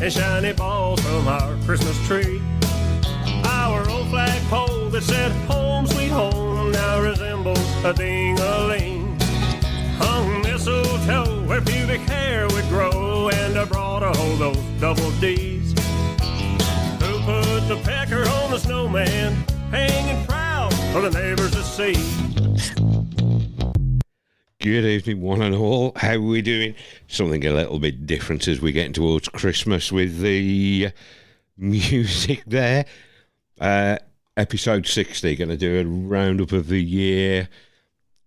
and shiny balls from our Christmas tree. Our old flagpole that said home sweet home now resembles a ding-a-ling. Hung mistletoe where pubic hair would grow and a bra to hold those double D's. Who put the pecker on the snowman, hanging proud for the neighbors to see? Good evening, one and all. How are we doing? Something a little bit different as we get towards Christmas with the music there. Episode 60, going to do a roundup of the year.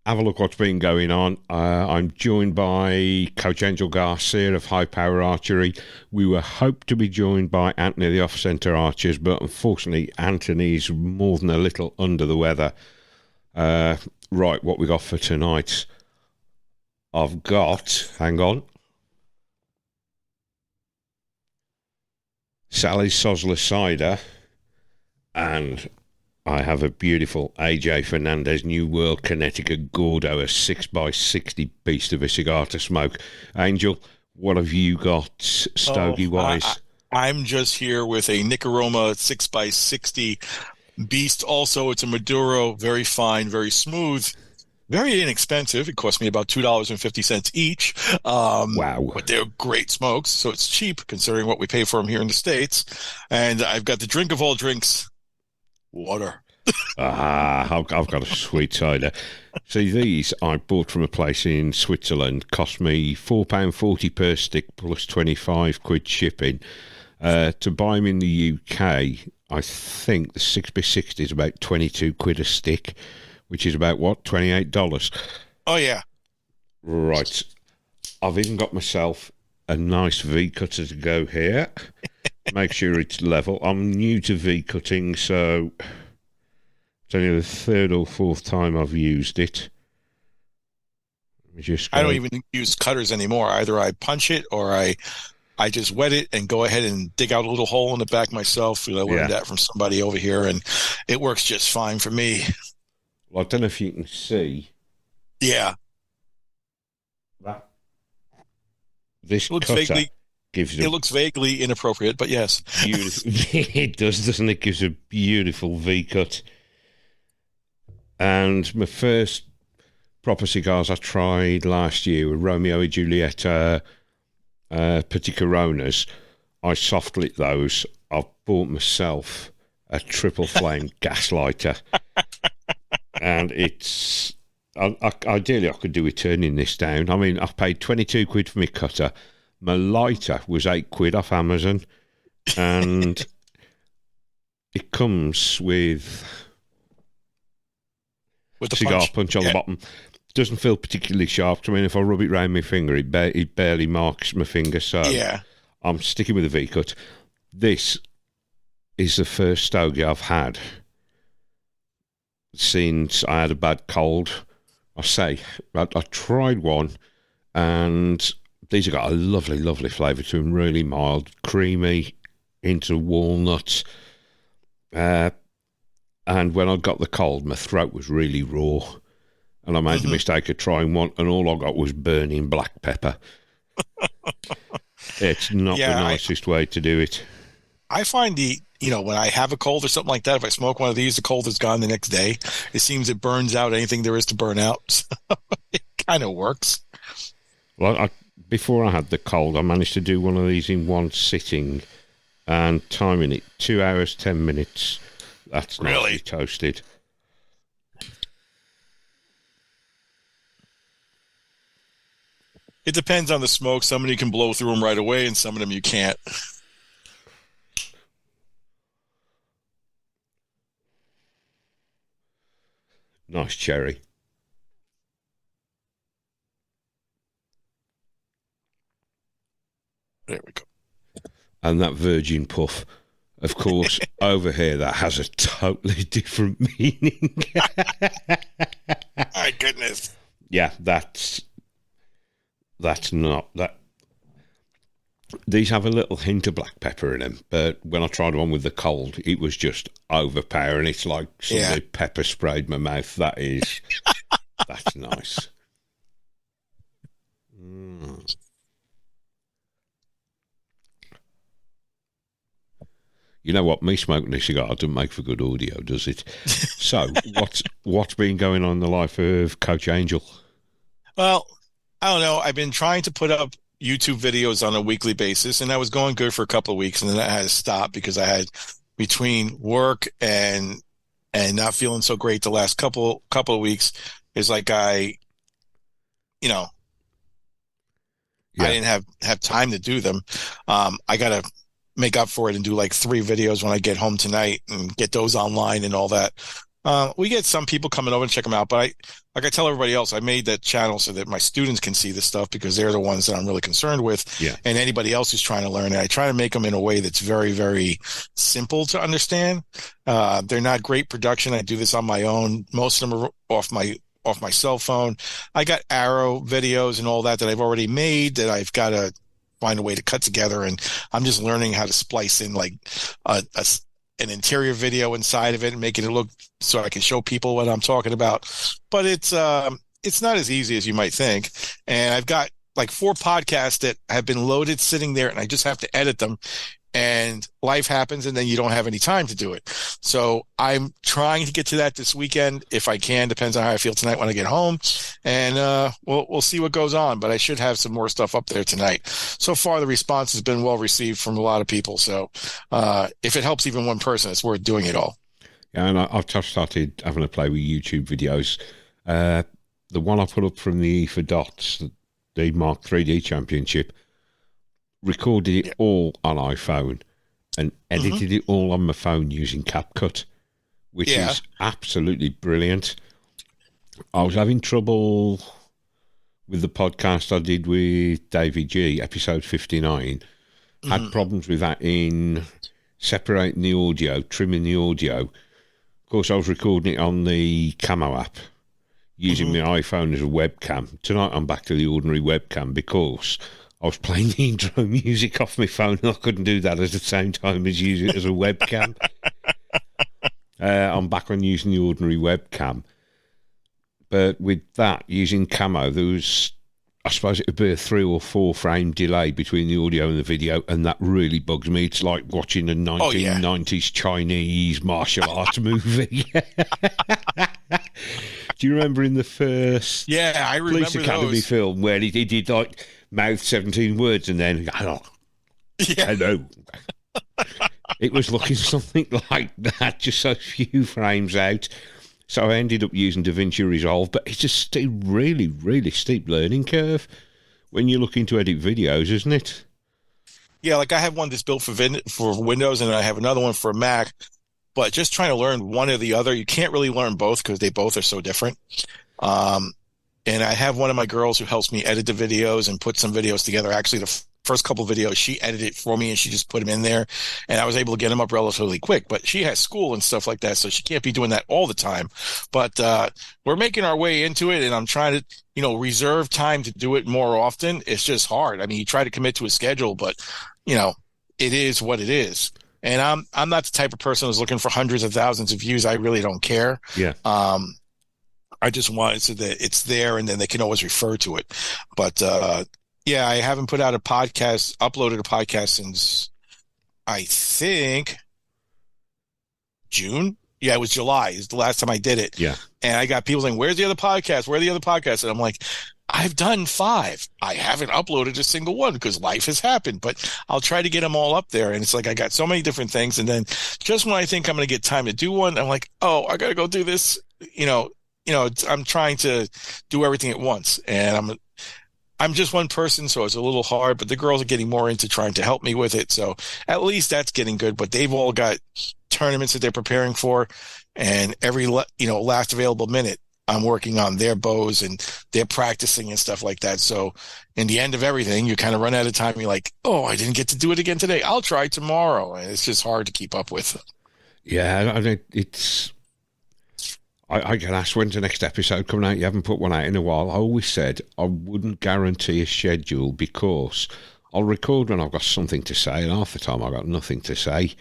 Have a look what's been going on. I'm joined by Coach Angel Garcia of High Power Archery. We were hoped to be joined by Anthony, the off-centre archers, but unfortunately Anthony's more than a little under the weather. Right, what we got for tonight? I've got, hang on, Sally's Sosler Cider, and I have a beautiful AJ Fernandez New World Connecticut Gordo, a 6x60 beast of a cigar to smoke. Angel, what have you got stogie-wise? I'm just here with a Nicaroma 6x60 beast. Also, it's a Maduro, very fine, very smooth, very inexpensive. It cost me about $2.50 each. Wow. But they're great smokes, so it's cheap considering what we pay for them here in the States. And I've got the drink of all drinks, water. I've got a sweet cider. See, these I bought from a place in Switzerland. Cost me £4.40 per stick plus 25 quid shipping. To buy them in the UK, I think the 6x60 is about 22 quid a stick, which is about, what, $28? Oh, yeah. Right. I've even got myself a nice V-cutter to go here. Make sure it's level. I'm new to V-cutting, so it's only the third or fourth time I've used it. I don't even use cutters anymore. Either I punch it or I just wet it and go ahead and dig out a little hole in the back myself. I learned that from somebody over here, and it works just fine for me. Well, I don't know if you can see. Yeah. This cutter gives it looks vaguely inappropriate, but yes. It does, doesn't it? Gives a beautiful V-cut. And my first proper cigars I tried last year were Romeo and Juliet Petit Coronas. I soft lit those. I've bought myself a triple flame gas lighter. And it's... ideally, I could do with turning this down. I mean, I've paid 22 quid for my cutter. My lighter was 8 quid off Amazon. And it comes with the cigar punch on the bottom. Doesn't feel particularly sharp. I mean, if I rub it round my finger, it barely marks my finger. So I'm sticking with the V-cut. This is the first stogie I've had since I had a bad cold. I tried one, and these have got a lovely, lovely flavour to them, really mild, creamy, into walnuts. And when I got the cold, my throat was really raw, and I made the mistake of trying one, and all I got was burning black pepper. It's not the nicest way to do it. I find when I have a cold or something like that, if I smoke one of these, the cold is gone the next day. It seems it burns out anything there is to burn out. So it kind of works. Well, before I had the cold, I managed to do one of these in one sitting and timing it 2 hours, 10 minutes. That's really toasted. It depends on the smoke. Some of you can blow through them right away, and some of them you can't. Nice cherry. There we go. And that virgin puff, of course, over here, that has a totally different meaning. My goodness. Yeah, that's not that. These have a little hint of black pepper in them, but when I tried one with the cold, it was just overpowering. It's like somebody pepper sprayed my mouth. That's nice. You know what? Me smoking a cigar doesn't make for good audio, does it? So, what's been going on in the life of Coach Angel? Well, I don't know. I've been trying to put up YouTube videos on a weekly basis, and I was going good for a couple of weeks, and then I had to stop because I had between work and not feeling so great the last couple of weeks. It's like Yeah. I didn't have time to do them. I gotta make up for it and do like 3 videos when I get home tonight and get those online and all that. We get some people coming over and check them out, but like I tell everybody else, I made that channel so that my students can see this stuff because they're the ones that I'm really concerned with. Yeah. And anybody else who's trying to learn it, I try to make them in a way that's very, very simple to understand. They're not great production. I do this on my own. Most of them are off my cell phone. I got Arrow videos and all that I've already made that I've got to find a way to cut together. And I'm just learning how to splice in like an interior video inside of it and making it look so I can show people what I'm talking about. But it's not as easy as you might think. And I've got like 4 podcasts that have been loaded sitting there and I just have to edit them. And life happens and then you don't have any time to do it. So I'm trying to get to that this weekend if I can. Depends on how I feel tonight when I get home. And we'll see what goes on. But I should have some more stuff up there tonight. So far, the response has been well received from a lot of people. So if it helps even one person, it's worth doing it all. Yeah, and I've just started having a play with YouTube videos. The one I put up from the for Dots, the Mark 3D Championship, recorded it all on iPhone and edited it all on my phone using CapCut, which is absolutely brilliant. I was having trouble with the podcast I did with Davey G, episode 59. Had problems with that in separating the audio, trimming the audio. Of course, I was recording it on the Camo app, using my iPhone as a webcam. Tonight I'm back to the ordinary webcam because I was playing the intro music off my phone and I couldn't do that at the same time as use it as a webcam. I'm back on using the ordinary webcam. But with that, using Camo, there was, I suppose it would be a 3 or 4 frame delay between the audio and the video, and that really bugs me. It's like watching a 1990s Chinese martial arts movie. Do you remember in the first I remember Police Academy those. film where he did like mouth 17 words and then hello. It was looking something like that, just a few frames out. So I ended up using DaVinci Resolve, but it's just a really, really steep learning curve when you're looking to edit videos, isn't it? Yeah, like I have one that's built for Windows and I have another one for Mac. But just trying to learn one or the other, you can't really learn both because they both are so different. And I have one of my girls who helps me edit the videos and put some videos together. Actually, the first couple of videos, she edited it for me and she just put them in there. And I was able to get them up relatively quick. But she has school and stuff like that, so she can't be doing that all the time. But we're making our way into it, and I'm trying to, reserve time to do it more often. It's just hard. I mean, you try to commit to a schedule, but, it is what it is. And I'm not the type of person who's looking for hundreds of thousands of views. I really don't care. Yeah. I just want it so that it's there and then they can always refer to it. But I haven't uploaded a podcast since I think June. Yeah, it was July. It's the last time I did it. Yeah. And I got people saying, "Where's the other podcast? Where are the other podcasts?" And I'm like, I've done 5. I haven't uploaded a single one because life has happened, but I'll try to get them all up there. And it's like I got so many different things. And then just when I think I'm going to get time to do one, I'm like, oh, I got to go do this. I'm trying to do everything at once. And I'm just one person, so it's a little hard, but the girls are getting more into trying to help me with it. So at least that's getting good. But they've all got tournaments that they're preparing for. And every, last available minute, I'm working on their bows and they're practicing and stuff like that. So in the end of everything, you kind of run out of time. You're like, oh, I didn't get to do it again today. I'll try tomorrow. And it's just hard to keep up with. Yeah, I get asked when's the next episode coming out. You haven't put one out in a while. I always said I wouldn't guarantee a schedule because I'll record when I've got something to say, and half the time I've got nothing to say.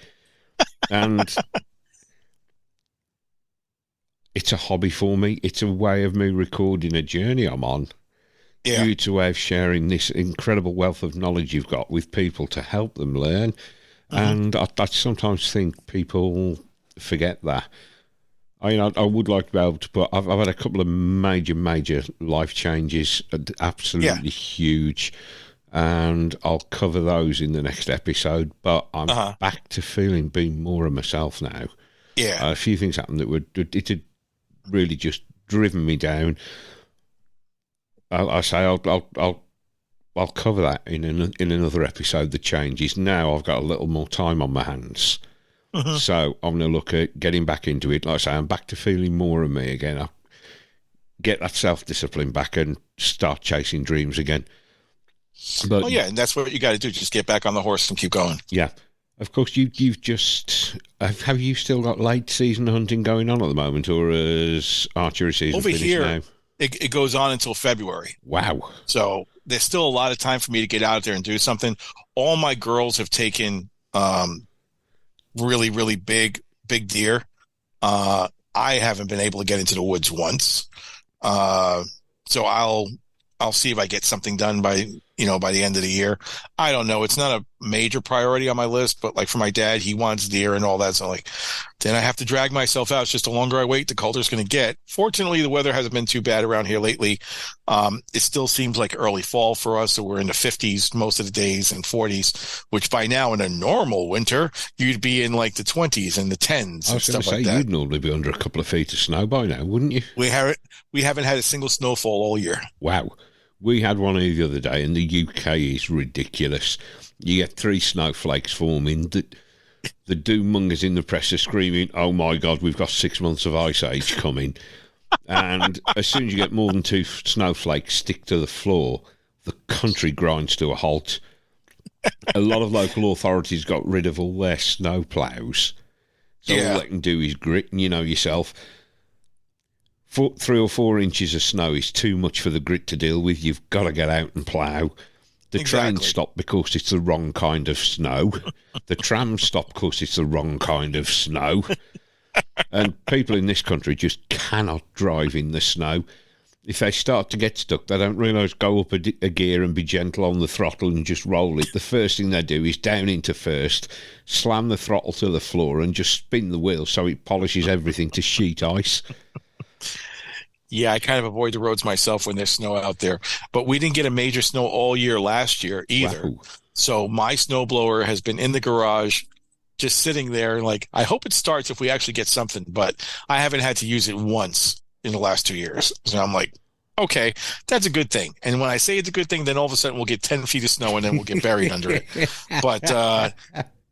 And it's a hobby for me. It's a way of me recording a journey I'm on. Yeah. It's a way of sharing this incredible wealth of knowledge you've got with people to help them learn. And I sometimes think people forget that. I would like to be able to put. I've had a couple of major life changes, absolutely huge, and I'll cover those in the next episode. But I'm back to being more of myself now. Yeah, A few things happened it had really just driven me down. I'll cover that in another episode. The changes. Now I've got a little more time on my hands, so I'm going to look at getting back into it. Like I say, I'm back to feeling more of me again. I get that self-discipline back and start chasing dreams again. But and that's what you got to do. Just get back on the horse and keep going. Yeah. Of course, you've just... Have you still got late season hunting going on at the moment, or is archery season over finished here? Now? It goes on until February. Wow. So there's still a lot of time for me to get out there and do something. All my girls have taken really, really big deer. I haven't been able to get into the woods once. So I'll see if I get something done by the end of the year. I don't know. It's not a major priority on my list, but like for my dad, he wants deer and all that. So then I have to drag myself out. It's just the longer I wait, the colder it's going to get. Fortunately, the weather hasn't been too bad around here lately. It still seems like early fall for us. So we're in the 50s most of the days and 40s, which by now in a normal winter, you'd be in like the 20s and the 10s. I was going to say, you'd normally be under a couple of feet of snow by now, wouldn't you? We haven't had a single snowfall all year. Wow. We had one the other day, and the UK is ridiculous. You get 3 snowflakes forming. The doom-mongers in the press are screaming, "Oh my God, we've got 6 months of ice age coming." And as soon as you get more than 2 snowflakes stick to the floor, the country grinds to a halt. A lot of local authorities got rid of all their snow ploughs. So all they can do is grit, and you know yourself. 3 or 4 inches of snow is too much for the grit to deal with. You've got to get out and plough. The trains stop because it's the wrong kind of snow. The trams stop because it's the wrong kind of snow. And people in this country just cannot drive in the snow. If they start to get stuck, they don't realise go up a gear and be gentle on the throttle and just roll it. The first thing they do is down into first, slam the throttle to the floor and just spin the wheel so it polishes everything to sheet ice. Yeah, I kind of avoid the roads myself when there's snow out there. But we didn't get a major snow all year last year either. Wow. So my snowblower has been in the garage just sitting there. Like, I hope it starts if we actually get something. But I haven't had to use it once in the last 2 years. So I'm like, okay, that's a good thing. And when I say it's a good thing, then all of a sudden we'll get 10 feet of snow and then we'll get buried under it. But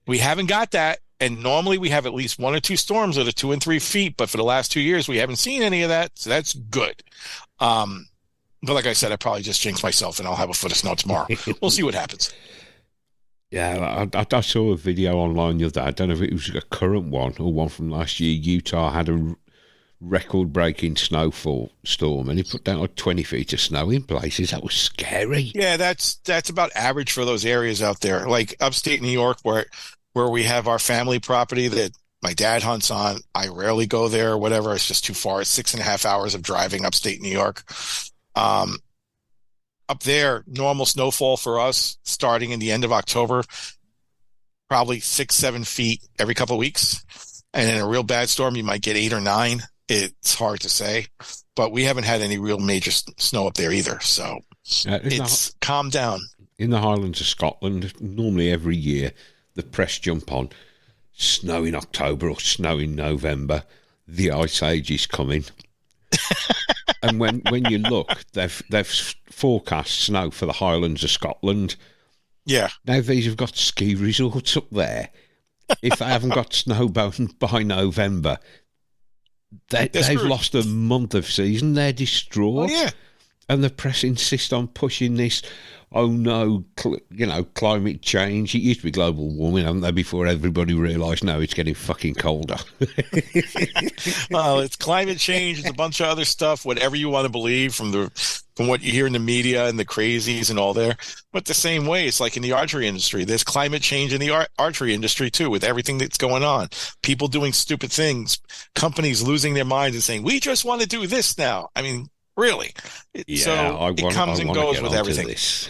we haven't got that. And normally we have at least 1 or 2 storms that are 2 and 3 feet. But for the last 2 years, we haven't seen any of that. So that's good. But like I said, I probably just jinxed myself and I'll have a foot of snow tomorrow. We'll see what happens. Yeah, I saw a video online the other day. I don't know if it was a current one or one from last year. Utah had a record-breaking snowfall storm and it put down like 20 feet of snow in places. That was scary. Yeah, that's about average for those areas out there. Like upstate New York where we have our family property that my dad hunts on. I rarely go there or whatever. It's just too far. It's 6.5 hours of driving upstate New York. Up there, normal snowfall for us starting in the end of October, probably 6-7 feet every couple of weeks. And in a real bad storm, you might get 8 or 9. It's hard to say, but we haven't had any real major snow up there either. So it's calmed down. In the Highlands of Scotland, normally every year, the press jump on snow in October or snow in November. The ice age is coming. And when you look, they've forecast snow for the Highlands of Scotland. Yeah. Now these have got ski resorts up there. If they haven't got snow by November, they've lost a month of season. They're distraught. Oh, yeah. And the press insist on pushing this, oh no, climate change. It used to be global warming, haven't they, before everybody realised, no, it's getting fucking colder. Well, it's climate change. It's a bunch of other stuff, whatever you want to believe from what you hear in the media and the crazies and all there. But the same way, it's like in the archery industry. There's climate change in the archery industry, too, with everything that's going on. People doing stupid things, companies losing their minds and saying, we just want to do this now. I mean, really. It comes and goes with everything. This.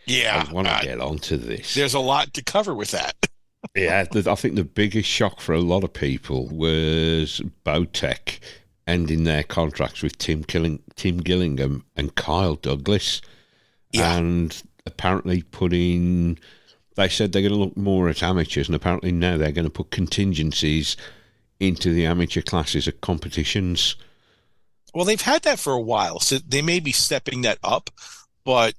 Yeah. I want to get onto this. There's a lot to cover with that. Yeah, I think the biggest shock for a lot of people was Bowtech ending their contracts with Tim Gillingham and Kyle Douglas, Yeah. and apparently putting. They said they're going to look more at amateurs, and apparently now they're going to put contingencies into the amateur classes at competitions. Well, they've had that for a while, so they may be stepping that up, but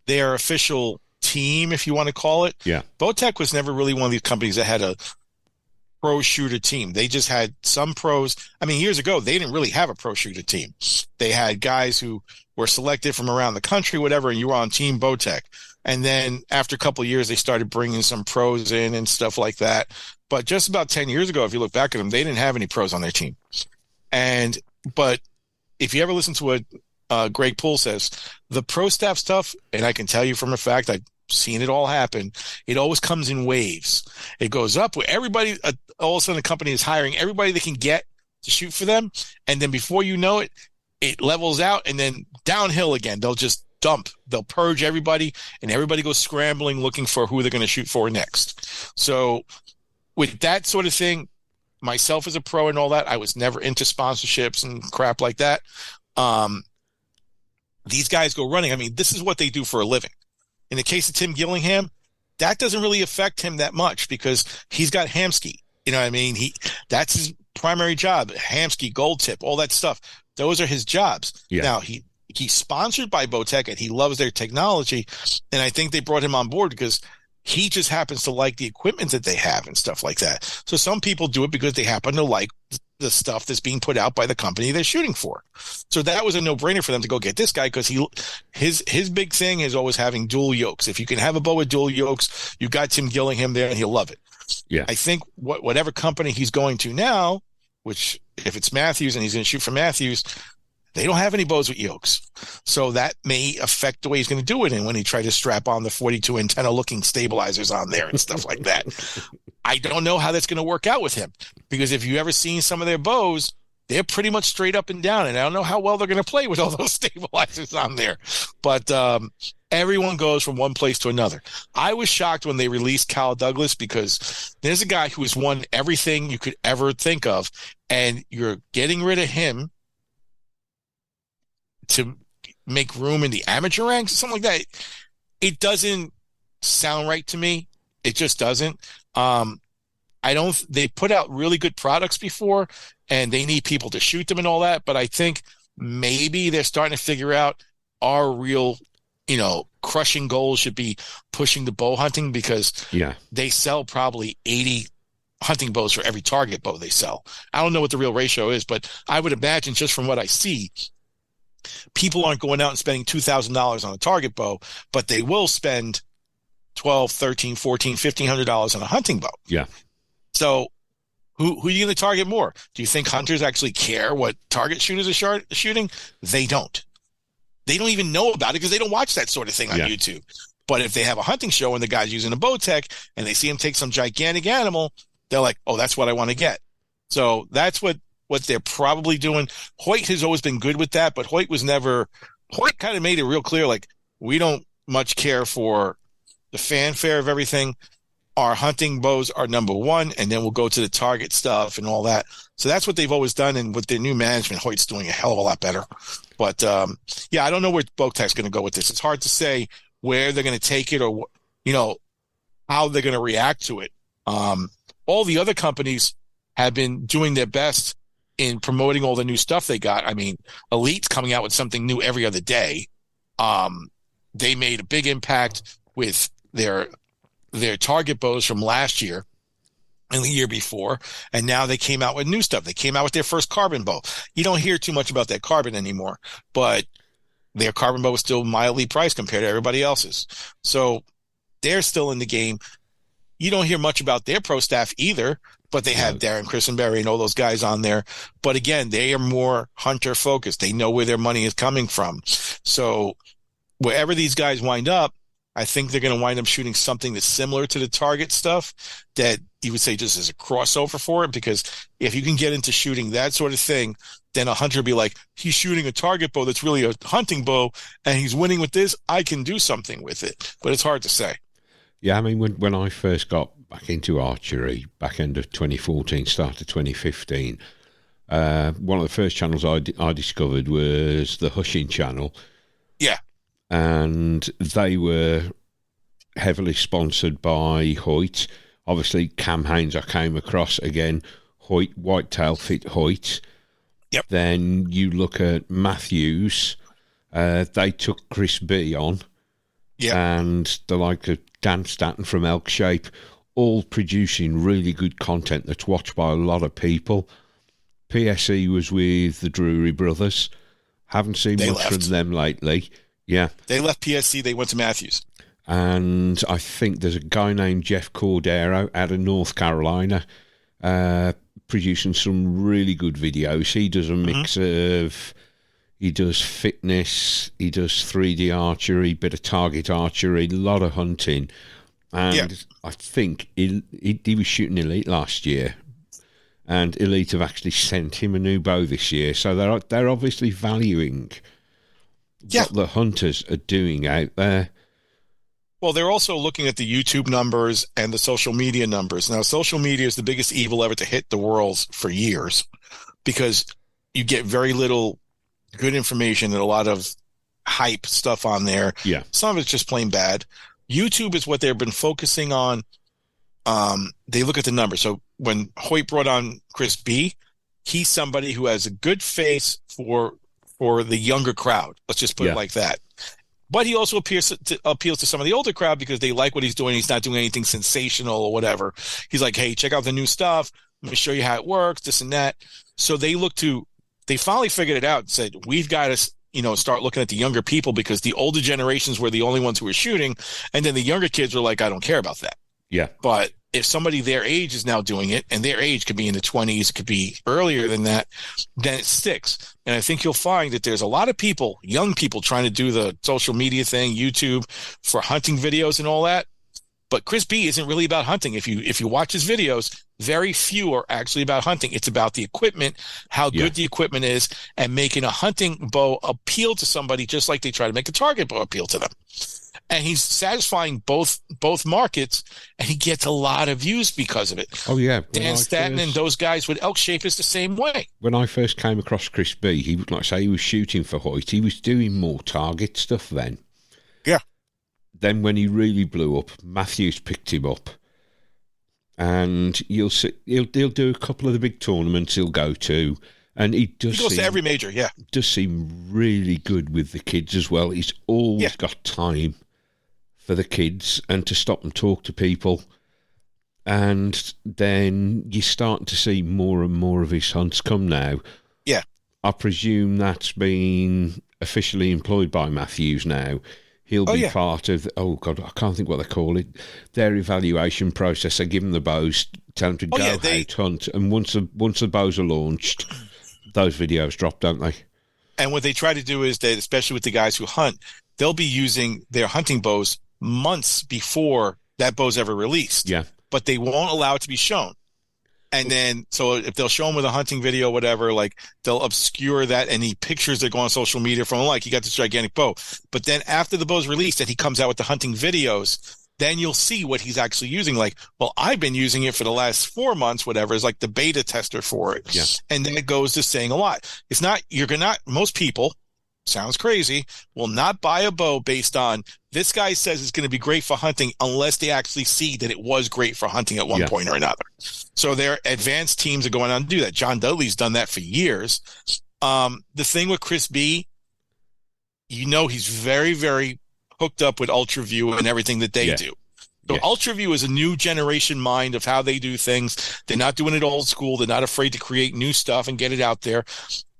their official team, if you want to call it, Yeah, Bowtech was never really one of these companies that had a pro shooter team. They just had some pros. I mean, years ago, they didn't really have a pro shooter team. They had guys who were selected from around the country, whatever, and you were on Team Bowtech. And then after a couple of years, they started bringing some pros in and stuff like that. But just about 10 years ago, if you look back at them, they didn't have any pros on their team. But if you ever listen to what Greg Poole says, the pro staff stuff, and I can tell you from a fact, I've seen it all happen. It always comes in waves. It goes up where everybody, all of a sudden the company is hiring everybody they can get to shoot for them. And then before you know it, it levels out and then downhill again. They'll just dump. They'll purge everybody and everybody goes scrambling looking for who they're going to shoot for next. So with that sort of thing, myself as a pro and all that, I was never into sponsorships and crap like that. These guys go running. I mean, this is what they do for a living. In the case of Tim Gillingham, that doesn't really affect him that much because he's got Hamsky. You know what I mean? That's his primary job. Hamsky, Gold Tip, all that stuff. Those are his jobs. Yeah. Now, he's sponsored by Bowtech and he loves their technology. And I think they brought him on board because he just happens to like the equipment that they have and stuff like that. So some people do it because they happen to like the stuff that's being put out by the company they're shooting for. So that was a no-brainer for them to go get this guy because his big thing is always having dual yokes. If you can have a bow with dual yokes, you got Tim Gillingham there and he'll love it. yeah, I think whatever company he's going to now, which if it's Matthews and he's going to shoot for Matthews, they don't have any bows with yokes. So that may affect the way he's going to do it. And when he tried to strap on the 42 antenna looking stabilizers on there and stuff like that, I don't know how that's going to work out with him because if you ever seen some of their bows, they're pretty much straight up and down. And I don't know how well they're going to play with all those stabilizers on there, but, everyone goes from one place to another. I was shocked when they released Kyle Douglas because there's a guy who has won everything you could ever think of. And you're getting rid of him to make room in the amateur ranks, something like that. It doesn't sound right to me. It just doesn't. They put out really good products before and they need people to shoot them and all that. But I think maybe they're starting to figure out our real, crushing goals should be pushing the bow hunting because they sell probably 80 hunting bows for every target bow they sell. I don't know what the real ratio is, but I would imagine just from what I see, people aren't going out and spending $2,000 on a target bow, but they will spend $1,200, $1,300, $1,400, $1,500 on a hunting bow. Yeah. So who are you going to target more? Do you think hunters actually care what target shooters are shooting? They don't. They don't even know about it because they don't watch that sort of thing on YouTube. But if they have a hunting show and the guy's using a bow tech and they see him take some gigantic animal, they're like, oh, that's what I want to get. So that's what they're probably doing. Hoyt has always been good with that, but Hoyt kind of made it real clear, like, we don't much care for the fanfare of everything. Our hunting bows are number one, and then we'll go to the target stuff and all that. So that's what they've always done, and with their new management, Hoyt's doing a hell of a lot better. But, I don't know where Bowtech's going to go with this. It's hard to say where they're going to take it or, how they're going to react to it. All the other companies have been doing their best in promoting all the new stuff they got. I mean, Elite's coming out with something new every other day. They made a big impact with their target bows from last year and the year before, and now they came out with new stuff. They came out with their first carbon bow. You don't hear too much about that carbon anymore, but their carbon bow is still mildly priced compared to everybody else's. So they're still in the game. You don't hear much about their pro staff either, but they have Darren Christenberry and all those guys on there. But again, they are more hunter focused. They know where their money is coming from. So wherever these guys wind up, I think they're going to wind up shooting something that's similar to the target stuff that you would say just as a crossover for it. Because if you can get into shooting that sort of thing, then a hunter will be like, he's shooting a target bow that's really a hunting bow and he's winning with this. I can do something with it, but it's hard to say. Yeah, I mean, when I first got back into archery, back end of 2014, start of 2015. One of the first channels I discovered was the Hushing channel. Yeah. And they were heavily sponsored by Hoyt. Obviously, Cam Haynes I came across again. Hoyt, Whitetail Fit Hoyt. Yep. Then you look at Matthews. They took Chris B on. Yeah. And the like of Dan Stanton from Elk Shape, all producing really good content that's watched by a lot of people. PSE was with the Drury brothers. Haven't seen much from them lately. Yeah. They left PSC. They went to Matthews. And I think there's a guy named Jeff Cordero out of North Carolina producing some really good videos. He does a mix of... He does fitness, he does 3D archery, bit of target archery, a lot of hunting. And I think he was shooting Elite last year. And Elite have actually sent him a new bow this year. So they're obviously valuing what the hunters are doing out there. Well, they're also looking at the YouTube numbers and the social media numbers. Now, social media is the biggest evil ever to hit the world for years because you get very little good information and a lot of hype stuff on there. Yeah. Some of it's just plain bad. YouTube is what they've been focusing on. They look at the numbers. So when Hoyt brought on Chris B, he's somebody who has a good face for the younger crowd. Let's just put it like that. But he also appeals to some of the older crowd because they like what he's doing. He's not doing anything sensational or whatever. He's like, hey, check out the new stuff. Let me show you how it works, this and that. So they finally figured it out and said, we've got to, start looking at the younger people because the older generations were the only ones who were shooting. And then the younger kids were like, I don't care about that. Yeah. But if somebody their age is now doing it, and their age could be in the 20s, it could be earlier than that, then it sticks. And I think you'll find that there's a lot of people, young people, trying to do the social media thing, YouTube, for hunting videos and all that. But Chris B isn't really about hunting. If you watch his videos, very few are actually about hunting. It's about the equipment, how good the equipment is, and making a hunting bow appeal to somebody just like they try to make a target bow appeal to them. And he's satisfying both markets, and he gets a lot of views because of it. Oh, yeah. Dan Stanton and those guys with Elk Shape is the same way. When I first came across Chris B, he was shooting for Hoyt. He was doing more target stuff then. Yeah. Then when he really blew up, Matthews picked him up. And you'll see, he'll do a couple of the big tournaments he'll go to. And he goes to every major, yeah. Does seem really good with the kids as well. He's always got time for the kids and to stop and talk to people. And then you're starting to see more and more of his hunts come now. Yeah. I presume that's been officially employed by Matthews now. He'll be part of, I can't think what they call it, their evaluation process. They give them the bows, tell them to go out, hunt, and once the bows are launched, those videos drop, don't they? And what they try to do is that, especially with the guys who hunt, they'll be using their hunting bows months before that bow's ever released. Yeah. But they won't allow it to be shown. And then, so if they'll show them with a hunting video, whatever, like they'll obscure that any pictures that go on social media from like, he got this gigantic bow. But then after the bow's released and he comes out with the hunting videos, then you'll see what he's actually using. Like, well, I've been using it for the last 4 months, whatever, is like the beta tester for it. Yeah. And then it goes to saying a lot. It's not, most people, sounds crazy, will not buy a bow based on this guy says it's going to be great for hunting unless they actually see that it was great for hunting at one point or another. So their advanced teams are going on to do that. John Dudley's done that for years. The thing with Chris B, he's very, very hooked up with UltraView and everything that they do. So UltraView is a new generation mind of how they do things. They're not doing it old school. They're not afraid to create new stuff and get it out there.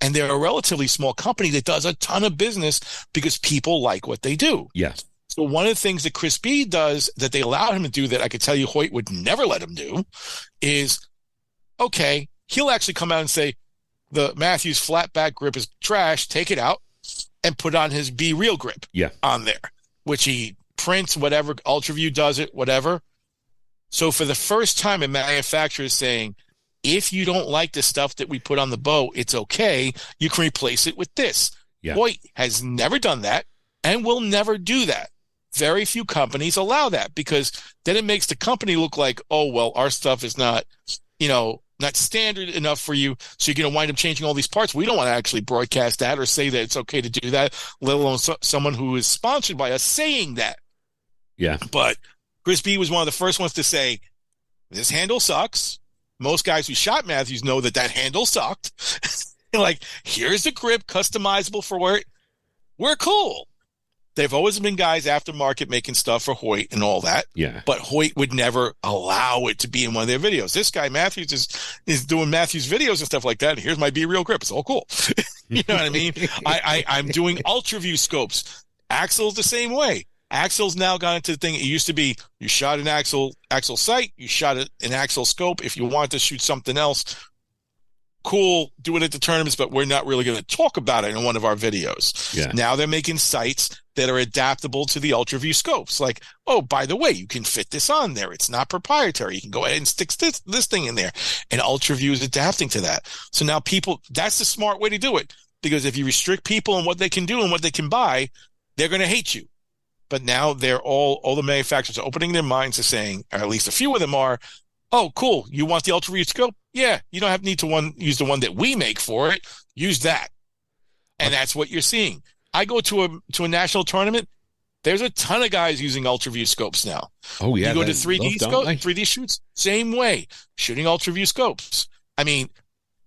And they're a relatively small company that does a ton of business because people like what they do. Yeah. So one of the things that Chris B does that they allowed him to do that I could tell you Hoyt would never let him do is, okay, he'll actually come out and say, the Matthews flat back grip is trash, take it out and put on his B Real grip on there, which he prints, whatever, UltraView does it, whatever. So for the first time, a manufacturer is saying, if you don't like the stuff that we put on the bow, it's okay. You can replace it with this. Yeah. Hoyt has never done that and will never do that. Very few companies allow that, because then it makes the company look like, oh, well, our stuff is not, not standard enough for you. So you're going to wind up changing all these parts. We don't want to actually broadcast that or say that it's okay to do that, let alone someone who is sponsored by us saying that. Yeah. But Chris B was one of the first ones to say, this handle sucks. Most guys who shot Matthews know that handle sucked. Like, here's the grip, customizable for where we're cool. They've always been guys aftermarket making stuff for Hoyt and all that. Yeah. But Hoyt would never allow it to be in one of their videos. This guy, Matthews, is doing Matthews videos and stuff like that. And here's my Be Real grip. It's all cool. You know what I mean? I'm doing ultra view scopes. Axel's the same way. Axel's now gone into the thing. It used to be you shot an axle sight, you shot an axle scope. If you want to shoot something else, cool, do it at the tournaments, but we're not really going to talk about it in one of our videos. Yeah. Now they're making sights that are adaptable to the ultra view scopes. Like, oh, by the way, you can fit this on there. It's not proprietary. You can go ahead and stick this thing in there. And ultra view is adapting to that. So now that's the smart way to do it. Because if you restrict people on what they can do and what they can buy, they're going to hate you. But now they're all the manufacturers are opening their minds to saying, or at least a few of them are, oh, cool, you want the ultra view scope? Yeah, you don't need to use the one that we make for it. Use that. And that's what you're seeing. I go to a national tournament, there's a ton of guys using ultra view scopes now. Oh, yeah. You go to 3D shoots, same way, shooting ultra view scopes. I mean,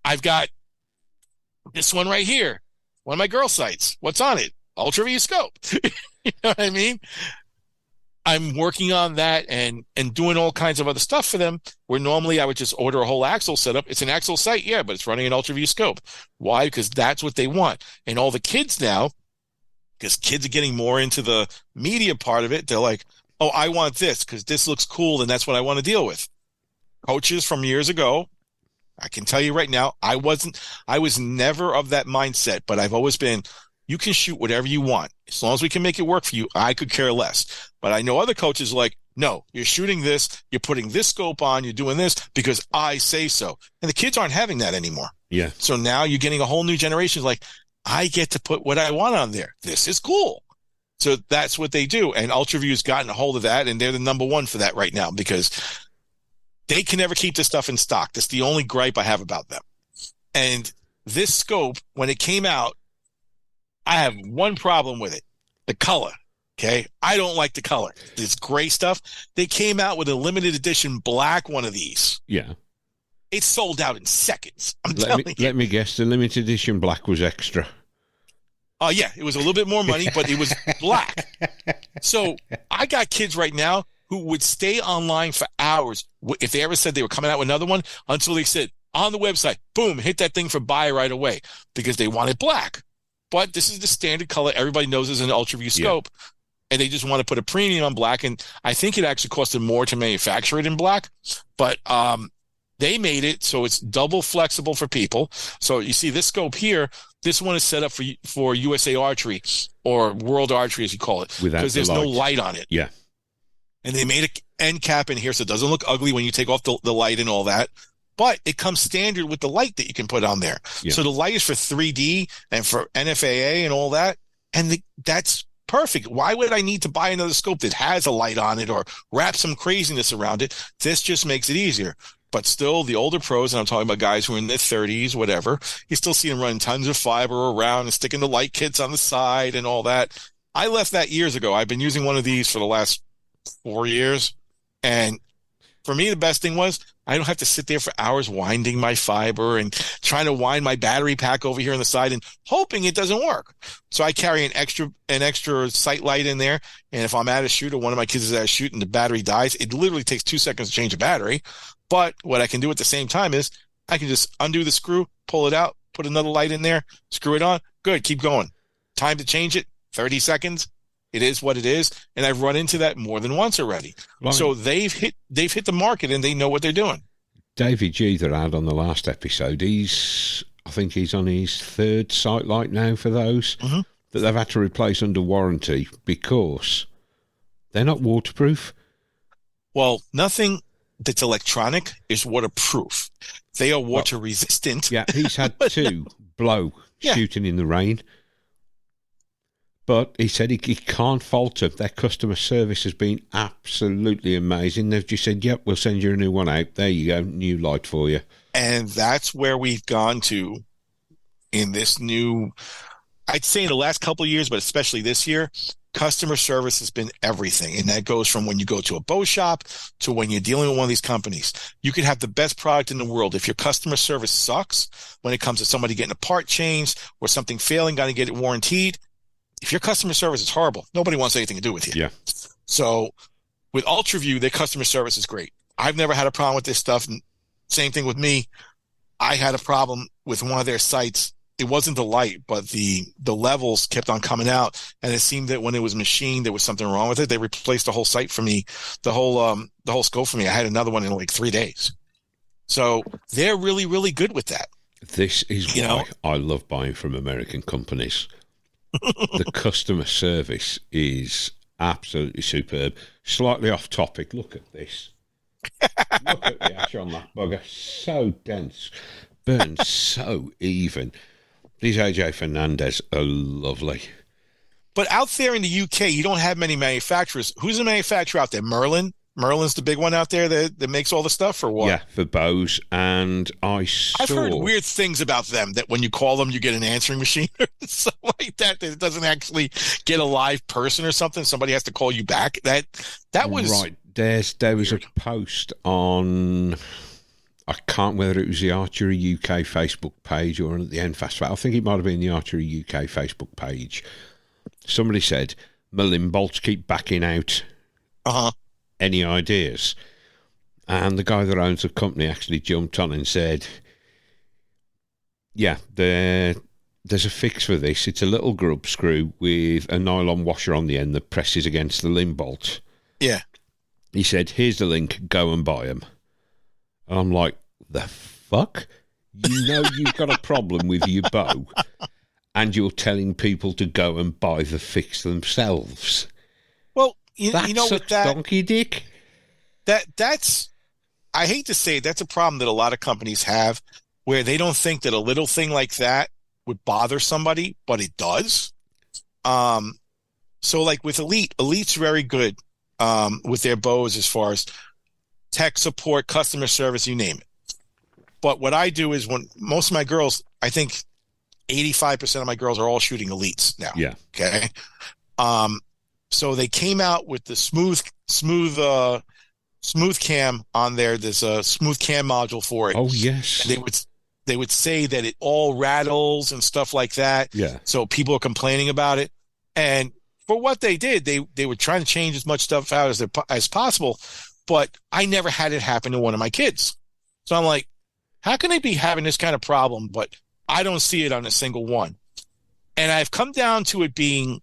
I've got this one right here, one of my girl sights. What's on it? Ultra view scope. You know what I mean? I'm working on that and doing all kinds of other stuff for them, where normally I would just order a whole axle setup. It's an axle sight, yeah, but it's running an ultra view scope. Why? Because that's what they want. And all the kids now, because kids are getting more into the media part of it, they're like, oh, I want this because this looks cool and that's what I want to deal with. Coaches from years ago, I can tell you right now, I was never of that mindset, but I've always been, you can shoot whatever you want. As long as we can make it work for you, I could care less. But I know other coaches like, no, you're shooting this, you're putting this scope on, you're doing this because I say so. And the kids aren't having that anymore. Yeah. So now you're getting a whole new generation like, I get to put what I want on there. This is cool. So that's what they do. And UltraView's gotten a hold of that, and they're the number one for that right now because they can never keep this stuff in stock. That's the only gripe I have about them. And this scope, when it came out, I have one problem with it. The color. Okay. I don't like the color. This gray stuff. They came out with a limited edition black one of these. Yeah. It sold out in seconds. Let me guess. The limited edition black was extra. Oh, yeah. It was a little bit more money, but it was black. So I got kids right now who would stay online for hours if they ever said they were coming out with another one until they said on the website, boom, hit that thing for buy right away because they wanted black. But this is the standard color everybody knows is an UltraView scope. Yeah. And they just want to put a premium on black. And I think it actually costed more to manufacture it in black. But they made it so it's double flexible for people. So you see this scope here, this one is set up for USA Archery or World Archery, as you call it, because there's no light on it. Yeah. And they made an end cap in here so it doesn't look ugly when you take off the light and all that. But it comes standard with the light that you can put on there. Yeah. So the light is for 3D and for NFAA and all that. And that's perfect. Why would I need to buy another scope that has a light on it or wrap some craziness around it? This just makes it easier. But still, the older pros, and I'm talking about guys who are in their 30s, whatever, you still see them running tons of fiber around and sticking the light kits on the side and all that. I left that years ago. I've been using one of these for the last 4 years. And for me, the best thing was I don't have to sit there for hours winding my fiber and trying to wind my battery pack over here on the side and hoping it doesn't work. So I carry an extra sight light in there. And if I'm at a shoot or one of my kids is at a shoot and the battery dies, it literally takes 2 seconds to change the battery. But what I can do at the same time is I can just undo the screw, pull it out, put another light in there, screw it on. Good. Keep going. Time to change it. 30 seconds. It is what it is, and I've run into that more than once already. Right. So they've hit the market, and they know what they're doing. Davey G that I had on the last episode, I think he's on his third sight light now for those that they've had to replace under warranty because they're not waterproof. Well, nothing that's electronic is waterproof. They are water resistant. Yeah, he's had two blow shooting in the rain. But he said he can't fault them. Their customer service has been absolutely amazing. They've just said, yep, we'll send you a new one out. There you go, new light for you. And that's where we've gone to in this new, I'd say in the last couple of years, but especially this year, customer service has been everything. And that goes from when you go to a bow shop to when you're dealing with one of these companies. You could have the best product in the world. If your customer service sucks when it comes to somebody getting a part changed or something failing, got to get it warranted. If your customer service is horrible, nobody wants anything to do with you. Yeah. So with UltraView, their customer service is great. I've never had a problem with this stuff. And same thing with me. I had a problem with one of their sites. It wasn't the light, but the levels kept on coming out. And it seemed that when it was machined, there was something wrong with it. They replaced the whole site for me, the whole scope for me. I had another one in like 3 days. So they're really, really good with that. This is why I love buying from American companies. The customer service is absolutely superb. Slightly off topic. Look at this. Look at the ash on that bugger. So dense. Burns so even. These AJ Fernandez are lovely. But out there in the UK, you don't have many manufacturers. Who's the manufacturer out there? Merlin? Merlin's the big one out there that makes all the stuff, or what? Yeah, for bows. And I've heard weird things about them, that when you call them, you get an answering machine or something like that. That it doesn't actually get a live person or something. Somebody has to call you back. That was right. There was a post on, I can't remember whether it was the Archery UK Facebook page or at the NFAS. I think it might have been the Archery UK Facebook page. Somebody said, Merlin bolts keep backing out. Any ideas? And the guy that owns the company actually jumped on and said, yeah, there's a fix for this. It's a little grub screw with a nylon washer on the end that presses against the limb bolt. Yeah. He said, here's the link, go and buy them. And I'm like, the fuck? You know you've got a problem with your bow and you're telling people to go and buy the fix themselves. Well, That's you know, such with that, donkey dick. That's, I hate to say it, that's a problem that a lot of companies have, where they don't think that a little thing like that would bother somebody, but it does. So like with Elite's very good with their bows as far as tech support, customer service, you name it. But what I do is, when most of my girls, I think 85% of my girls are all shooting Elites now. Yeah. Okay. So they came out with the smooth cam on there. There's a smooth cam module for it. Oh yes. And they would say that it all rattles and stuff like that. Yeah. So people are complaining about it. And for what they did, they were trying to change as much stuff out as possible. But I never had it happen to one of my kids. So I'm like, how can they be having this kind of problem, but I don't see it on a single one? And I've come down to it being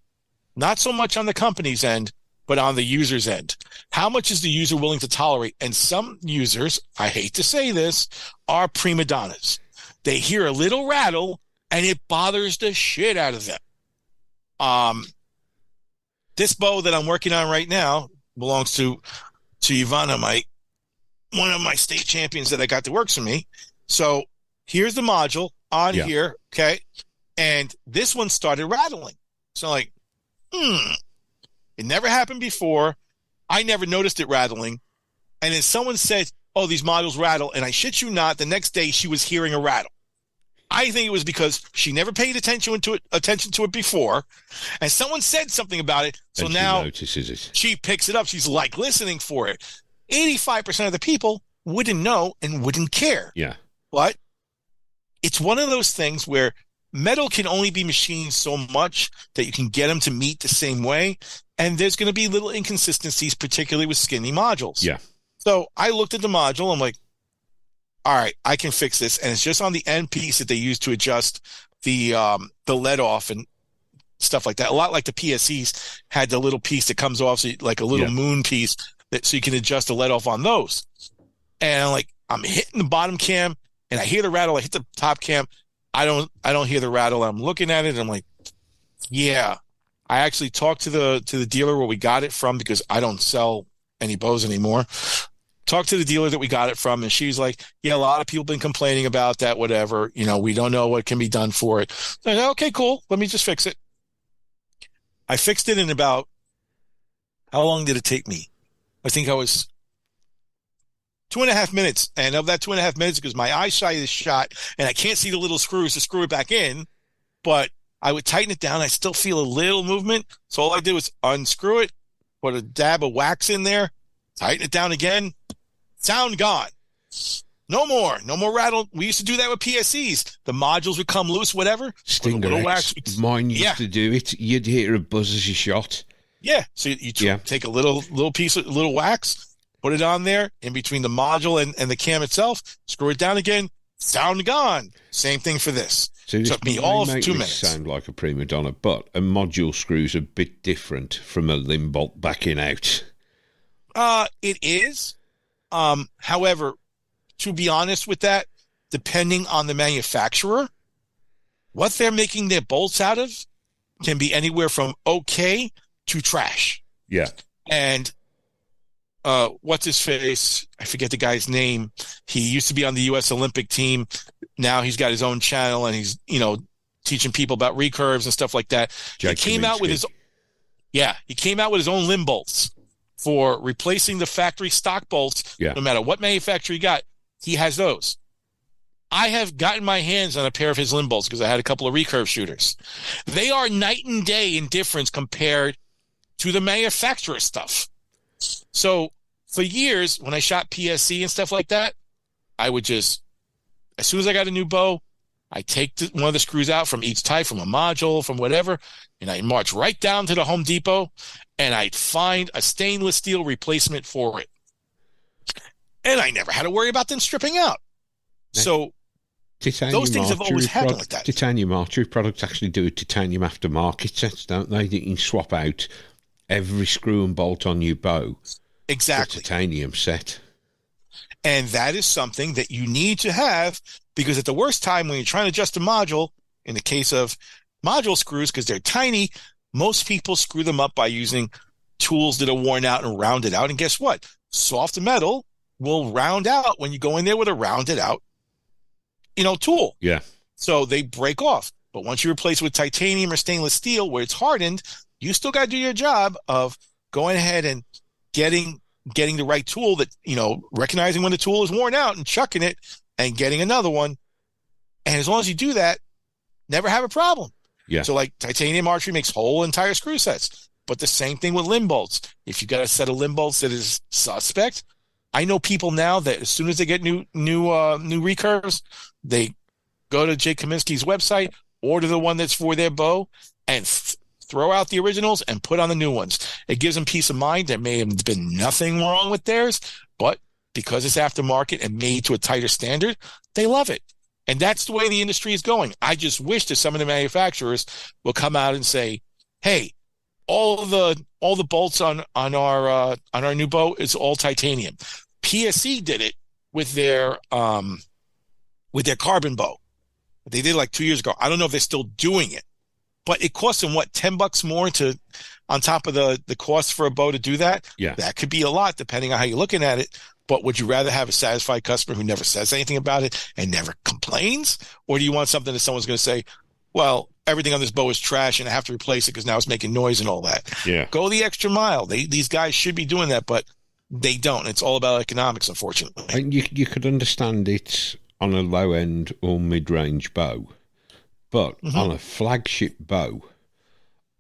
not so much on the company's end, but on the user's end. How much is the user willing to tolerate? And some users, I hate to say this, are prima donnas. They hear a little rattle and it bothers the shit out of them. This bow that I'm working on right now belongs to Ivana, one of my state champions that I got to work for me. So here's the module on here, okay? And this one started rattling. So like, it never happened before. I never noticed it rattling. And then someone said, oh, these modules rattle. And I shit you not, the next day she was hearing a rattle. I think it was because she never paid attention to it before. And someone said something about it. So and now she notices it. She picks it up. She's like listening for it. 85% of the people wouldn't know and wouldn't care. Yeah. But it's one of those things where metal can only be machined so much that you can get them to meet the same way. And there's going to be little inconsistencies, particularly with skinny modules. Yeah. So I looked at the module. I'm like, all right, I can fix this. And it's just on the end piece that they use to adjust the lead off and stuff like that. A lot like the PSEs had the little piece that comes off, so like a little moon piece, so you can adjust the lead off on those. And I'm hitting the bottom cam and I hear the rattle. I hit the top cam. I don't hear the rattle. I'm looking at it and I'm like, yeah. I actually talked to the dealer where we got it from, because I don't sell any bows anymore. Talked to the dealer that we got it from, and she's like, yeah, a lot of people been complaining about that, whatever. We don't know what can be done for it. So I said, okay, cool. Let me just fix it. I fixed it in about, how long did it take me? I think I was 2.5 minutes. And of that 2.5 minutes, because my eyesight is shot and I can't see the little screws to screw it back in, but I would tighten it down. I still feel a little movement. So all I did was unscrew it, put a dab of wax in there, tighten it down again, sound gone. No more rattle. We used to do that with PSEs. The modules would come loose, whatever. Stinger X, mine used to do it. You'd hear a buzz as you shot. Yeah. So you take a little piece of little wax, put it on there in between the module and the cam itself, screw it down again, sound gone. Same thing for this. So this took me all of 2 minutes. Sound like a prima donna, but a module screw's a bit different from a limb bolt backing out. It is. However, to be honest with that, depending on the manufacturer, what they're making their bolts out of can be anywhere from okay to trash. Yeah. And what's his face? I forget the guy's name. He used to be on the U.S. Olympic team. Now he's got his own channel and he's, teaching people about recurves and stuff like that. He came out with his own limb bolts for replacing the factory stock bolts. Yeah. No matter what manufacturer you got, he has those. I have gotten my hands on a pair of his limb bolts because I had a couple of recurve shooters. They are night and day in difference compared to the manufacturer stuff. So for years, when I shot PSC and stuff like that, I would just, as soon as I got a new bow, I take one of the screws out from each type, from a module, from whatever, and I march right down to the Home Depot, and I'd find a stainless steel replacement for it. And I never had to worry about them stripping out. So those things have always happened like that. Titanium archery products actually do a titanium aftermarket sets, don't they? That you can swap out every screw and bolt on your bow. Exactly. Titanium set. And that is something that you need to have, because at the worst time when you're trying to adjust a module, in the case of module screws, because they're tiny, most people screw them up by using tools that are worn out and rounded out. And guess what? Soft metal will round out when you go in there with a rounded out, tool. Yeah. So they break off. But once you replace it with titanium or stainless steel where it's hardened, you still got to do your job of going ahead and getting the right tool that, recognizing when the tool is worn out and chucking it and getting another one. And as long as you do that, never have a problem. Yeah. So like Titanium Archery makes whole entire screw sets, but the same thing with limb bolts. If you got a set of limb bolts that is suspect, I know people now that as soon as they get new recurves, they go to Jake Kaminsky's website, order the one that's for their bow, and throw out the originals and put on the new ones. It gives them peace of mind. There may have been nothing wrong with theirs, but because it's aftermarket and made to a tighter standard, they love it. And that's the way the industry is going. I just wish that some of the manufacturers will come out and say, "Hey, all the bolts on our new bow is all titanium." PSC did it with their carbon bow. They did it like 2 years ago. I don't know if they're still doing it, but it costs them $10 more on top of the cost for a bow to do that. Yeah. That could be a lot depending on how you're looking at it. But would you rather have a satisfied customer who never says anything about it and never complains? Or do you want something that someone's going to say, well, everything on this bow is trash and I have to replace it because now it's making noise and all that? Yeah. Go the extra mile. These guys should be doing that, but they don't. It's all about economics, unfortunately. And you could understand it on a low-end or mid-range bow. But on a flagship bow,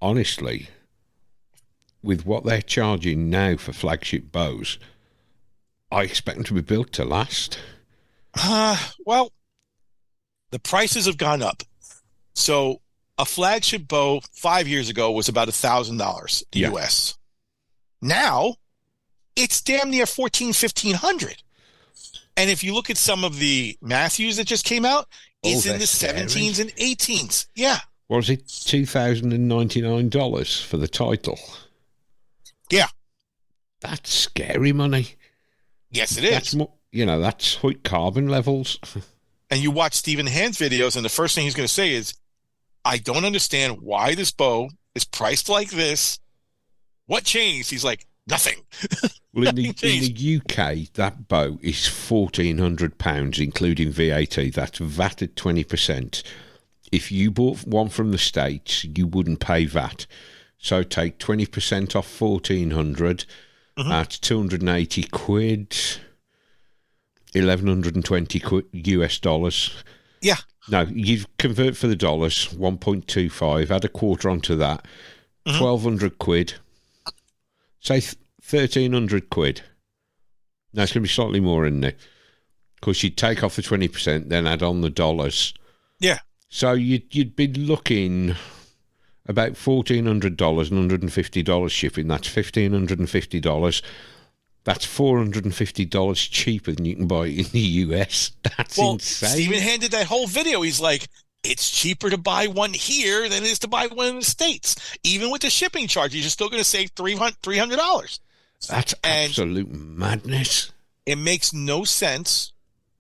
honestly, with what they're charging now for flagship bows, I expect them to be built to last. Well, the prices have gone up. So a flagship bow 5 years ago was about $1,000 US. Now it's damn near $1,400-1,500. And if you look at some of the Matthews that just came out, it's in the 17s and 18s. Yeah. What was it? $2,099 for the title. Yeah. That's scary money. Yes, it is. That's more, that's Hoyt carbon levels. And you watch Stephen Hand's videos, and the first thing he's going to say is, I don't understand why this bow is priced like this. What changed? He's like, nothing. Well, in the UK, that bow is £1,400, including VAT. That's VAT at 20%. If you bought one from the States, you wouldn't pay VAT. So take 20% off 1,400 at 280 quid, 1,120 quid US dollars. Yeah. No, you convert for the dollars, 1.25, add a quarter onto that, 1,200 quid, say 1,300 quid. No, it's going to be slightly more, isn't it? Because you'd take off the 20%, then add on the dollars. Yeah. So you'd be looking about $1,400 and $150 shipping. That's $1,550. That's $450 cheaper than you can buy it in the US. That's insane. Steven handed that whole video. He's like, it's cheaper to buy one here than it is to buy one in the States. Even with the shipping charges, you're still going to save $300. That's absolute madness. It makes no sense.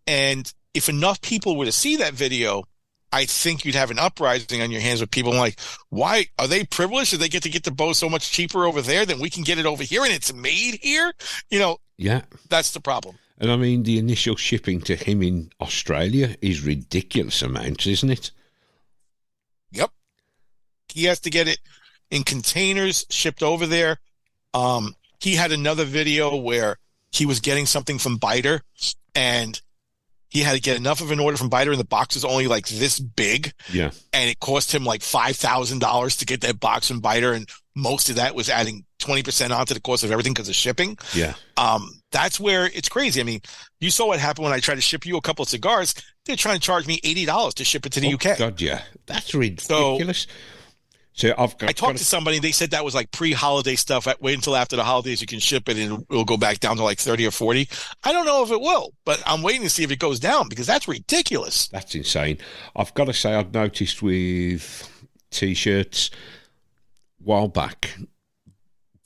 And if enough people were to see that video, I think you'd have an uprising on your hands with people like, why are they privileged? Do they get to get the bow so much cheaper over there than we can get it over here and it's made here? Yeah. That's the problem. And I mean, the initial shipping to him in Australia is ridiculous amounts, isn't it? Yep. He has to get it in containers shipped over there. He had another video where he was getting something from Biter and he had to get enough of an order from Biter and the box is only like this big. Yeah. And it cost him like $5,000 to get that box from Biter. And most of that was adding 20% onto the cost of everything because of shipping. Yeah. That's where it's crazy. I mean, you saw what happened when I tried to ship you a couple of cigars. They're trying to charge me $80 to ship it to the UK. God, yeah. That's ridiculous. So I talked to somebody. They said that was like pre-holiday stuff. Wait until after the holidays you can ship it, and it'll go back down to like 30 or 40. I don't know if it will, but I'm waiting to see if it goes down because that's ridiculous. That's insane. I've got to say, I've noticed with T-shirts a while back,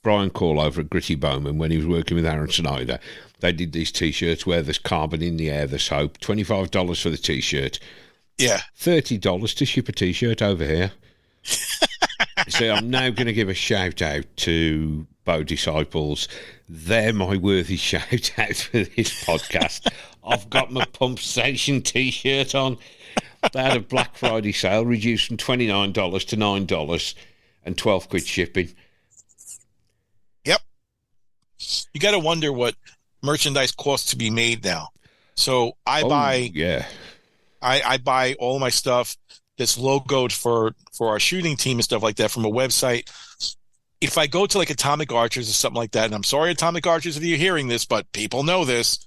Brian Call over at Gritty Bowman, when he was working with Aaron Snyder, they did these T-shirts where there's carbon in the air, there's hope. $25 for the T-shirt. Yeah. $30 to ship a T-shirt over here. So I'm now going to give a shout out to Bow Disciples. They're my worthy shout out for this podcast. I've got my Pump Station T-shirt on. They had a Black Friday sale reduced from $29 to $9 and 12 quid shipping. Yep. You got to wonder what merchandise costs to be made now. So I buy all my stuff that's logoed for our shooting team and stuff like that from a website. If I go to like Atomic Archers or something like that, and I'm sorry, Atomic Archers, if you're hearing this, but people know this,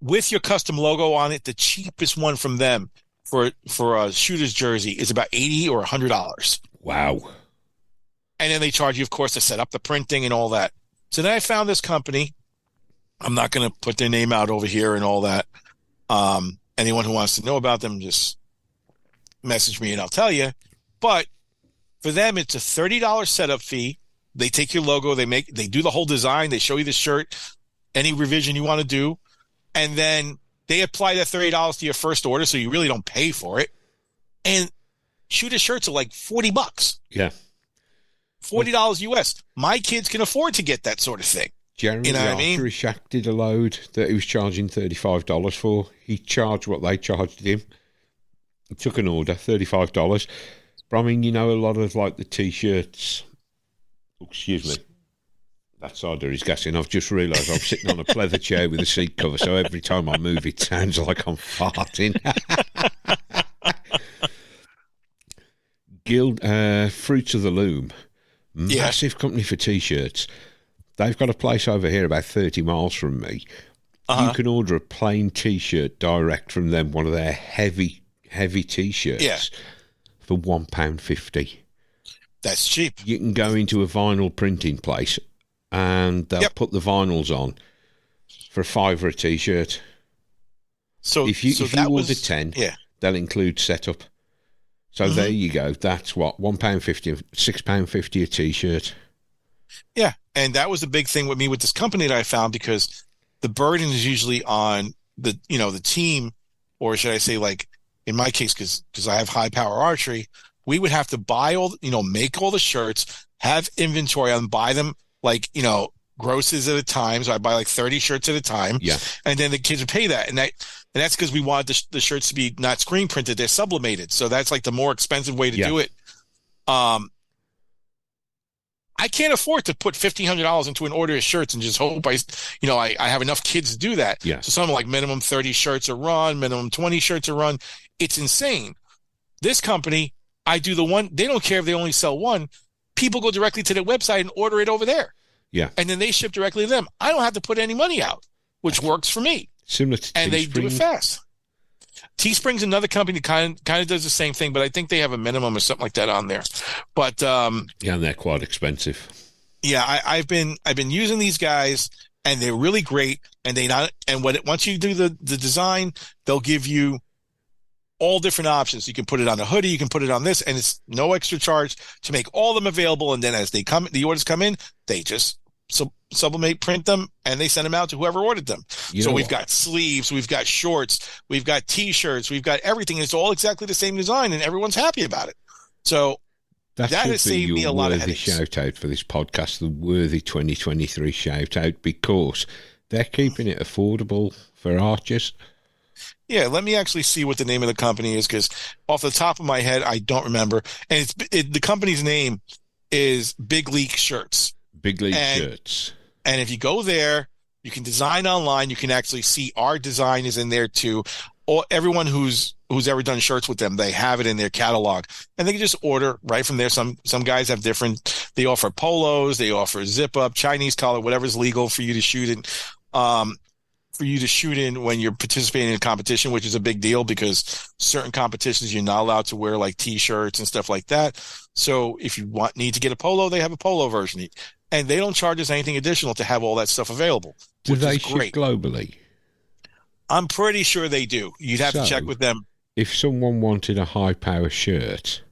with your custom logo on it, the cheapest one from them for a shooter's jersey is about $80 or $100. Wow. And then they charge you, of course, to set up the printing and all that. So then I found this company. I'm not going to put their name out over here and all that. Anyone who wants to know about them, just message me and I'll tell you. But for them, it's a $30 setup fee. They take your logo, they do the whole design, they show you the shirt, any revision you want to do, and then they apply that $30 to your first order, so you really don't pay for it. And shooter shirts are like $40. Yeah. $40 US. My kids can afford to get that sort of thing. Jeremy, the Archery Shack did a load that he was charging $35 for. He charged what they charged him. He took an order, $35. But I mean, a lot of like the T-shirts. Oh, excuse me. That cider is gassing. I've just realised I'm sitting on a pleather chair with a seat cover, so every time I move, it sounds like I'm farting. Fruits of the Loom, massive company for T-shirts. They've got a place over here about 30 miles from me. You can order a plain T-shirt direct from them, one of their heavy T-shirts, for £1.50. That's cheap. You can go into a vinyl printing place and they'll put the vinyls on for $5 a T-shirt. So if you order 10, they'll include setup. So there you go. That's what, £1.50, £6.50 a T-shirt. Yeah, and that was the big thing with me with this company that I found, because the burden is usually on the team, or should I say, like in my case, because I have high power archery, we would have to buy make all the shirts, have inventory on, buy them like grosses at a time. So I buy like 30 shirts at a time. Yeah, and then the kids would pay that, and that's because we wanted the shirts to be not screen printed; they're sublimated. So that's like the more expensive way to do it. I can't afford to put $1,500 into an order of shirts and just hope I have enough kids to do that. Yeah. So something like minimum 30 shirts a run, minimum 20 shirts a run. It's insane. This company, I do the one. They don't care if they only sell one. People go directly to their website and order it over there. Yeah. And then they ship directly to them. I don't have to put any money out, which works for me. Similar to and they do it fast. Teespring's another company that kind of does the same thing, but I think they have a minimum or something like that on there. But and they're quite expensive. Yeah, I've been using these guys, and they're really great. And once you do the design, they'll give you all different options. You can put it on a hoodie, you can put it on this, and it's no extra charge to make all of them available. And then as the orders come in, they just sublimate, print them, and they send them out to whoever ordered them. So we've got sleeves, we've got shorts, we've got T-shirts, we've got everything. It's all exactly the same design, and everyone's happy about it. So that has saved me a lot of headaches. Shout out for this podcast, the worthy 2023 shout out, because they're keeping it affordable for archers. Yeah, let me actually see what the name of the company is, because off the top of my head, I don't remember. And the company's name is Big League Shirts. Big League Shirts. And if you go there, you can design online. You can actually see our design is in there too. Or everyone who's ever done shirts with them, they have it in their catalog, and they can just order right from there. Some guys have different. They offer polos, they offer zip up, Chinese collar, whatever's legal for you to shoot in. For you to shoot in when you're participating in a competition, which is a big deal because certain competitions you're not allowed to wear like T-shirts and stuff like that. So if you need to get a polo, they have a polo version, and they don't charge us anything additional to have all that stuff available. Do they ship globally? I'm pretty sure they do. You'd have to check with them. If someone wanted a high power shirt,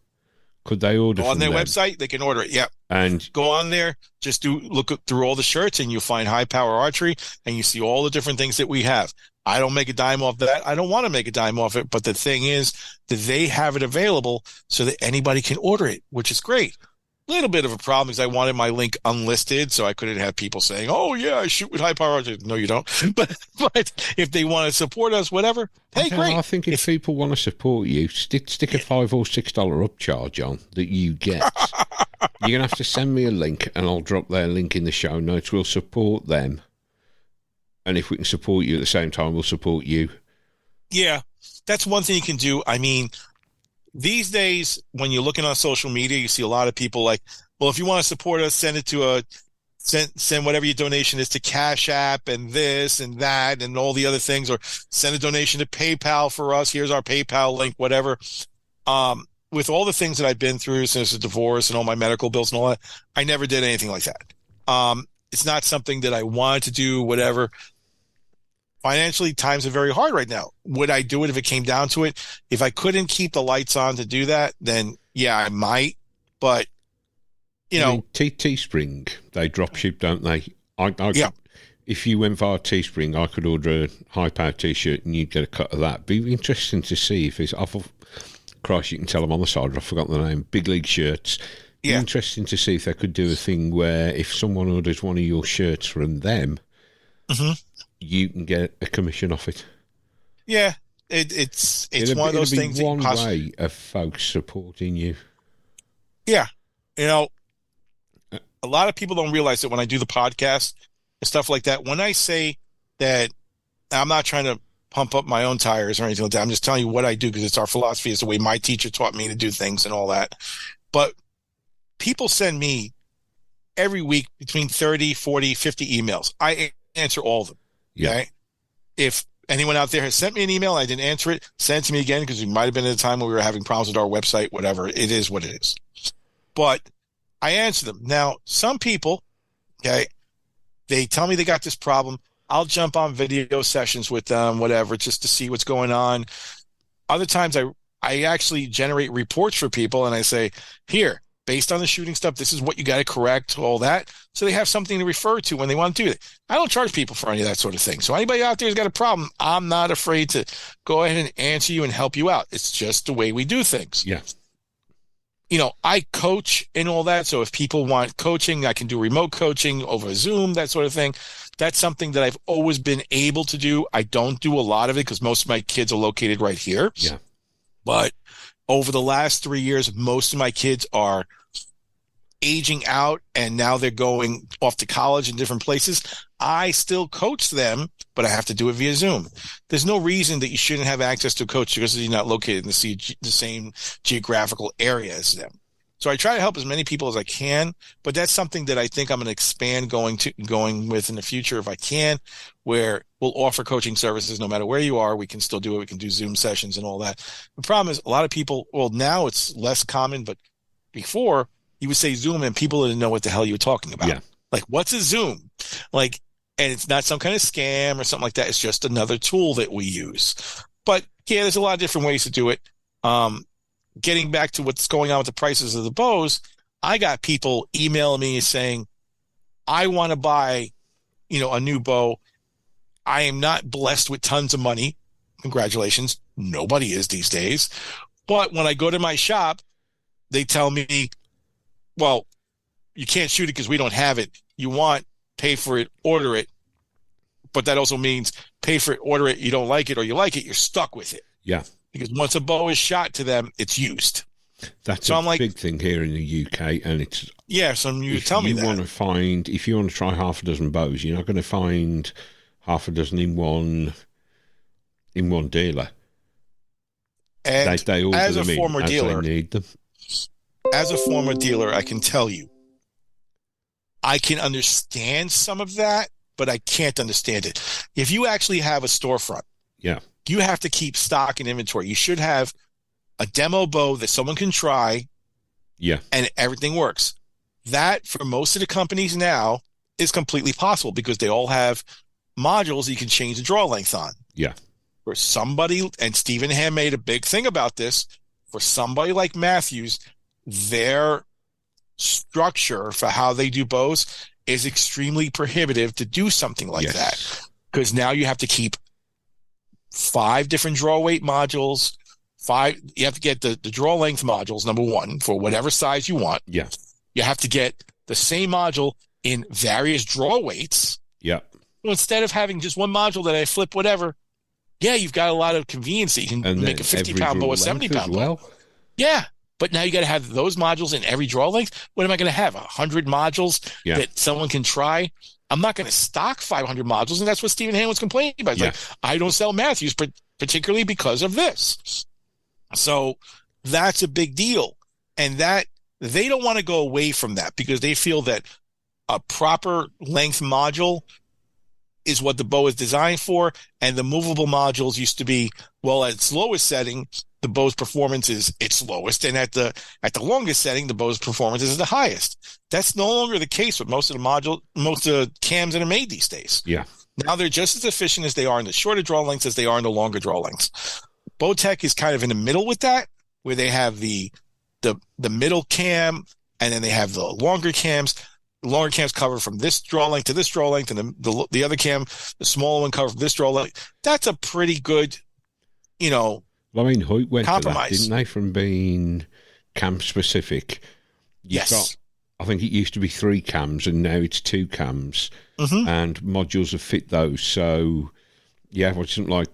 could they order on their website? They can order it. Yep. And go on there, just look through all the shirts, and you'll find high power archery, and you see all the different things that we have. I don't make a dime off that. I don't want to make a dime off it. But the thing is that they have it available so that anybody can order it, which is great. Little bit of a problem is I wanted my link unlisted, so I couldn't have people saying, "Oh yeah, I shoot with high power archery." No, you don't. But if they want to support us, whatever, hey, great. I think if people want to support you, stick a $5 or $6 upcharge on that you get. You're gonna have to send me a link, and I'll drop their link in the show notes. We'll support them, and if we can support you at the same time, we'll support you. Yeah, that's one thing you can do. I mean, these days, when you're looking on social media, you see a lot of people like, well, if you want to support us, send it to send whatever your donation is to Cash App and this and that and all the other things, or send a donation to PayPal for us. Here's our PayPal link, whatever. With all the things that I've been through since the divorce and all my medical bills and all that, I never did anything like that. It's not something that I wanted to do, whatever. Financially, times are very hard right now. Would I do it if it came down to it? If I couldn't keep the lights on to do that, then yeah, I might. But, Teespring, they drop ship, don't they? Yeah. If you went via Teespring, I could order a high-power T-shirt and you'd get a cut of that. Be interesting to see if it's... Christ, you can tell them on the side, I've forgotten the name. Big League Shirts. Be interesting to see if they could do a thing where if someone orders one of your shirts from them... Mm-hmm. You can get a commission off it. Yeah, it's one of those things. One way of folks supporting you. Yeah, a lot of people don't realize that when I do the podcast and stuff like that, when I say that, I'm not trying to pump up my own tires or anything like that. I'm just telling you what I do because it's our philosophy. It's the way my teacher taught me to do things and all that. But people send me every week between 30, 40, 50 emails. I answer all of them. Yeah. Okay? If anyone out there has sent me an email, I didn't answer it, send it to me again, because it might have been at a time when we were having problems with our website, whatever. It is what it is. But I answer them. Now, some people, okay, they tell me they got this problem. I'll jump on video sessions with them, whatever, just to see what's going on. Other times I actually generate reports for people, and I say, here, based on the shooting stuff, this is what you got to correct, all that. So they have something to refer to when they want to do it. I don't charge people for any of that sort of thing. So anybody out there who's got a problem, I'm not afraid to go ahead and answer you and help you out. It's just the way we do things. Yeah. I coach and all that. So if people want coaching, I can do remote coaching over Zoom, that sort of thing. That's something that I've always been able to do. I don't do a lot of it because most of my kids are located right here. Yeah. But over the last 3 years, most of my kids are aging out and now they're going off to college in different places, I still coach them, but I have to do it via Zoom. There's no reason that you shouldn't have access to a coach because you're not located in the same geographical area as them. So I try to help as many people as I can, but that's something that I think I'm going to expand going with in the future if I can, where we'll offer coaching services no matter where you are. We can still do it. We can do Zoom sessions and all that. The problem is a lot of people, well, now it's less common, but before you would say Zoom and people didn't know what the hell you were talking about. Yeah. Like, what's a Zoom? Like, and it's not some kind of scam or something like that. It's just another tool that we use. But yeah, there's a lot of different ways to do it. Getting back to what's going on with the prices of the bows, I got people emailing me saying, I want to buy, a new bow. I am not blessed with tons of money. Congratulations. Nobody is these days. But when I go to my shop, they tell me, well, you can't shoot it because we don't have it. You want, pay for it, order it. But that also means pay for it, order it, you don't like it, or you like it, you're stuck with it. Yeah. Because once a bow is shot to them, it's used. That's a big thing here in the UK, and it's so you tell me that. If you want to try half a dozen bows, you're not going to find half a dozen in one dealer. And they order as a them former as dealer, they need them. As a former dealer, I can tell you, I can understand some of that, but I can't understand it. If you actually have a storefront, you have to keep stock and inventory. You should have a demo bow that someone can try, and everything works. That, for most of the companies now, is completely possible because they all have modules you can change the draw length on. Yeah. For somebody, and Stephen Ham made a big thing about this, for somebody like Matthews, their structure for how they do bows is extremely prohibitive to do something like that. Because now you have to keep 5 different draw weight modules. You have to get the draw length modules, number one, for whatever size you want. Yeah. You have to get the same module in various draw weights. Yeah. So instead of having just one module that I flip whatever, you've got a lot of convenience that you can make a 50-pound bow, a 70-pound bow. Yeah. But now you got to have those modules in every draw length. What am I going to have? 100 modules that someone can try? I'm not going to stock 500 modules. And that's what Stephen Ham was complaining about. He's like, I don't sell Matthews, particularly because of this. So that's a big deal. And that they don't want to go away from that because they feel that a proper length module is what the bow is designed for. And the movable modules used to be, well, at its lowest setting, the bow's performance is its lowest. And at the longest setting, the bow's performance is the highest. That's no longer the case with most of the cams that are made these days. Yeah. Now they're just as efficient as they are in the shorter draw lengths as they are in the longer draw lengths. Bowtech is kind of in the middle with that, where they have the middle cam, and then they have the longer cams. The longer cams cover from this draw length to this draw length, and the other cam, the smaller one, cover from this draw length. That's a pretty good, Well, I mean, Hoyt went compromise, to that, didn't they, from being cam specific? I think it used to be 3 cams, and now it's 2 cams, and modules have fit those. So, what's it like?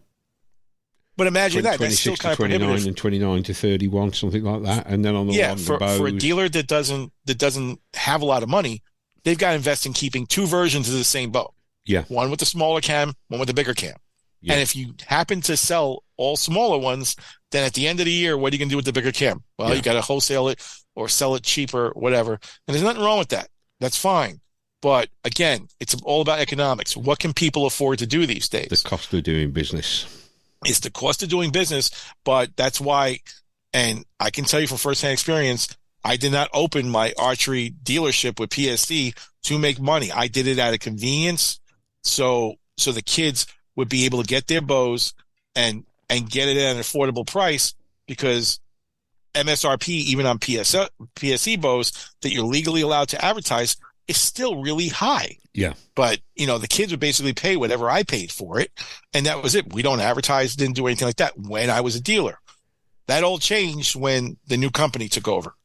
But imagine that. That's still kind of 29 prohibitive. And 29 to 31, something like that. And then on the longer bows, for a dealer that doesn't have a lot of money, they've got to invest in keeping 2 versions of the same bow. Yeah. One with the smaller cam, one with the bigger cam. Yeah. And if you happen to sell all smaller ones, then at the end of the year, what are you going to do with the bigger cam? Well, you got to wholesale it or sell it cheaper, whatever. And there's nothing wrong with that. That's fine. But again, it's all about economics. What can people afford to do these days? The cost of doing business. It's the cost of doing business, but that's why, and I can tell you from firsthand experience, I did not open my archery dealership with PSD to make money. I did it out of convenience, so the kids would be able to get their bows and get it at an affordable price, because MSRP, even on PSE bows that you're legally allowed to advertise, is still really high. Yeah. But, the kids would basically pay whatever I paid for it. And that was it. We don't advertise, didn't do anything like that when I was a dealer. That all changed when the new company took over.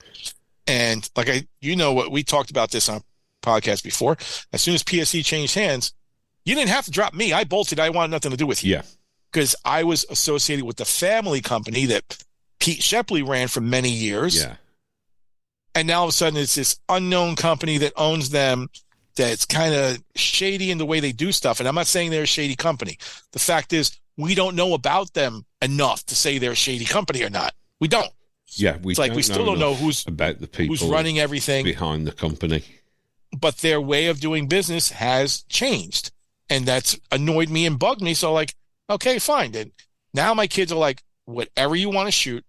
And what we talked about this on podcast before. As soon as PSE changed hands, you didn't have to drop me. I bolted. I wanted nothing to do with you. Yeah. Because I was associated with the family company that Pete Shepley ran for many years. Yeah. And now all of a sudden it's this unknown company that owns them that's kind of shady in the way they do stuff. And I'm not saying they're a shady company. The fact is, we don't know about them enough to say they're a shady company or not. We don't. Yeah, we still don't know who's about the people who's running everything behind the company. But their way of doing business has changed, and that's annoyed me and bugged me. So, like, okay, fine. And now my kids are like, whatever you want to shoot,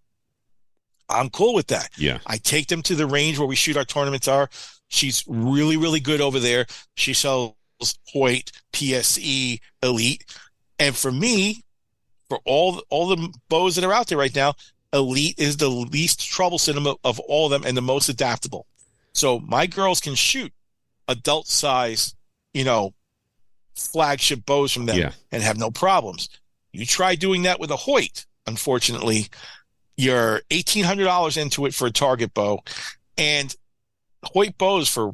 I'm cool with that. Yeah, I take them to the range where we shoot our tournaments are. She's really, really good over there. She sells Hoyt, PSE, Elite. And for me, for all the bows that are out there right now, Elite is the least troublesome of all of them and the most adaptable. So my girls can shoot adult size, flagship bows from them and have no problems. You try doing that with a Hoyt, unfortunately, you're $1,800 into it for a target bow. And Hoyt bows, for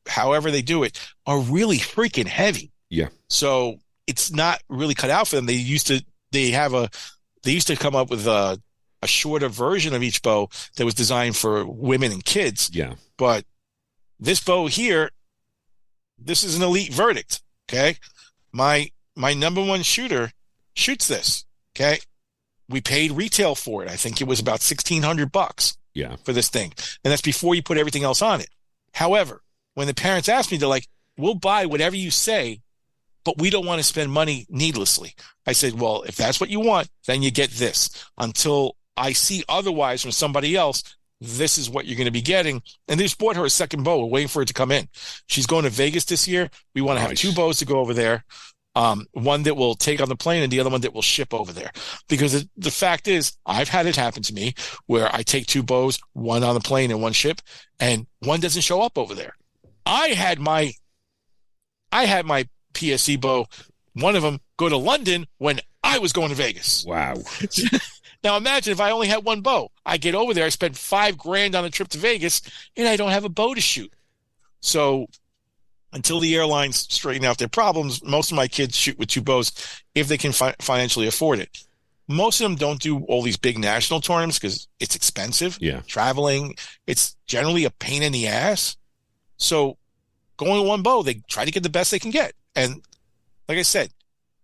however they do it, are really freaking heavy. Yeah. So it's not really cut out for them. They used to come up with a shorter version of each bow that was designed for women and kids. Yeah. But this bow here, this is an elite verdict. Okay. My number one shooter shoots this. Okay. We paid retail for it. I think it was about $1,600 for this thing. And that's before you put everything else on it. However, when the parents asked me, they're like, we'll buy whatever you say, but we don't want to spend money needlessly. I said, well, if that's what you want, then you get this. Until I see otherwise from somebody else, this is what you're going to be getting. And they just bought her a second bow. We're waiting for it to come in. She's going to Vegas this year. We want to have 2 bows to go over there. One that will take on the plane and the other one that will ship over there. Because the fact is, I've had it happen to me where I take 2 bows, one on the plane and one ship, and one doesn't show up over there. I had my PSE bow, one of them, go to London when I was going to Vegas. Wow. Now imagine if I only had one bow. I get over there, I spend $5,000 on a trip to Vegas, and I don't have a bow to shoot. So until the airlines straighten out their problems, most of my kids shoot with 2 bows if they can financially afford it. Most of them don't do all these big national tournaments because it's expensive. Yeah. Traveling, it's generally a pain in the ass. So going with one bow, they try to get the best they can get. And like I said,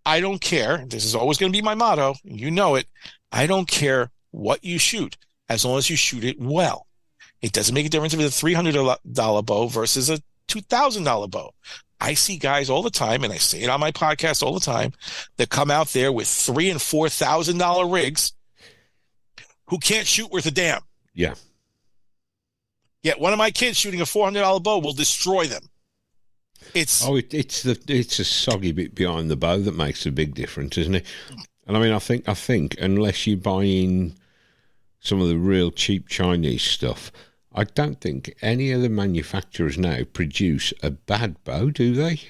I don't care. This is always going to be my motto. You know it. I don't care what you shoot as long as you shoot it well. It doesn't make a difference if it's a $300 bow versus a $2,000 bow. I see guys all the time, and I say it on my podcast all the time, that come out there with $3,000 and $4,000 rigs who can't shoot worth a damn. Yeah. Yet one of my kids shooting a $400 bow will destroy them. It's a soggy bit behind the bow that makes a big difference, isn't it? And I mean, I think unless you're buying some of the real cheap Chinese stuff, I don't think any of the manufacturers now produce a bad bow, do they?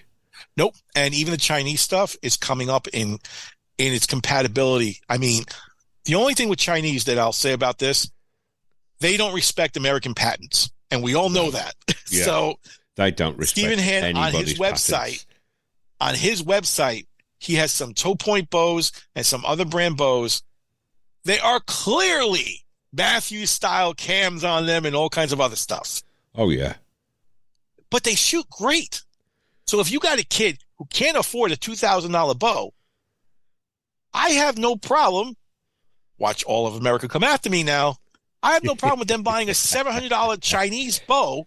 Nope. And even the Chinese stuff is coming up in its compatibility. I mean, the only thing with Chinese that I'll say about this, they don't respect American patents. And we all know that. Yeah. So they don't respect Stephen Hand anybody's patents. On his website, he has some toe point bows and some other brand bows. They are clearly Matthews-style cams on them and all kinds of other stuff. Oh, yeah. But they shoot great. So if you got a kid who can't afford a $2,000 bow, I have no problem. Watch all of America come after me now. I have no problem with them buying a $700 Chinese bow.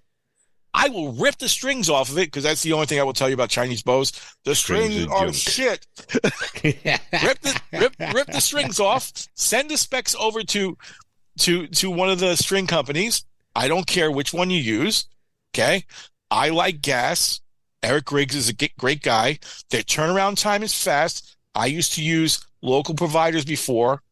I will rip the strings off of it because that's the only thing I will tell you about Chinese bows. The strings are shit. Rip the strings off. Send the specs over to one of the string companies. I don't care which one you use. Okay. I like gas. Eric Griggs is a great guy. Their turnaround time is fast. I used to use local providers before.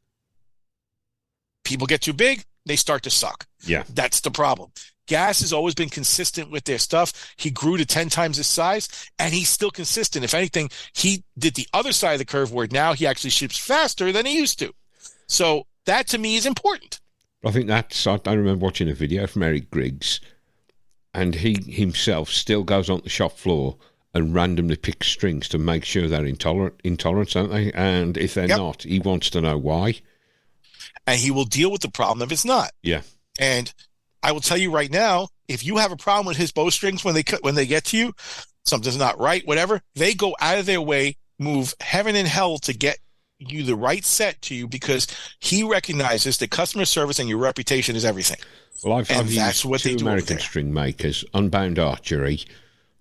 People get too big, they start to suck. Yeah. That's the problem. Gas has always been consistent with their stuff. He grew to 10 times his size, and he's still consistent. If anything, he did the other side of the curve where now he actually ships faster than he used to. So that, to me, is important. I think I remember watching a video from Eric Griggs, and he himself still goes on the shop floor and randomly picks strings to make sure they're intolerant, don't they? And if they're not, he wants to know why. And he will deal with the problem if it's not. Yeah. And I will tell you right now, if you have a problem with his bowstrings when they get to you, something's not right, whatever, they go out of their way, move heaven and hell to get you the right set to you, because he recognizes that customer service and your reputation is everything. Well, I've that's used what they two do American string makers, Unbound Archery,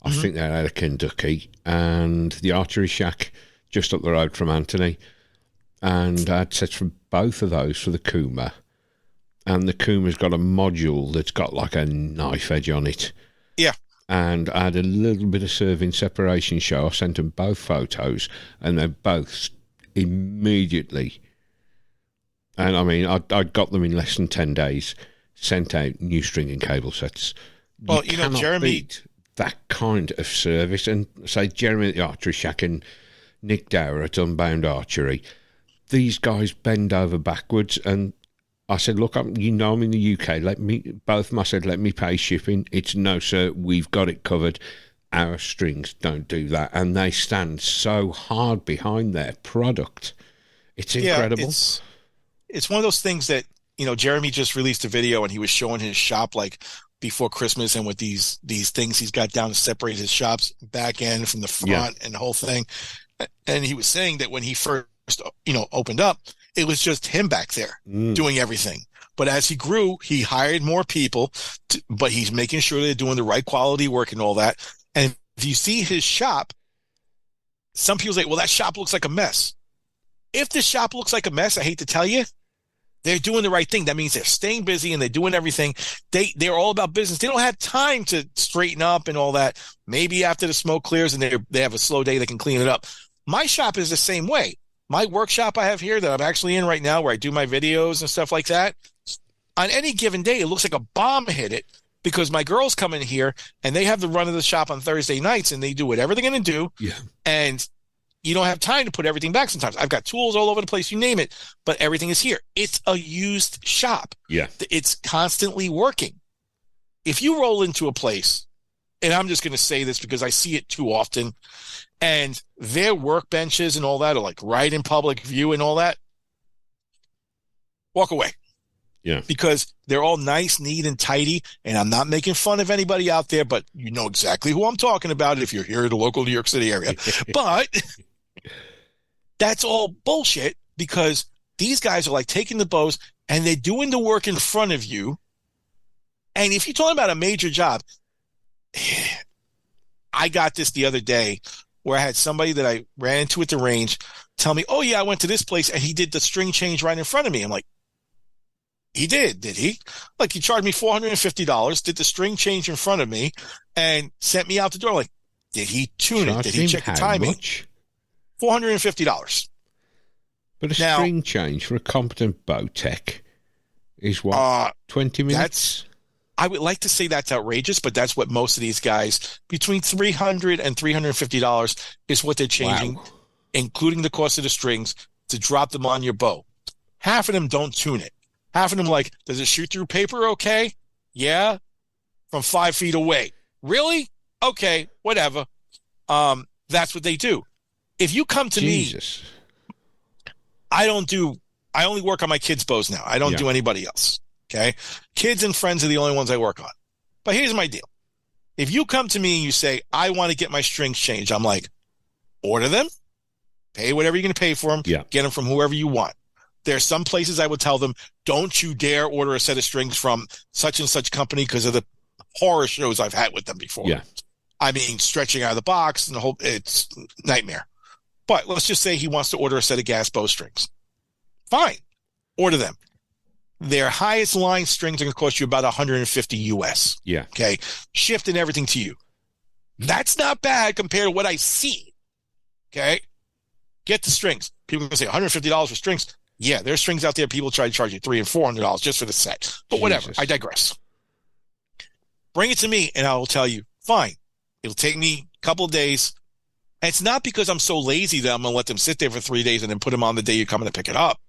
I think they're out of Kentucky, and the Archery Shack just up the road from Anthony. And I had sets from both of those for the Kuma. And the Kuma's got a module that's got like a knife edge on it. Yeah. And I had a little bit of serving separation show. I sent them both photos, and they both immediately. And I mean, I got them in less than 10 days, sent out new string and cable sets. Well, Jeremy, beat that kind of service. And say Jeremy at the Archery Shack and Nick Dower at Unbound Archery, these guys bend over backwards. And I said, look, I'm in the UK. Let me pay shipping. It's no, sir, we've got it covered. Our strings don't do that. And they stand so hard behind their product. It's incredible. Yeah, it's one of those things that, Jeremy just released a video and he was showing his shop like before Christmas, and with these things he's got down to separate his shop's back end from the front and the whole thing. And he was saying that when he first, opened up, it was just him back there doing everything. But as he grew, he hired more people, but he's making sure they're doing the right quality work and all that. And if you see his shop, some people say, well, that shop looks like a mess. If the shop looks like a mess, I hate to tell you, they're doing the right thing. That means they're staying busy and they're doing everything. They're all about business. They don't have time to straighten up and all that. Maybe after the smoke clears and they have a slow day, they can clean it up. My shop is the same way. My workshop I have here that I'm actually in right now, where I do my videos and stuff like that, on any given day, it looks like a bomb hit it, because my girls come in here and they have the run of the shop on Thursday nights and they do whatever they're going to do. Yeah. And you don't have time to put everything back sometimes. I've got tools all over the place, you name it, but everything is here. It's a used shop. Yeah. It's constantly working. If you roll into a place, and I'm just going to say this because I see it too often, and their workbenches and all that are like right in public view and all that, walk away. Yeah. Because they're all nice, neat, and tidy. And I'm not making fun of anybody out there, but you know exactly who I'm talking about if you're here in the local New York City area. But that's all bullshit, because these guys are like taking the bows and they're doing the work in front of you. And if you're talking about a major job, I got this the other day where I had somebody that I ran into at the range tell me, oh, yeah, I went to this place and he did the string change right in front of me. I'm like, he did he? Like, he charged me $450, did the string change in front of me, and sent me out the door. Like, did he tune it? Did he check the timing? Much? $450. But a string change for a competent bow tech is what, 20 minutes? I would like to say that's outrageous, but that's what most of these guys, between $300 and $350 is what they're changing, including the cost of the strings, to drop them on your bow. Half of them don't tune it. Half of them like, does it shoot through paper okay? Yeah. From 5 feet away. Really? Okay, whatever. That's what they do. If you come to me, I only work on my kids' bows now. I don't do anybody else. Okay? Kids and friends are the only ones I work on. But here's my deal. If you come to me and you say, I want to get my strings changed, I'm like, order them, pay whatever you're going to pay for them, get them from whoever you want. There are some places I would tell them, don't you dare order a set of strings from such and such company because of the horror shows I've had with them before. Yeah. I mean, stretching out of the box and it's nightmare. But let's just say he wants to order a set of gas bowstrings. Fine. Order them. Their highest line strings are going to cost you about $150 US. Yeah. Okay. Shift and everything to you. That's not bad compared to what I see. Okay. Get the strings. People are going to say $150 for strings. Yeah, there's strings out there. People try to charge you $300 and $400 just for the set. But whatever. I digress. Bring it to me and I will tell you, fine. It'll take me a couple of days. And it's not because I'm so lazy that I'm going to let them sit there for 3 days and then put them on the day you're coming to pick it up.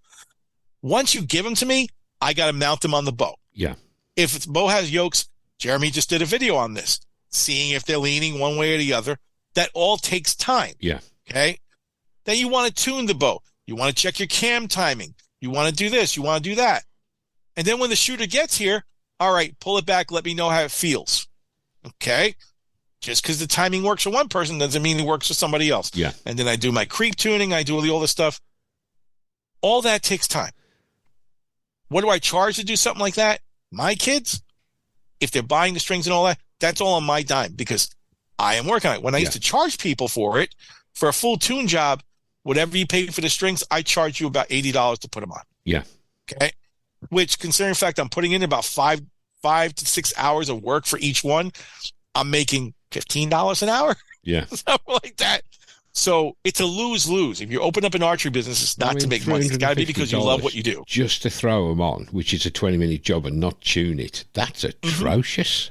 Once you give them to me, I got to mount them on the bow. Yeah. If the bow has yokes, Jeremy just did a video on this, seeing if they're leaning one way or the other. That all takes time. Yeah. Okay. Then you want to tune the bow. You want to check your cam timing. You want to do this. You want to do that. And then when the shooter gets here, All right, pull it back. Let me know how it feels. Okay. Just because the timing works for one person doesn't mean it works for somebody else. Yeah. And then I do my creep tuning. I do all this stuff. All that takes time. What do I charge to do something like that? My kids, if they're buying the strings and all that, that's all on my dime because I am working on it. When I used to charge people for it, for a full tune job, whatever you pay for the strings, I charge you about $80 to put them on. Yeah. Okay. Which, considering the fact I'm putting in about 5 to 6 hours of work for each one, I'm making $15 an hour. Yeah. Something like that. So it's a lose-lose. If you open up an archery business, it's not to make money. It's got to be because you love what you do. Just to throw them on, which is a 20-minute job, and not tune it. That's atrocious.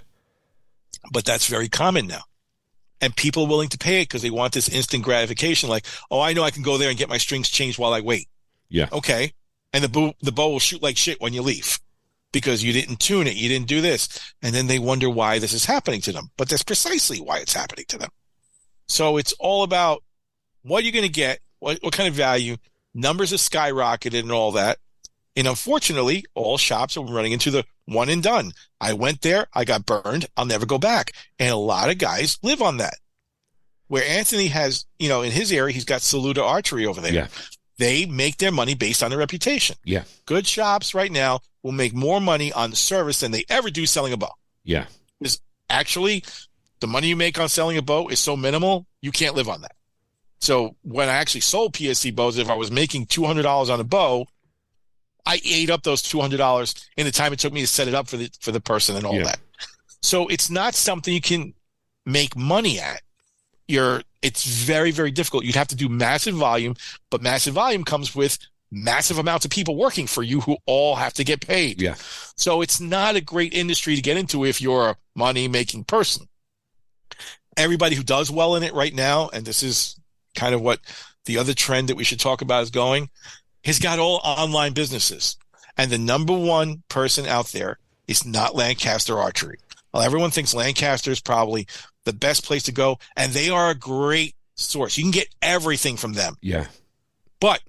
But that's very common now. And people are willing to pay it because they want this instant gratification. Like, oh, I know I can go there and get my strings changed while I wait. Yeah. Okay. And the bow will shoot like shit when you leave because you didn't tune it. You didn't do this. And then they wonder why this is happening to them. But that's precisely why it's happening to them. So it's all about what you're going to get, what kind of value. Numbers have skyrocketed and all that. And unfortunately, all shops are running into the one and done. I went there, I got burned, I'll never go back. And a lot of guys live on that. Where Anthony has, in his area, he's got Saluda Archery over there. Yeah. They make their money based on their reputation. Yeah. Good shops right now will make more money on the service than they ever do selling a bow. Yeah. Because actually, the money you make on selling a bow is so minimal, you can't live on that. So when I actually sold PSC bows, if I was making $200 on a bow, I ate up those $200 in the time it took me to set it up for the person and all that. So it's not something you can make money at. It's very, very difficult. You'd have to do massive volume, but massive volume comes with massive amounts of people working for you who all have to get paid. Yeah. So it's not a great industry to get into if you're a money-making person. Everybody who does well in it right now, and this is kind of what the other trend that we should talk about is going, has got all online businesses. And the number one person out there is not Lancaster Archery. Well, everyone thinks Lancaster is probably the best place to go, and they are a great source. You can get everything from them. Yeah. But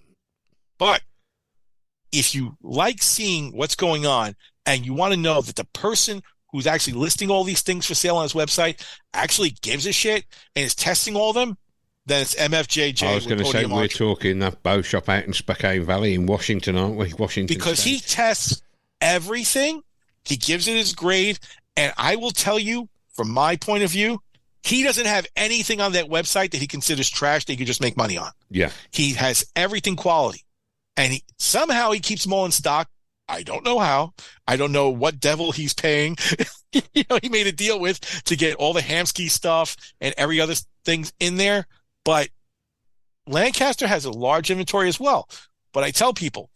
if you like seeing what's going on and you want to know that the person who's actually listing all these things for sale on his website actually gives a shit and is testing all of them, then it's MFJJ. I was going to say, we're talking that bow shop out in Spokane Valley in Washington, aren't we? Washington Because State. he tests everything. He gives it his grade. And I will tell you, from my point of view, he doesn't have anything on that website that he considers trash that he could just make money on. Yeah. He has everything quality. And somehow he keeps them all in stock. I don't know how. I don't know what devil he's paying. He made a deal with to get all the Hamsky stuff and every other thing in there. But Lancaster has a large inventory as well. But I tell people,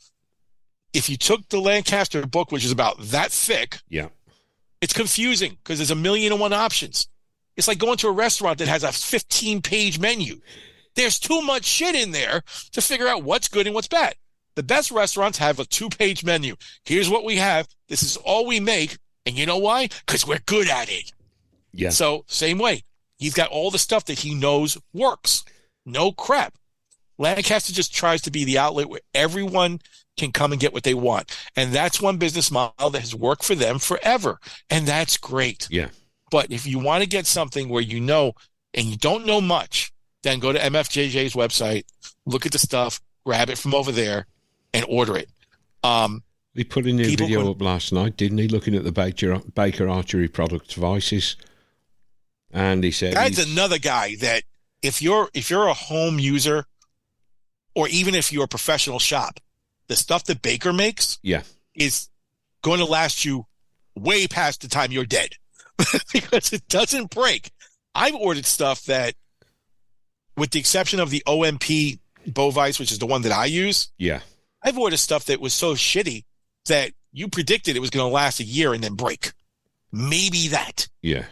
if you took the Lancaster book, which is about that thick, it's confusing because there's 1,000,001 options. It's like going to a restaurant that has a 15-page menu. There's too much shit in there to figure out what's good and what's bad. The best restaurants have a 2-page menu. Here's what we have. This is all we make. And you know why? Because we're good at it. Yeah. So same way. He's got all the stuff that he knows works. No crap. Lancaster just tries to be the outlet where everyone can come and get what they want. And that's one business model that has worked for them forever. And that's great. Yeah. But if you want to get something where you know and you don't know much, then go to MFJJ's website, look at the stuff, grab it from over there, and order it. He put a new video up last night, didn't he? Looking at the Baker Archery product devices. And he said... That's another guy that if you're a home user, or even if you're a professional shop, the stuff that Baker makes is going to last you way past the time you're dead because it doesn't break. I've ordered stuff that, with the exception of the OMP Bovise, which is the one that I use, I've ordered stuff that was so shitty that you predicted it was going to last a year and then break. Maybe that. Yeah.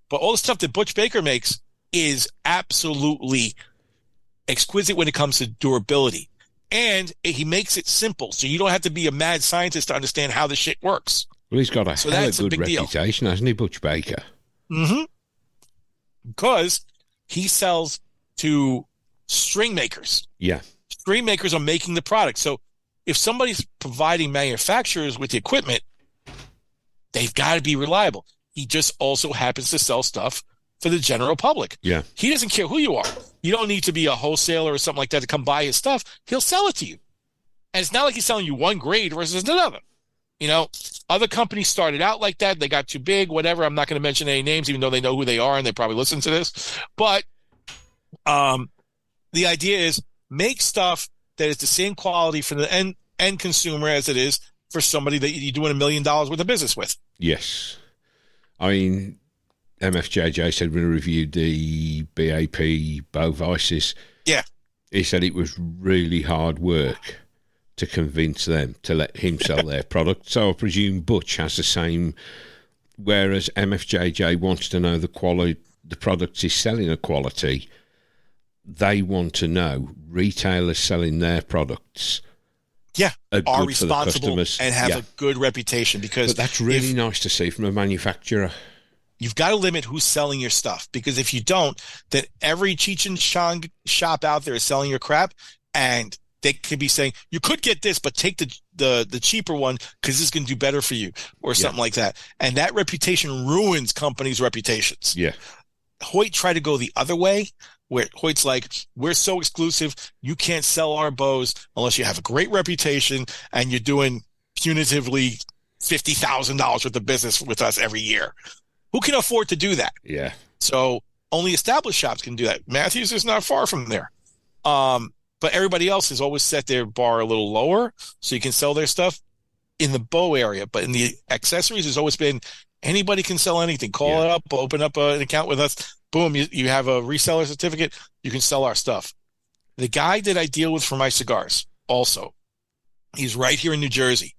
But all the stuff that Butch Baker makes is absolutely exquisite when it comes to durability. And he makes it simple, so you don't have to be a mad scientist to understand how the shit works. Well, he's got a hell of a good reputation, hasn't he, Butch Baker? Mm-hmm. Because he sells to string makers. Yeah. String makers are making the product. So if somebody's providing manufacturers with the equipment, They've got to be reliable. He just also happens to sell stuff for the general public. Yeah. He doesn't care who you are. You don't need to be a wholesaler or something like that to come buy his stuff. He'll sell it to you. And it's not like he's selling you one grade versus another. You know, other companies started out like that. They got too big, whatever. I'm not going to mention any names, even though they know who they are and they probably listen to this. But the idea is make stuff that is the same quality for the end consumer as it is for somebody that you're doing $1 million worth of business with. Yes. I mean, MFJJ said when he reviewed the BAP Bow Vices, yeah, he said it was really hard work to convince them to let him sell their product. So I presume Butch has the same, whereas MFJJ wants to know the quality, the products he's selling are quality. They want to know retailers selling their products are responsible and have a good reputation, because that's really nice to see from a manufacturer. You've got to limit who's selling your stuff, because if you don't, then every Cheech and Chong shop out there is selling your crap, and they could be saying, you could get this, but take the cheaper one because this is going to do better for you, or something like that. And that reputation ruins companies' reputations. Yeah. Hoyt tried to go the other way, where Hoyt's like, we're so exclusive, you can't sell our bows unless you have a great reputation and you're doing punitively $50,000 worth of business with us every year. Who can afford to do that? Yeah. So only established shops can do that. Matthews is not far from there. But everybody else has always set their bar a little lower so you can sell their stuff in the bow area. But in the accessories, has always been anybody can sell anything. Call it up, open up an account with us. Boom, you have a reseller certificate. You can sell our stuff. The guy that I deal with for my cigars also, he's right here in New Jersey.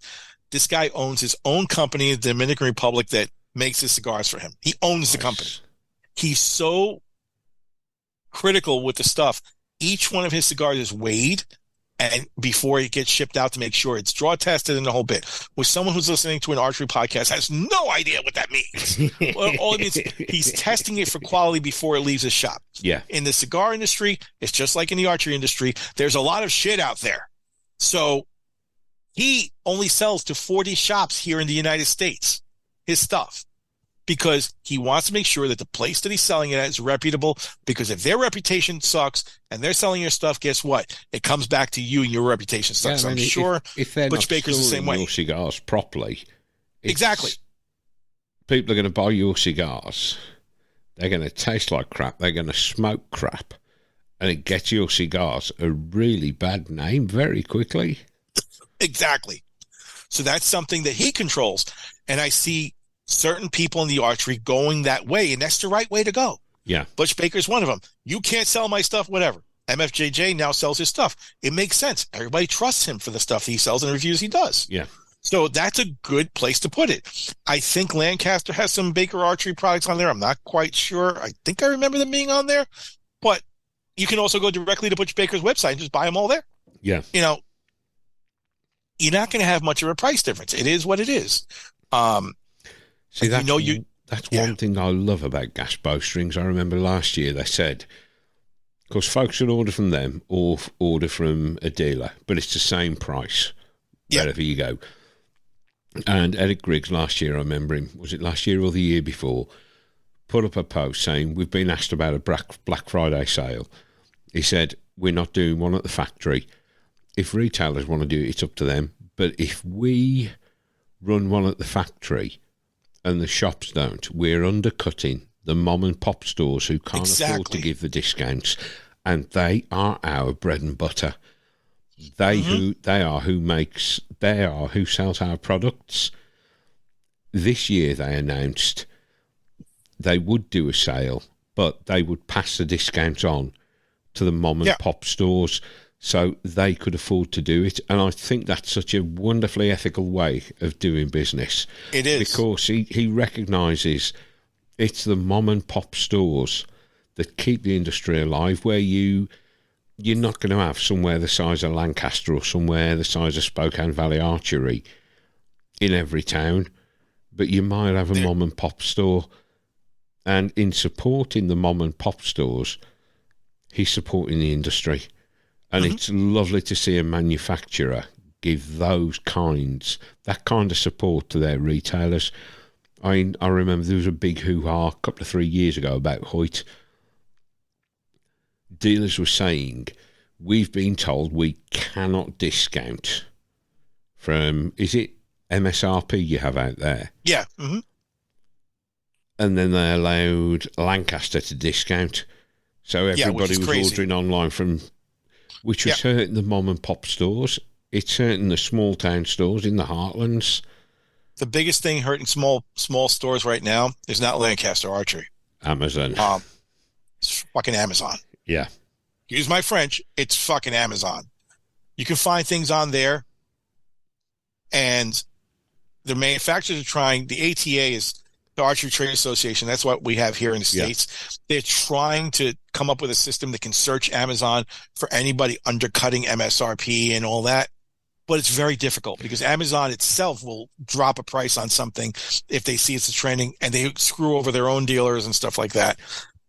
This guy owns his own company in the Dominican Republic that makes his cigars for him. He owns the company. He's so critical with the stuff. Each one of his cigars is weighed and before it gets shipped out to make sure it's draw tested and the whole bit. With someone who's listening to an archery podcast has no idea what that means. Well, all it means, he's testing it for quality before it leaves his shop. Yeah. In the cigar industry, it's just like in the archery industry. There's a lot of shit out there. So he only sells to 40 shops here in the United States, his stuff, because he wants to make sure that the place that he's selling it at is reputable, because if their reputation sucks and they're selling your stuff, guess what? It comes back to you and your reputation sucks. Yeah, I mean, I'm sure if they're Butch not Baker's the same way. your cigars properly. Exactly. People are going to buy your cigars. They're going to taste like crap. They're going to smoke crap. And it gets your cigars a really bad name very quickly. Exactly. So that's something that he controls. And I see certain people in the archery going that way, and that's the right way to go. Yeah. Butch Baker's one of them. You can't sell my stuff, whatever. MFJJ now sells his stuff. It makes sense. Everybody trusts him for the stuff he sells and the reviews he does. Yeah. So that's a good place to put it. I think Lancaster has some Baker archery products on there. I'm not quite sure. I think I remember them being on there. But you can also go directly to Butch Baker's website and just buy them all there. Yeah. You know, you're not going to have much of a price difference. It is what it is. See, that's, that's one thing I love about gas bowstrings. I remember last year they said, of course, folks should order from them or order from a dealer, but it's the same price wherever you go. And Eric Griggs last year, I remember him, was it last year or the year before, put up a post saying, we've been asked about a Black Friday sale. He said, we're not doing one at the factory. If retailers want to do it, it's up to them. But if we run one at the factory and the shops don't, we're undercutting the mom and pop stores who can't afford to give the discounts, and they are our bread and butter. They who sells our products. This year they announced they would do a sale, but they would pass the discounts on to the mom and pop stores so they could afford to do it. And I think that's such a wonderfully ethical way of doing business. It is. Because he recognises it's the mom and pop stores that keep the industry alive, where you're not going to have somewhere the size of Lancaster or somewhere the size of Spokane Valley Archery in every town, but you might have a mom and pop store. And in supporting the mom and pop stores, he's supporting the industry. And it's lovely to see a manufacturer give that kind of support to their retailers. I remember there was a big hoo-ha a couple of 3 years ago about Hoyt. Dealers were saying, we've been told we cannot discount from, is it MSRP you have out there? Yeah. Mm-hmm. And then they allowed Lancaster to discount. So everybody was crazy. ordering online from, which was hurting the mom and pop stores. It's hurting the small town stores in the heartlands. The biggest thing hurting small stores right now is not Lancaster Archery. Amazon. It's fucking Amazon. Yeah. Use my French. It's fucking Amazon. You can find things on there, and the manufacturers are trying. The ATA is the Archery Trade Association. That's what we have here in the States. They're trying to come up with a system that can search Amazon for anybody undercutting MSRP and all that. But it's very difficult because Amazon itself will drop a price on something if they see it's a trending, and they screw over their own dealers and stuff like that.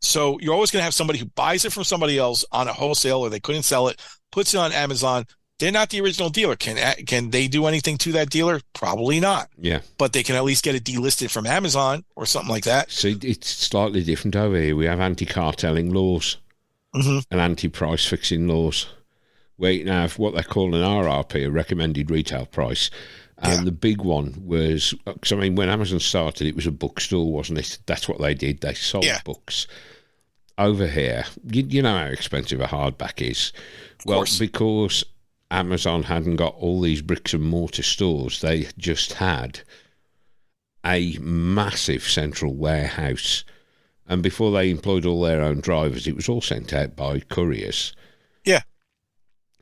So you're always going to have somebody who buys it from somebody else on a wholesale, or they couldn't sell it, puts it on Amazon. They're not the original dealer. Can they do anything to that dealer? Probably not. Yeah. But they can at least get it delisted from Amazon or something like that. See, it's slightly different over here. We have anti-cartelling laws and anti-price fixing laws. We now have what they call an RRP, a recommended retail price. And the big one was, because I mean, when Amazon started, it was a bookstore, wasn't it? That's what they did. They sold books. Over here, you know how expensive a hardback is. Well, because Amazon hadn't got all these bricks and mortar stores, they just had a massive central warehouse. And before they employed all their own drivers, it was all sent out by couriers. Yeah.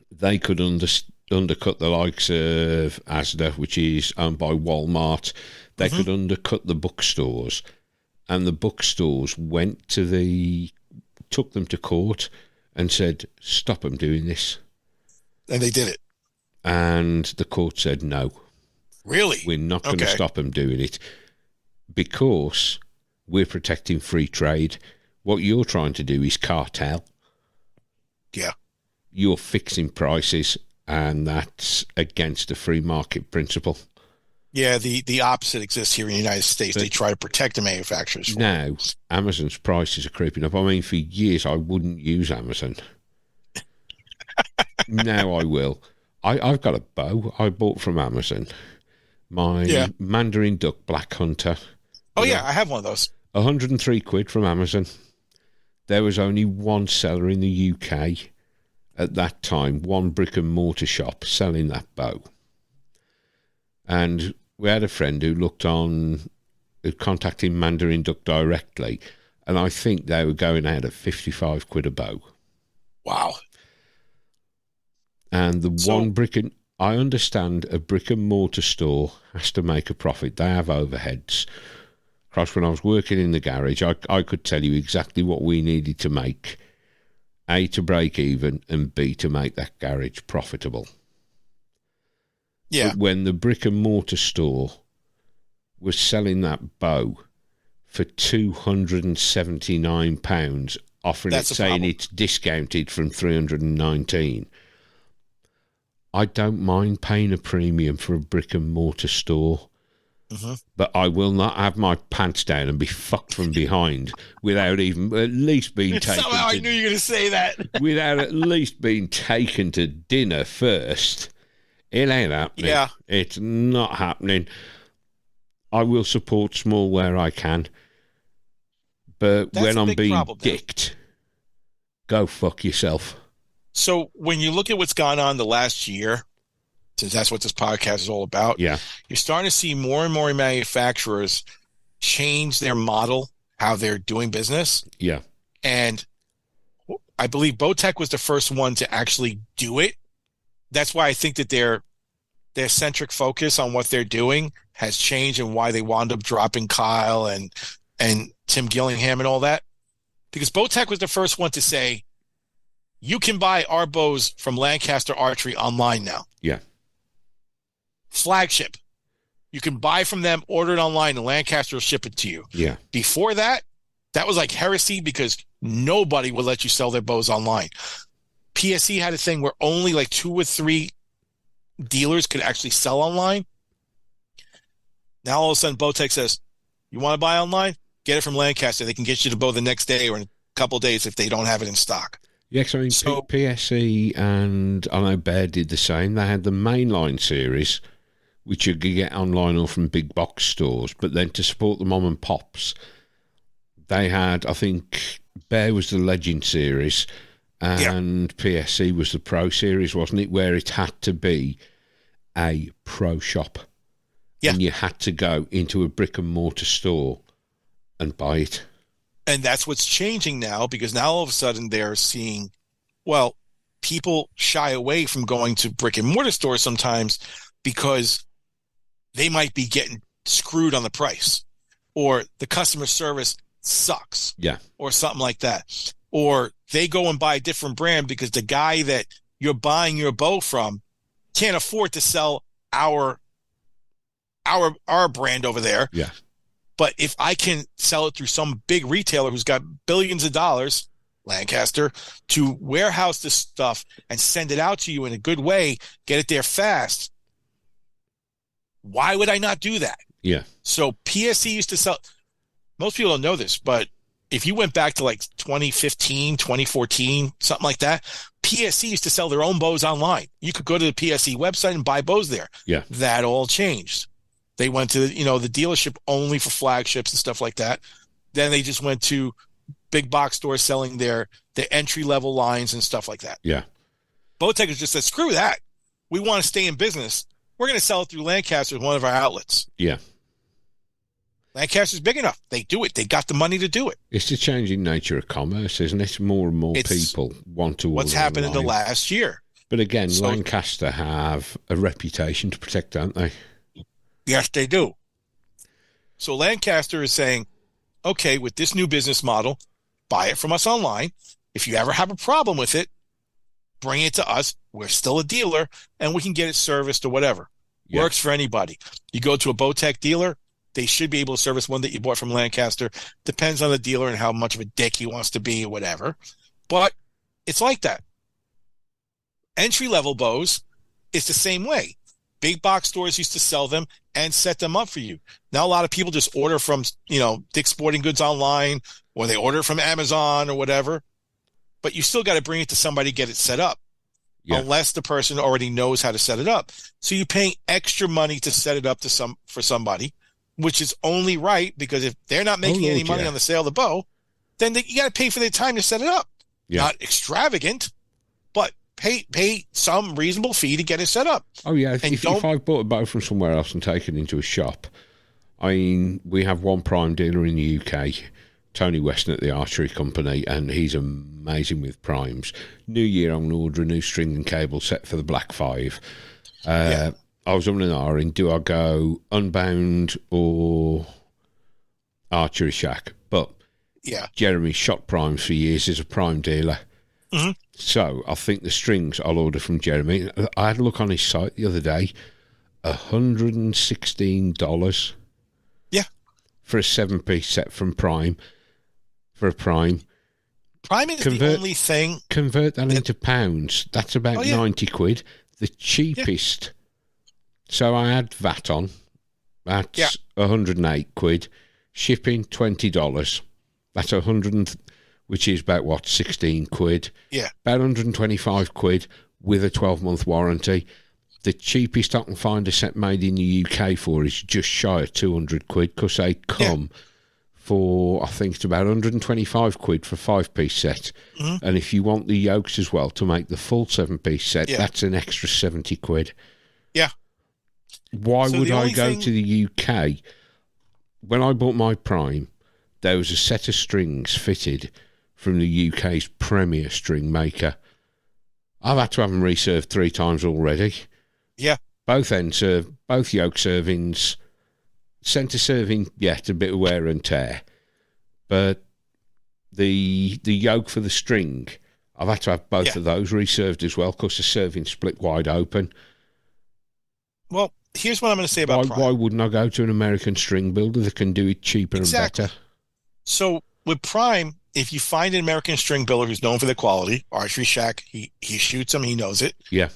They could undercut the likes of Asda, which is owned by Walmart. They could undercut the bookstores, and the bookstores took them to court and said, stop them doing this. And they did it. And the court said, no. Really? We're not going to stop them doing it because we're protecting free trade. What you're trying to do is cartel. Yeah. You're fixing prices, and that's against the free market principle. Yeah, the opposite exists here in the United States. They try to protect the manufacturers. Now, Amazon's prices are creeping up. I mean, for years, I wouldn't use Amazon. Now I will. I've got a bow I bought from Amazon. My Mandarin Duck Black Hunter. Oh, yeah, I have one of those. 103 quid from Amazon. There was only one seller in the UK at that time, one brick and mortar shop selling that bow. And we had a friend who contacted Mandarin Duck directly, and I think they were going out at 55 quid a bow. Wow. And I understand a brick and mortar store has to make a profit. They have overheads. Because when I was working in the garage, I could tell you exactly what we needed to make. A, to break even, and B, to make that garage profitable. Yeah. But when the brick and mortar store was selling that bow for £279, offering it, saying it's discounted from 319, I don't mind paying a premium for a brick and mortar store. But I will not have my pants down and be fucked from behind without even at least being taken. Somehow I knew you were going to say that. Without at least being taken to dinner first. It ain't happening. Yeah. It's not happening. I will support small where I can. But when I'm being dicked, go fuck yourself. So when you look at what's gone on the last year, since that's what this podcast is all about, you're starting to see more and more manufacturers change their model, how they're doing business. Yeah. And I believe Bowtech was the first one to actually do it. That's why I think that their centric focus on what they're doing has changed, and why they wound up dropping Kyle and Tim Gillingham and all that. Because Bowtech was the first one to say, you can buy our bows from Lancaster Archery online now. Yeah. Flagship. You can buy from them, order it online, and Lancaster will ship it to you. Yeah. Before that, that was like heresy because nobody would let you sell their bows online. PSE had a thing where only like 2 or 3 dealers could actually sell online. Now all of a sudden Bowtech says, You want to buy online? Get it from Lancaster. They can get you the bow the next day or in a couple of days if they don't have it in stock. Yeah, because I mean, PSE and I know Bear did the same. They had the mainline series, which you could get online or from big box stores, but then to support the mom and pops, they had, I think, Bear was the Legend series, and PSE was the Pro series, wasn't it? Where it had to be a pro shop. Yeah. And you had to go into a brick and mortar store and buy it. And that's what's changing now, because now all of a sudden they're seeing, well, people shy away from going to brick and mortar stores sometimes because they might be getting screwed on the price, or the customer service sucks. Yeah. Or something like that. Or they go and buy a different brand because the guy that you're buying your bow from can't afford to sell our brand over there. Yeah. But if I can sell it through some big retailer who's got billions of dollars, Lancaster, to warehouse this stuff and send it out to you in a good way, get it there fast, why would I not do that? Yeah. So PSE used to sell, most people don't know this, but if you went back to like 2015, 2014, something like that, PSE used to sell their own bows online. You could go to the PSE website and buy bows there. Yeah. That all changed. They went to, the dealership only for flagships and stuff like that. Then they just went to big box stores selling their entry-level lines and stuff like that. Yeah. Bowtechers just said, screw that. We want to stay in business. We're going to sell it through Lancaster as one of our outlets. Yeah. Lancaster's big enough. They do it. They got the money to do it. It's the changing nature of commerce, isn't it? More and more people want to order what's happened online. in the last year. But again, Lancaster have a reputation to protect, don't they? Yes, they do. So Lancaster is saying, okay, with this new business model, buy it from us online. If you ever have a problem with it, bring it to us. We're still a dealer, and we can get it serviced or whatever. Yeah. Works for anybody. You go to a Bowtech dealer, they should be able to service one that you bought from Lancaster. Depends on the dealer and how much of a dick he wants to be or whatever. But it's like that. Entry-level bows, it's the same way. Big box stores used to sell them and set them up for you. Now a lot of people just order from, Dick's Sporting Goods online, or they order from Amazon or whatever. But you still got to bring it to somebody to get it set up. Yeah. Unless the person already knows how to set it up. So you're paying extra money to set it up for somebody, which is only right, because if they're not making any money on the sale of the bow, then you got to pay for their time to set it up. Yeah. Not extravagant, but pay some reasonable fee to get it set up. Oh, yeah. If I bought a bow from somewhere else and taken it into a shop, I mean, we have one prime dealer in the UK, Tony Weston at the Archery Company, and he's amazing with primes. New year, I'm going to order a new string and cable set for the Black 5. I was on an R-ing, do I go Unbound or Archery Shack? But Jeremy shot primes for years as a prime dealer. Mm-hmm. So I think the strings I'll order from Jeremy. I had a look on his site the other day, $116. Yeah. For a 7-piece set from Prime. For a Prime. Prime is the only thing. Convert that into pounds. That's about 90 quid. The cheapest. Yeah. So I add VAT on. That's 108 quid. Shipping, $20. That's 100, which is about 16 quid. Yeah. About 125 quid with a 12-month warranty. The cheapest I can find a set made in the UK for is just shy of 200 quid, because they come for, I think it's about 125 quid for a 5-piece set. Mm-hmm. And if you want the yokes as well to make the full 7-piece set, that's an extra 70 quid. Yeah. Why would I go to the UK? When I bought my Prime, there was a set of strings fitted from the UK's premier string maker. I've had to have them reserved 3 times already. Yeah. Both yoke servings. Centre serving, a bit of wear and tear. But the yoke for the string, I've had to have both of those reserved as well, because the serving split wide open. Well, here's what I'm going to say about Prime. Why wouldn't I go to an American string builder that can do it cheaper and better? So with Prime, if you find an American string builder who's known for their quality, Archery Shack, he shoots them, he knows it. Yeah.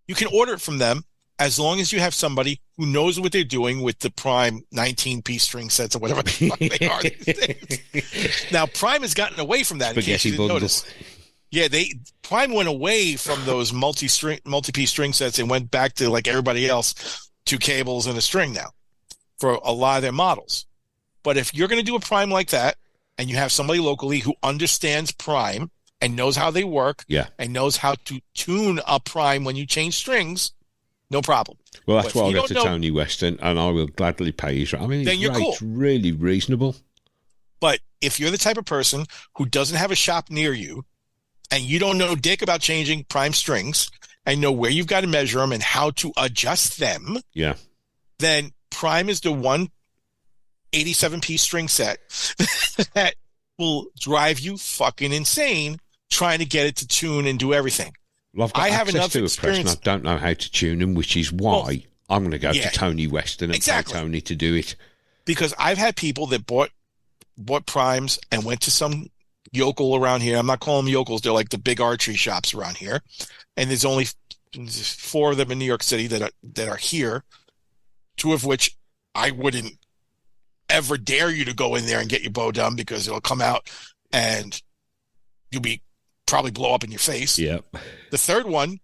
You can order it from them, as long as you have somebody who knows what they're doing with the Prime 19-piece string sets or whatever the fuck they are these days. Now, Prime has gotten away from that. Spaghetti in case you didn't bundle. notice. Yeah, Prime went away from those multi-piece string sets and went back to, like everybody else, 2 cables and a string now for a lot of their models. But if you're going to do a Prime like that, and you have somebody locally who understands Prime and knows how they work, and knows how to tune a Prime when you change strings, no problem. Well, that's why I'll get to Tony Weston, and I will gladly pay his. I mean, his rate's really reasonable. But if you're the type of person who doesn't have a shop near you, and you don't know dick about changing Prime strings, and know where you've got to measure them and how to adjust them, then Prime is the one 87-piece string set that will drive you fucking insane trying to get it to tune and do everything. Well, I've got access to a press and I don't know how to tune them, which is why I'm going to go to Tony Weston and pay Tony to do it. Because I've had people that bought Primes and went to some yokel around here. I'm not calling them yokels. They're like the big archery shops around here. And there's only 4 of them in New York City that are here, 2 of which I wouldn't ever dare you to go in there and get your bow done because it'll come out and you'll be probably blow up in your face. Yep. The third one,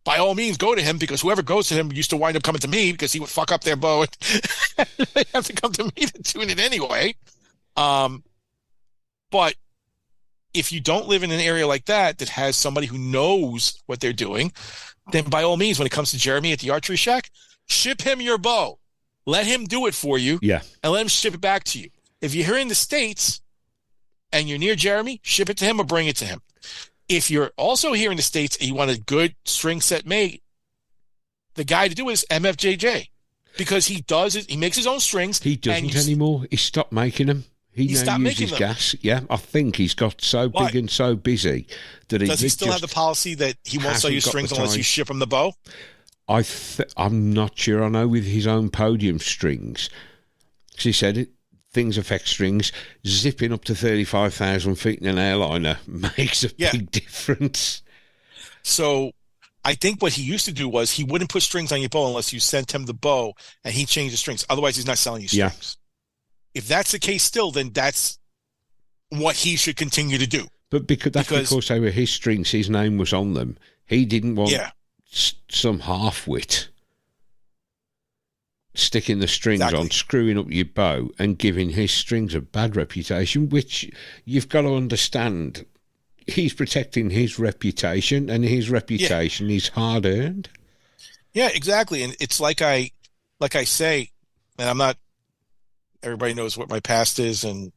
by all means, go to him because whoever goes to him used to wind up coming to me because he would fuck up their bow and they have to come to me to tune it anyway. But if you don't live in an area like that has somebody who knows what they're doing, then by all means, when it comes to Jeremy at the Archery Shack, ship him your bow. Let him do it for you, and let him ship it back to you. If you're here in the States and you're near Jeremy, ship it to him or bring it to him. If you're also here in the States and you want a good string set made, the guy to do it is MFJJ because he does it. He makes his own strings. He doesn't anymore. He stopped making them. He now uses gas. Yeah, I think he's got so big and so busy that does he still have the policy that he won't sell you strings unless you ship him the bow? I'm not sure. I know with his own podium strings, because he said things affect strings. Zipping up to 35,000 feet in an airliner makes a big difference. So I think what he used to do was he wouldn't put strings on your bow unless you sent him the bow and he changed the strings. Otherwise, he's not selling you strings. If that's the case still, then that's what he should continue to do. But because they were his strings, his name was on them. He didn't want some half-wit sticking the strings on, screwing up your bow and giving his strings a bad reputation, which you've got to understand. He's protecting his reputation, and his reputation is hard-earned. Yeah, exactly. And it's like I say, and I'm not, everybody knows what my past is and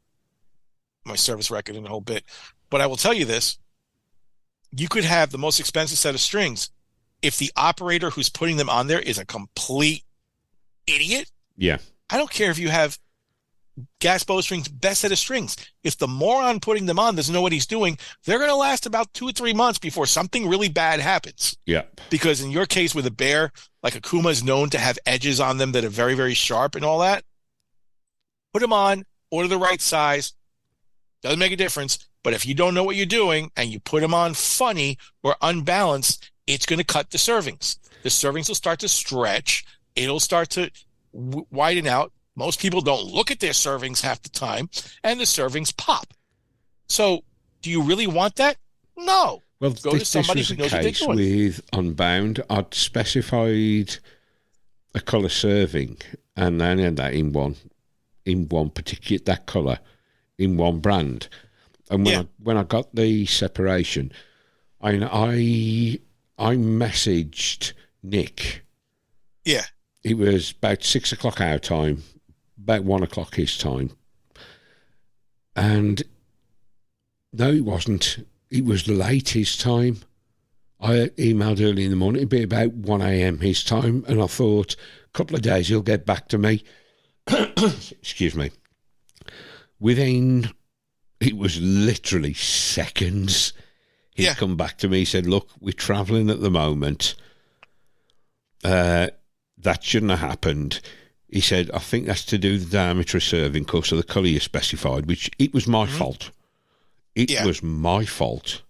my service record and the whole bit, but I will tell you this. You could have the most expensive set of strings. If the operator who's putting them on there is a complete idiot, I don't care if you have gas bow strings, best set of strings. If the moron putting them on doesn't know what he's doing, they're going to last about 2 or 3 months before something really bad happens. Yeah. Because in your case with a bear, like a Kuma is known to have edges on them that are very, very sharp and all that. Put them on, order the right size. Doesn't make a difference. But if you don't know what you're doing and you put them on funny or unbalanced, it's going to cut the servings. The servings will start to stretch. It'll start to widen out. Most people don't look at their servings half the time, and the servings pop. So do you really want that? No. Well, go to somebody who knows what they're doing. With Unbound, I'd specified a colour serving, and I had that in one particular, that colour, in one brand. And when I got the separation, I messaged Nick. Yeah. It was about 6 o'clock our time, about 1 o'clock his time. And no, it wasn't. It was late his time. I emailed early in the morning. It'd be about 1 a.m. his time. And I thought, a couple of days he'll get back to me. Excuse me. It was literally seconds. He'd come back to me. He said, look, we're travelling at the moment. That shouldn't have happened. He said, I think that's to do with the diameter of serving because of the colour you specified, which it was my fault. It was my fault.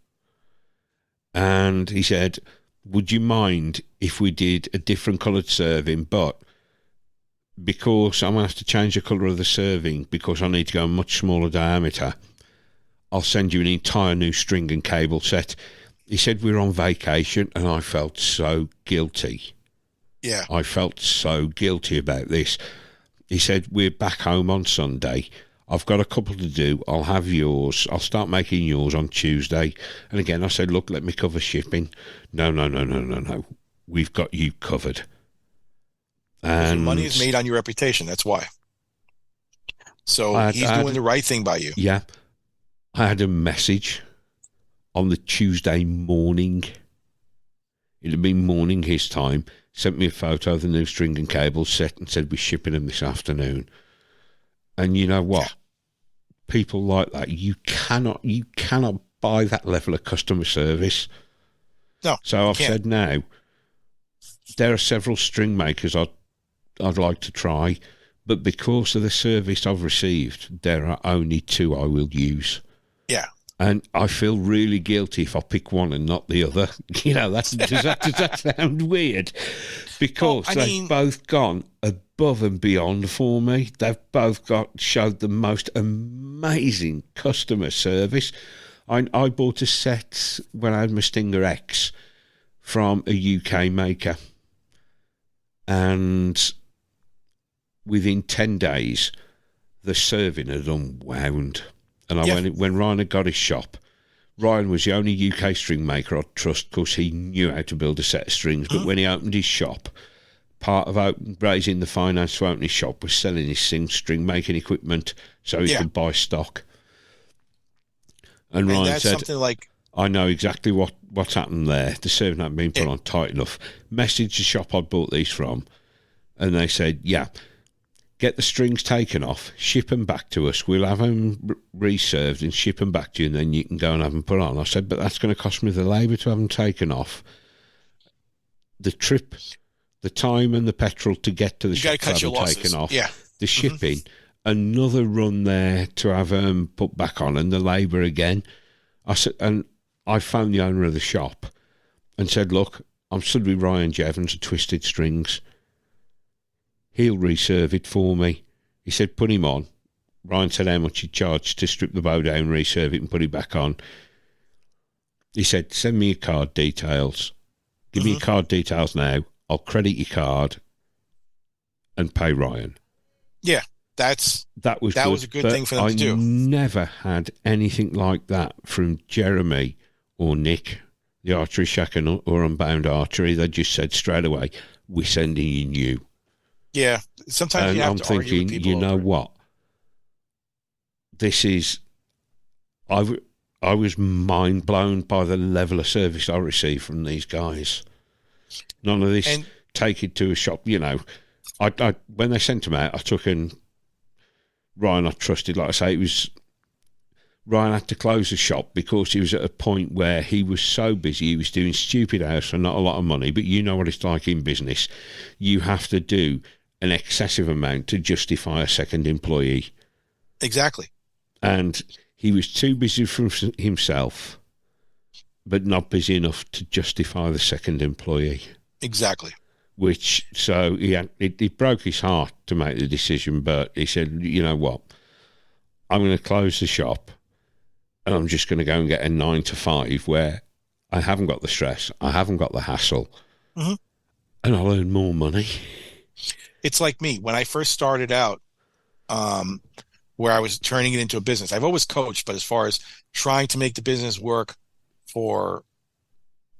And he said, would you mind if we did a different coloured serving, but because I'm going to have to change the colour of the serving because I need to go a much smaller diameter, I'll send you an entire new string and cable set. He said we were on vacation, and I felt so guilty. Yeah. I felt so guilty about this. He said, we're back home on Sunday. I've got a couple to do. I'll have yours. I'll start making yours on Tuesday. And again, I said, look, let me cover shipping. No. We've got you covered. And your money is made on your reputation. That's why. So he's doing the right thing by you. Yeah. I had a message on the Tuesday morning. It had been morning his time. Sent me a photo of the new string and cable set and said we're shipping them this afternoon. And you know what? Yeah. People like that, you cannot buy that level of customer service. No. So I've said now, there are several string makers I'd like to try, but because of the service I've received, there are only two I will use. Yeah. And I feel really guilty if I pick one and not the other. You know, does that sound weird? Because they've both gone above and beyond for me. They've both showed the most amazing customer service. I bought a set when I had my Stinger X from a UK maker. And within 10 days, the serving had unwound. And when Ryan had got his shop, Ryan was the only UK string maker I'd trust because he knew how to build a set of strings. But when he opened his shop, part of raising the finance to open his shop was selling his string making equipment so he could buy stock. And Ryan said, something like, I know exactly what's happened there. The serving hadn't been put on tight enough. Messaged the shop I'd bought these from, and they said, yeah, get the strings taken off, ship them back to us. We'll have them reserved and ship them back to you, and then you can go and have them put on. I said, but that's going to cost me the labour to have them taken off. The trip, the time and the petrol to get to the shop to have them taken off. Yeah. The shipping, another run there to have them put back on, and the labour again. I said, and I phoned the owner of the shop and said, look, I'm stood with Ryan Jevons at Twisted Strings. He'll reserve it for me. He said, put him on. Ryan said how much he'd charge to strip the bow down, reserve it and put it back on. He said, send me your card details. Give me your card details now. I'll credit your card and pay Ryan. Yeah, that was a good thing for them to do. I never had anything like that from Jeremy or Nick, the Archery Shack or Unbound Archery. They just said straight away, we're sending you new. Yeah, sometimes and you have I'm to thinking, argue with people. You know what? This is. I was mind blown by the level of service I received from these guys. None of this take it to a shop. You know, I when they sent them out, I took and Ryan I trusted. Like I say, it was Ryan had to close the shop because he was at a point where he was so busy. He was doing stupid hours for not a lot of money. But you know what it's like in business. You have to do an excessive amount to justify a second employee. Exactly. And he was too busy for himself, but not busy enough to justify the second employee. Exactly. Which, so it broke his heart to make the decision, but he said, you know what, I'm going to close the shop and I'm just going to go and get a 9 to 5 where I haven't got the stress, I haven't got the hassle, and I'll earn more money. It's like me. When I first started out, where I was turning it into a business, I've always coached, but as far as trying to make the business work for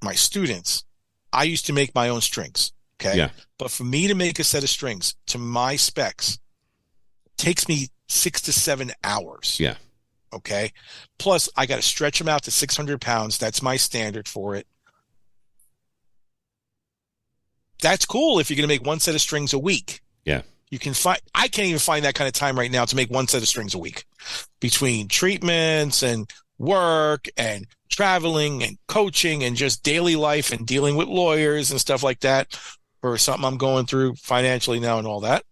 my students, I used to make my own strings. Okay. Yeah. But for me to make a set of strings to my specs takes me 6 to 7 hours. Yeah. Okay. Plus, I got to stretch them out to 600 pounds. That's my standard for it. That's cool if you're going to make one set of strings a week. Yeah. I can't even find that kind of time right now to make one set of strings a week between treatments and work and traveling and coaching and just daily life and dealing with lawyers and stuff like that for something I'm going through financially now and all that.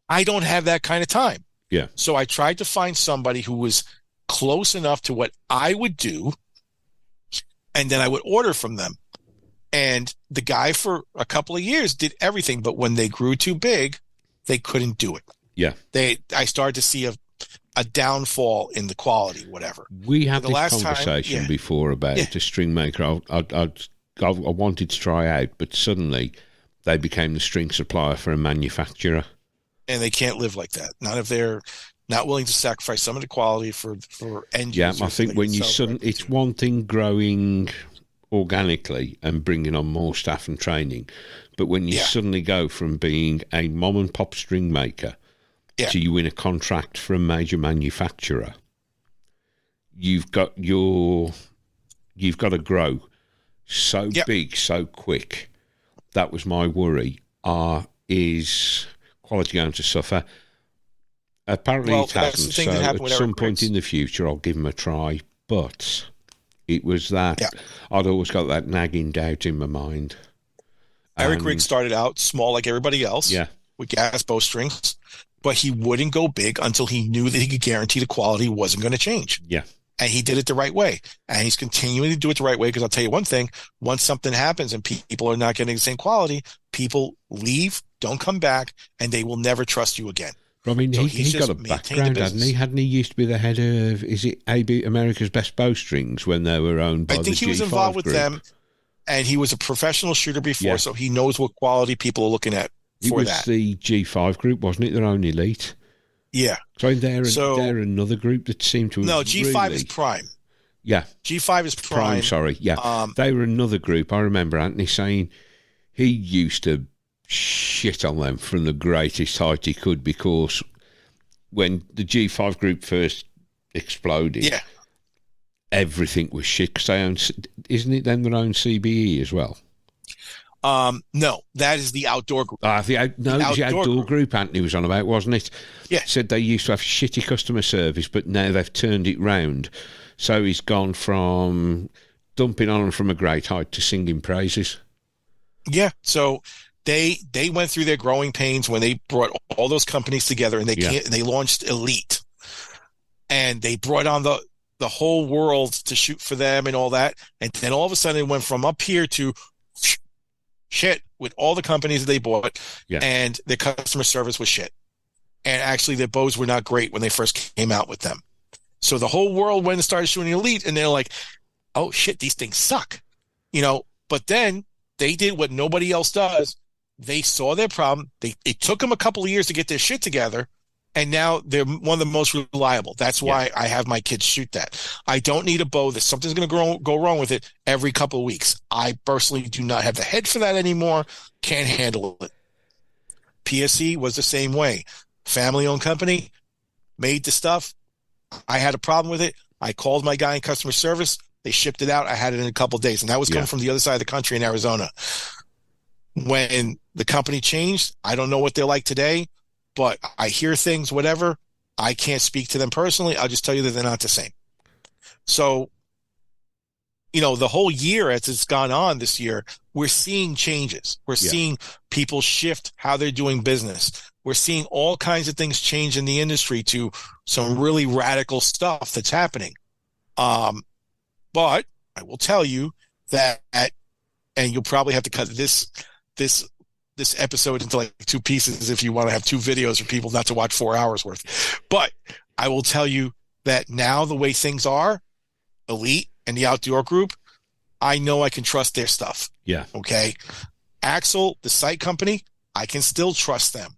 I don't have that kind of time. Yeah. So I tried to find somebody who was close enough to what I would do, and then I would order from them. And the guy for a couple of years did everything, but when they grew too big, they couldn't do it. Yeah. I started to see a downfall in the quality, whatever. We had this conversation before about a string maker I wanted to try out, but suddenly they became the string supplier for a manufacturer. And they can't live like that. Not if they're not willing to sacrifice some of the quality for end users. Yeah, I think when you it's one thing growing organically and bringing on more staff and training, but when you suddenly go from being a mom and pop string maker to you win a contract for a major manufacturer, you've got to grow so big, so quick. That was my worry. Is quality going to suffer? Apparently it hasn't. So at some point in the future, I'll give them a try. But it was that I'd always got that nagging doubt in my mind. Eric Riggs started out small like everybody else with gas bowstrings, but he wouldn't go big until he knew that he could guarantee the quality wasn't going to change. Yeah. And he did it the right way. And he's continuing to do it the right way, because I'll tell you one thing, once something happens and people are not getting the same quality, people leave, don't come back, and they will never trust you again. But I mean, so he got a background, hadn't he? Hadn't he used to be the head of, is it AB America's Best Bowstrings when they were owned by the G5 group? I think he was involved with them, and he was a professional shooter before, so he knows what quality people are looking at for that. It was the G5 group, wasn't it? Their own elite. Yeah. So they're another group that seemed to have G5 is Prime. Yeah. G5 is Prime. Sorry. Yeah. They were another group. I remember Anthony saying he used to shit on them from the greatest height he could, because when the G5 group first exploded, everything was shit, because they own, isn't it them that own CBE as well? No, that is the outdoor group. The outdoor group Anthony was on about, wasn't it? Yeah. Said they used to have shitty customer service, but now they've turned it round. So he's gone from dumping on them from a great height to singing praises. Yeah. So they went through their growing pains when they brought all those companies together, and they launched Elite, and they brought on the whole world to shoot for them and all that. And then all of a sudden it went from up here to shit with all the companies that they bought, and their customer service was shit. And actually their bows were not great when they first came out with them. So the whole world went and started shooting Elite, and they're like, oh shit, these things suck. But then they did what nobody else does. They saw their problem. It took them a couple of years to get their shit together, and now they're one of the most reliable. That's why I have my kids shoot that. I don't need a bow that something's going to go wrong with it every couple of weeks. I personally do not have the head for that anymore. Can't handle it. PSE was the same way. Family-owned company, made the stuff. I had a problem with it. I called my guy in customer service. They shipped it out. I had it in a couple of days, and that was coming from the other side of the country in Arizona. When the company changed, I don't know what they're like today, but I hear things, whatever. I can't speak to them personally. I'll just tell you that they're not the same. So, the whole year as it's gone on this year, we're seeing changes. We're seeing people shift how they're doing business. We're seeing all kinds of things change in the industry to some really radical stuff that's happening. But I will tell you that, and you'll probably have to cut this episode into like two pieces if you want to have two videos for people not to watch 4 hours worth. But I will tell you that now the way things are, Elite and the outdoor group, I know I can trust their stuff. Yeah. Okay. Axel, the site company, I can still trust them.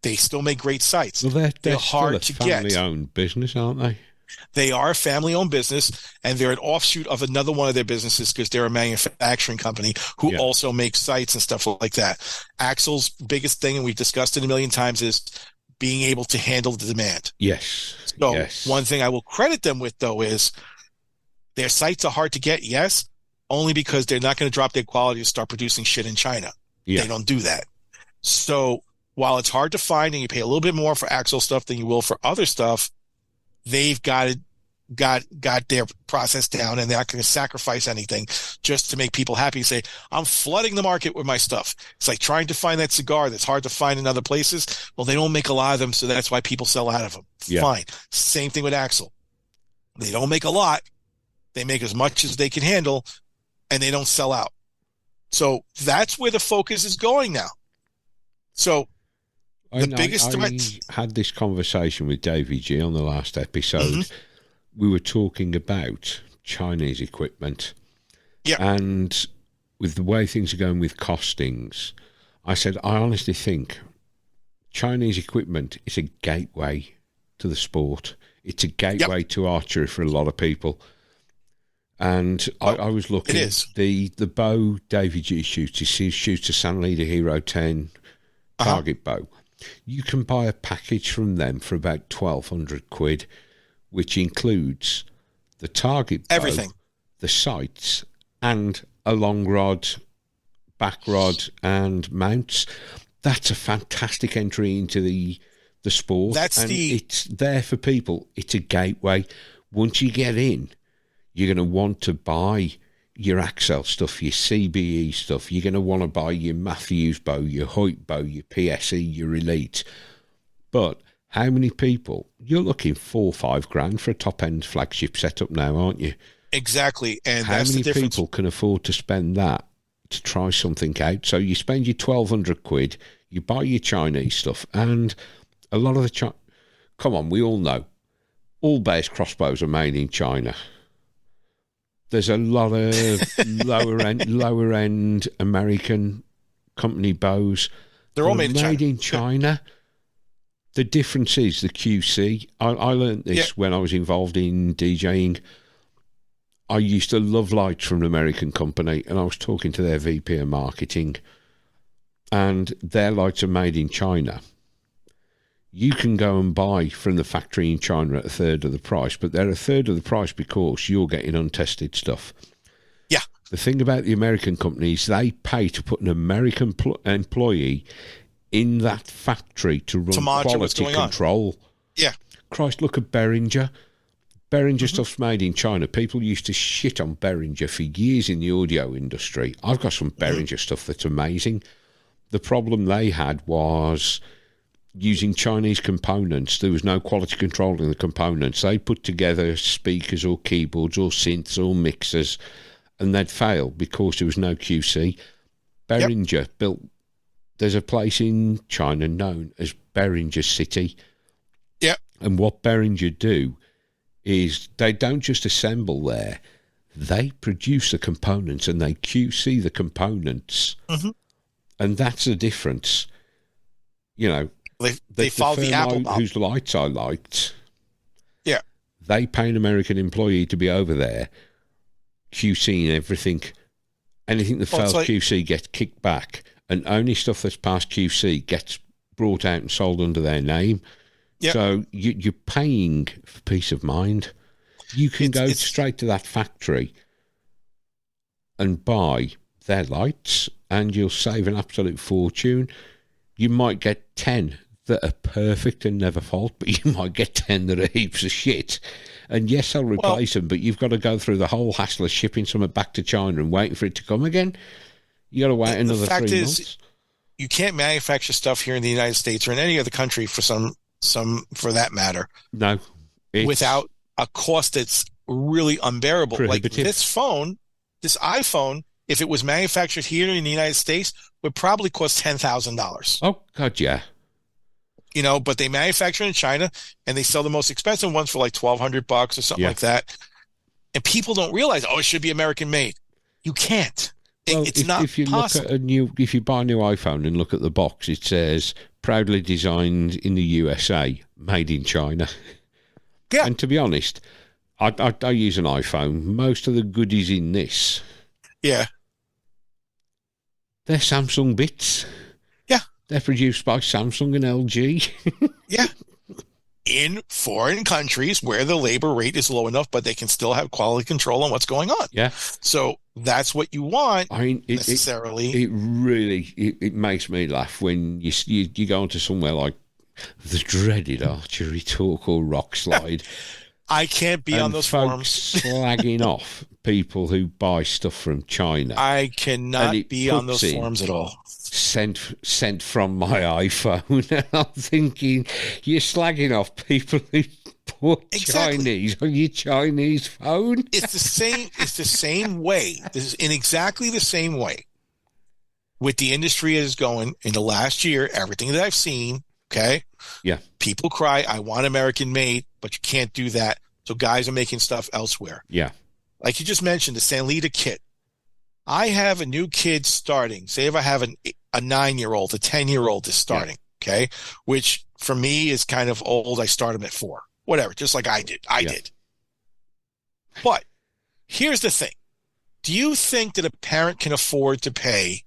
They still make great sites. Well, they're hard to get. Family-owned business, aren't they? They are a family-owned business, and they're an offshoot of another one of their businesses because they're a manufacturing company who also makes sites and stuff like that. Axel's biggest thing, and we've discussed it a million times, is being able to handle the demand. Yes. So one thing I will credit them with, though, is their sites are hard to get, yes, only because they're not going to drop their quality to start producing shit in China. Yeah. They don't do that. So while it's hard to find and you pay a little bit more for Axel stuff than you will for other stuff, they've got their process down, and they're not going to sacrifice anything just to make people happy. Say, I'm flooding the market with my stuff. It's like trying to find that cigar that's hard to find in other places. Well, they don't make a lot of them, so that's why people sell out of them. Yeah. Fine. Same thing with Axel. They don't make a lot. They make as much as they can handle, and they don't sell out. So that's where the focus is going now. So the biggest threat. I had this conversation with Davey G on the last episode. We were talking about Chinese equipment. Yeah. And with the way things are going with costings, I said, I honestly think Chinese equipment is a gateway to the sport. It's a gateway to archery for a lot of people. And I was looking, the bow Davey G shoots, he shoots a San Leader Hero 10 target bow. You can buy a package from them for about 1,200 quid, which includes the target bow, everything, the sights, and a long rod, back rod, and mounts. That's a fantastic entry into the sport. It's there for people. It's a gateway. Once you get in, you're going to want to buy your Axel stuff, your CBE stuff. You're going to want to buy your Matthews bow, your Hoyt bow, your PSE, your Elite. But how many people? You're looking 4 or 5 grand for a top-end flagship setup now, aren't you? Exactly. And how many people can afford to spend that to try something out? So you spend your 1,200 quid, you buy your Chinese stuff, and a lot of the come on, we all know all base crossbows are made in China. There's a lot of lower end American company bows. They're all made in China. The difference is the QC. I learned this when I was involved in DJing. I used to love lights from an American company, and I was talking to their VP of marketing, and their lights are made in China. You can go and buy from the factory in China at a third of the price, but they're a third of the price because you're getting untested stuff. Yeah. The thing about the American companies, they pay to put an American employee in that factory to run quality control. Yeah. Christ, look at Behringer. Behringer stuff's made in China. People used to shit on Behringer for years in the audio industry. I've got some Behringer stuff that's amazing. The problem they had was using Chinese components. There was no quality control in the components. They put together speakers or keyboards or synths or mixers, and they'd fail because there was no QC. Behringer built... There's a place in China known as Behringer City. Yep. And what Behringer do is they don't just assemble there. They produce the components and they QC the components. And that's the difference. You know, they follow the Apple model. Whose lights I liked. Yeah. They pay an American employee to be over there QCing everything. Anything that fails QC gets kicked back, and only stuff that's past QC gets brought out and sold under their name. Yep. So you're paying for peace of mind. You can go straight to that factory and buy their lights, and you'll save an absolute fortune. You might get 10 that are perfect and never fault, but you might get 10 that are heaps of shit. And yes, I'll replace them, but you've got to go through the whole hassle of shipping something back to China and waiting for it to come again. You got to wait another 3 months. You can't manufacture stuff here in the United States or in any other country for for that matter. No. Without a cost that's really unbearable. Prohibitive. Like this iPhone, if it was manufactured here in the United States, would probably cost $10,000. Oh, God, yeah. You know, but they manufacture in China and they sell the most expensive ones for like $1,200 or something like that. And people don't realize, it should be American made. You can't. It's not possible. If you buy a new iPhone and look at the box, it says proudly designed in the USA, made in China. Yeah. And to be honest, I use an iPhone. Most of the goodies in this, they're Samsung bits. Yeah. They're produced by Samsung and LG. Yeah. In foreign countries where the labor rate is low enough, but they can still have quality control on what's going on. Yeah. So that's what you want. I mean, necessarily. It really makes me laugh when you go onto somewhere like the dreaded Archery Talk or Rock Slide. I can't be on those forums. Slagging off people who buy stuff from China. I cannot be on those forums at all. Sent from my iPhone. And I'm thinking, you're slagging off people who put Chinese on your Chinese phone. It's the same way. This is in exactly the same way with the industry as going in the last year, everything that I've seen, okay? Yeah. People cry, I want American made, but you can't do that. So guys are making stuff elsewhere. Yeah. Like you just mentioned, the Sanlita kit. I have a new kid starting. Say if I have a 9-year-old, a 10-year-old is starting, okay? Which for me is kind of old. I start them at 4. Whatever, just like I did. I did. But here's the thing. Do you think that a parent can afford to pay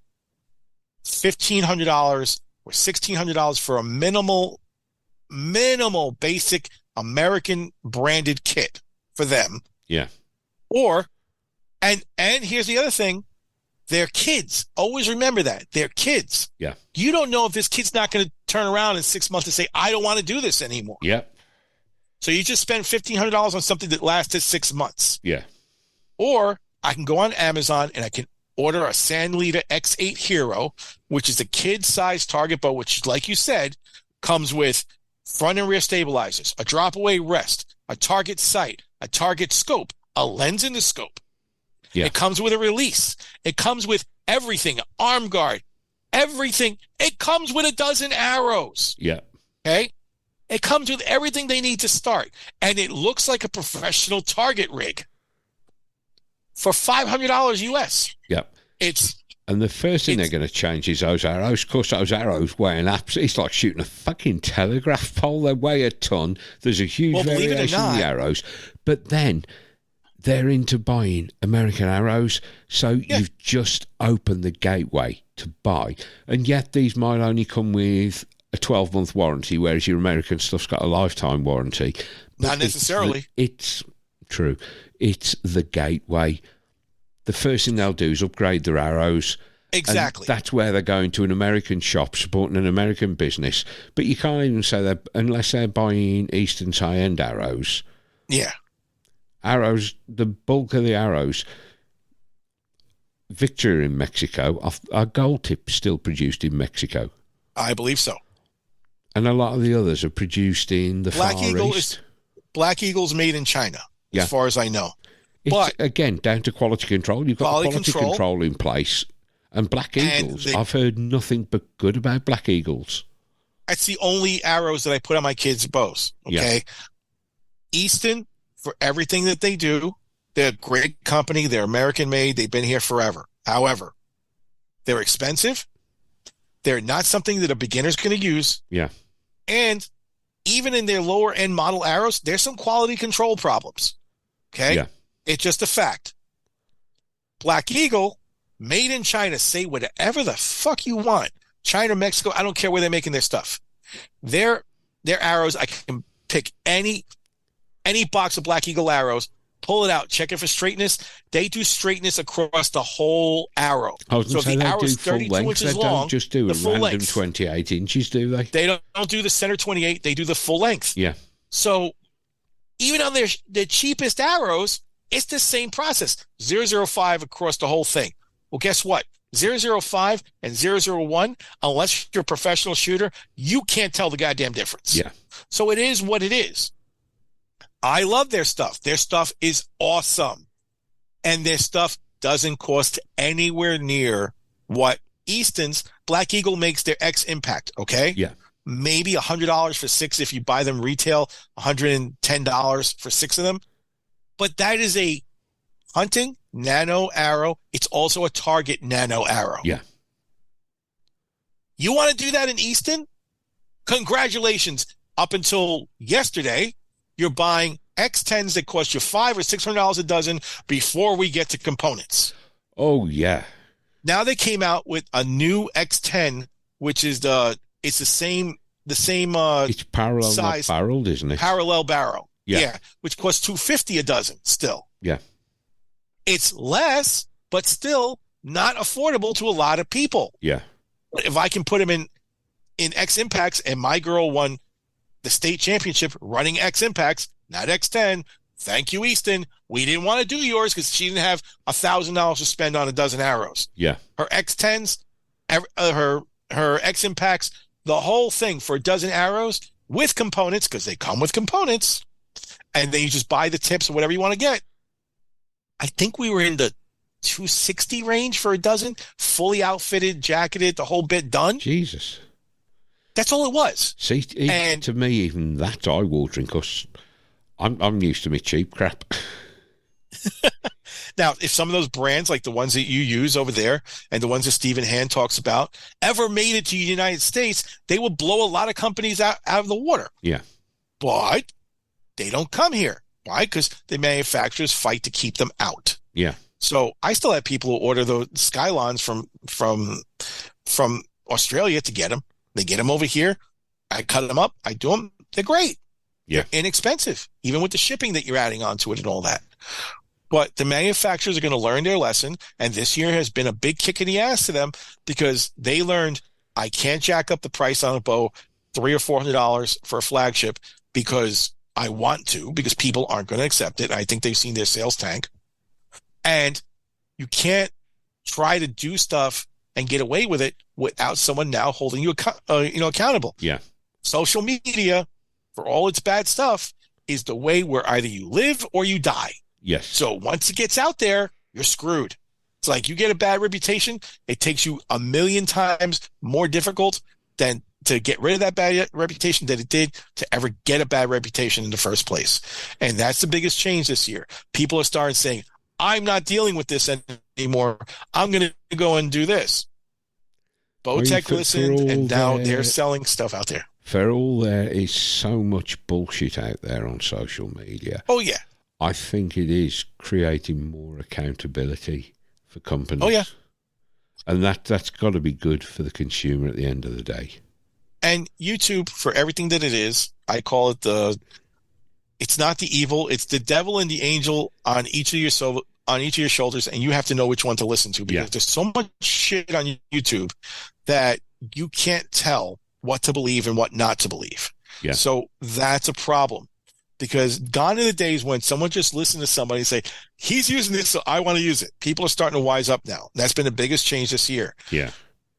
$1,500 or $1,600 for a minimal basic American branded kit for them? Yeah. Or, and here's the other thing. They're kids. Always remember that. They're kids. Yeah. You don't know if this kid's not going to turn around in 6 months and say, I don't want to do this anymore. Yeah. So you just spend $1,500 on something that lasted 6 months. Yeah. Or I can go on Amazon and I can order a Sanlita X8 Hero, which is a kid-sized target bow, which, like you said, comes with front and rear stabilizers, a drop-away rest, a target sight, a target scope, a lens in the scope. Yeah. It comes with a release. It comes with everything, arm guard, everything. It comes with a dozen arrows. Yeah. Okay? It comes with everything they need to start. And it looks like a professional target rig for $500 US. Yeah. And the first thing they're going to change is those arrows. Of course, those arrows weigh it's like shooting a fucking telegraph pole. They weigh a ton. There's a huge variation in the arrows. But then they're into buying American arrows. So you've just opened the gateway to buy. And yet these might only come with a 12-month warranty, whereas your American stuff's got a lifetime warranty. But not necessarily. It's true. It's the gateway. The first thing they'll do is upgrade their arrows. Exactly. And that's where they're going to an American shop, supporting an American business. But you can't even say that unless they're buying Eastern's high-end arrows. Yeah. Arrows, the bulk of the arrows, Victor in Mexico, our gold tip still produced in Mexico. I believe so. And a lot of the others are produced in the Far East. Black Eagle's made in China, as far as I know. It's, again, down to quality control. You've got quality control in place. And Black Eagles, I've heard nothing but good about Black Eagles. That's the only arrows that I put on my kids' bows, okay? Yeah. Easton, for everything that they do, they're a great company. They're American-made. They've been here forever. However, they're expensive. They're not something that a beginner's going to use. Yeah. And even in their lower-end model arrows, there's some quality control problems, okay? Yeah. It's just a fact. Black Eagle, made in China, say whatever the fuck you want. China, Mexico, I don't care where they're making their stuff. Their arrows, I can pick any box of Black Eagle arrows, pull it out, check it for straightness. They do straightness across the whole arrow. So if the arrow is 32 inches long, they don't just do a random length. 28 inches, do they? They don't do the center 28. They do the full length. Yeah. So even on their cheapest arrows, it's the same process. 005 across the whole thing. Well, guess what? 005 and 001, unless you're a professional shooter, you can't tell the goddamn difference. Yeah. So it is what it is. I love their stuff. Their stuff is awesome. And their stuff doesn't cost anywhere near what Easton's Black Eagle makes their X Impact, okay? Yeah. Maybe $100 for 6 if you buy them retail, $110 for 6 of them. But that is a hunting nano arrow. It's also a target nano arrow. Yeah. You want to do that in Easton? Congratulations. Up until yesterday, you're buying X10s that cost you $500 or $600 a dozen before we get to components. Oh, yeah. Now they came out with a new X10, which is it's the same it's parallel, size, not barreled, isn't it? Parallel barrel. Yeah. Which costs $250 a dozen still. Yeah. It's less, but still not affordable to a lot of people. Yeah. But if I can put them in X Impacts, and my girl won the state championship running X Impacts, not X10. Thank you, Easton. We didn't want to do yours because she didn't have $1,000 to spend on a dozen arrows. Yeah. Her X10s, her X Impacts, the whole thing for a dozen arrows with components, because they come with components, and then you just buy the tips or whatever you want to get. I think we were in the $260 range for a dozen, fully outfitted, jacketed, the whole bit done. Jesus. That's all it was. See, And to me, even that's eye-watering because I'm used to my cheap crap. now, if some of those brands, like the ones that you use over there and the ones that Stephen Hand talks about, ever made it to the United States, they will blow a lot of companies out of the water. Yeah. But they don't come here. Why? Because the manufacturers fight to keep them out. Yeah. So I still have people who order those Skylons from Australia to get them. They get them over here. I cut them up. I do them. They're great. Yeah. They're inexpensive, even with the shipping that you're adding onto it and all that. But the manufacturers are going to learn their lesson. And this year has been a big kick in the ass to them because they learned I can't jack up the price on a bow $300 or $400 for a flagship because I want to, because people aren't going to accept it. I think they've seen their sales tank. And you can't try to do stuff and get away with it without someone now holding you accountable. Yeah. Social media, for all its bad stuff, is the way where either you live or you die. Yes. So once it gets out there, you're screwed. It's like you get a bad reputation, it takes you a million times more difficult than to get rid of that bad reputation than it did to ever get a bad reputation in the first place. And that's the biggest change this year. People are starting saying, I'm not dealing with this anymore. I'm going to go and do this. Bowtech listened, and now they're selling stuff out there. For all there is so much bullshit out there on social media. Oh, yeah. I think it is creating more accountability for companies. Oh, yeah. And that's got to be good for the consumer at the end of the day. And YouTube, for everything that it is, I call it it's not the evil, it's the devil and the angel on each of your shoulders, and you have to know which one to listen to because there's so much shit on YouTube that you can't tell what to believe and what not to believe. Yeah. So that's a problem because gone are the days when someone just listened to somebody and say, he's using this, so I want to use it. People are starting to wise up now. That's been the biggest change this year. Yeah.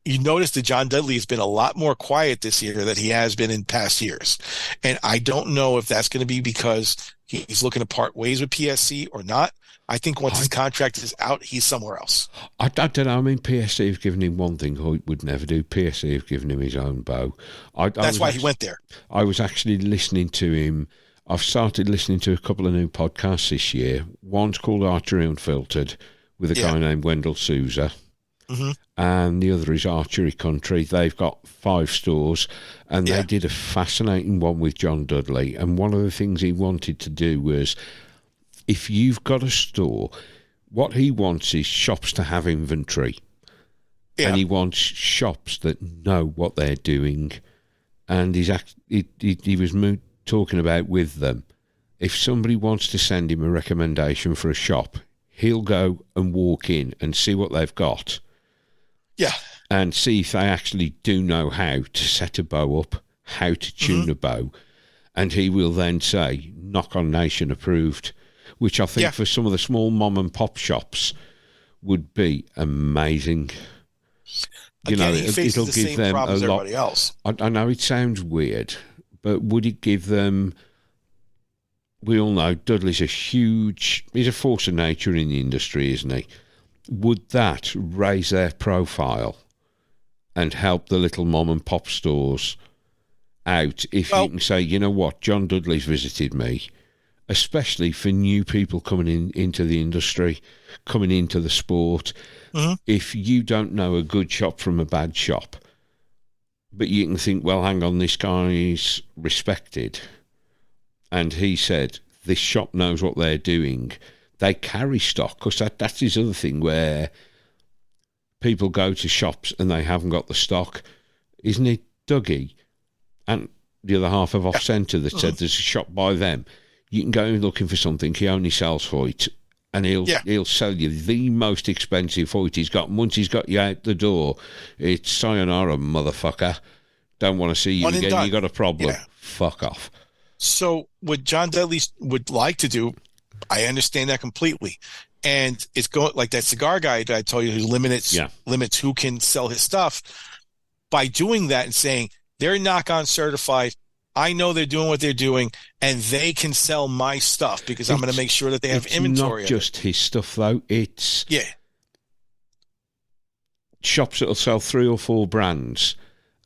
You notice that John Dudley has been a lot more quiet this year than he has been in past years. And I don't know if that's going to be because he's looking to part ways with PSC or not. I think once his contract is out, he's somewhere else. I don't know. I mean, PSC have given him one thing Hoyt would never do. PSC have given him his own bow. That's why he went there. I was actually listening to him. I've started listening to a couple of new podcasts this year. One's called Archery Unfiltered with a guy named Wendell Souza. Mm-hmm. And the other is Archery Country. They've got 5 stores, and they did a fascinating one with John Dudley. And one of the things he wanted to do was, if you've got a store, what he wants is shops to have inventory. Yeah. And he wants shops that know what they're doing. And he was talking about with them, if somebody wants to send him a recommendation for a shop, he'll go and walk in and see what they've got. Yeah. And see if they actually do know how to set a bow up, how to tune a bow. And he will then say, knock on nation approved, which I think for some of the small mom and pop shops would be amazing. Again, it'll give the them a lot. Everybody else. I know it sounds weird, but would it give them... We all know Dudley's he's a force of nature in the industry, isn't he? Would that raise their profile and help the little mom and pop stores out if you can say, you know what, John Dudley's visited me, especially for new people coming into the industry, coming into the sport. Mm-hmm. If you don't know a good shop from a bad shop, but you can think, well, hang on, this guy's respected, and he said, this shop knows what they're doing. They carry stock, because that's his other thing, where people go to shops and they haven't got the stock. Isn't it Dougie and the other half of Off Centre that said there's a shop by them? You can go in looking for something, he only sells Hoyt, and he'll sell you the most expensive Hoyt he's got. And once he's got you out the door, it's sayonara, motherfucker. Don't want to see you again. You got a problem. Yeah. Fuck off. So what John Dudley would like to do, I understand that completely. And it's going like that cigar guy that I told you who limits who can sell his stuff. By doing that and saying they're knock-on certified, I know they're doing what they're doing, and they can sell my stuff because I'm going to make sure that they have inventory. It's not just his stuff, though. It's shops that'll sell 3 or 4 brands,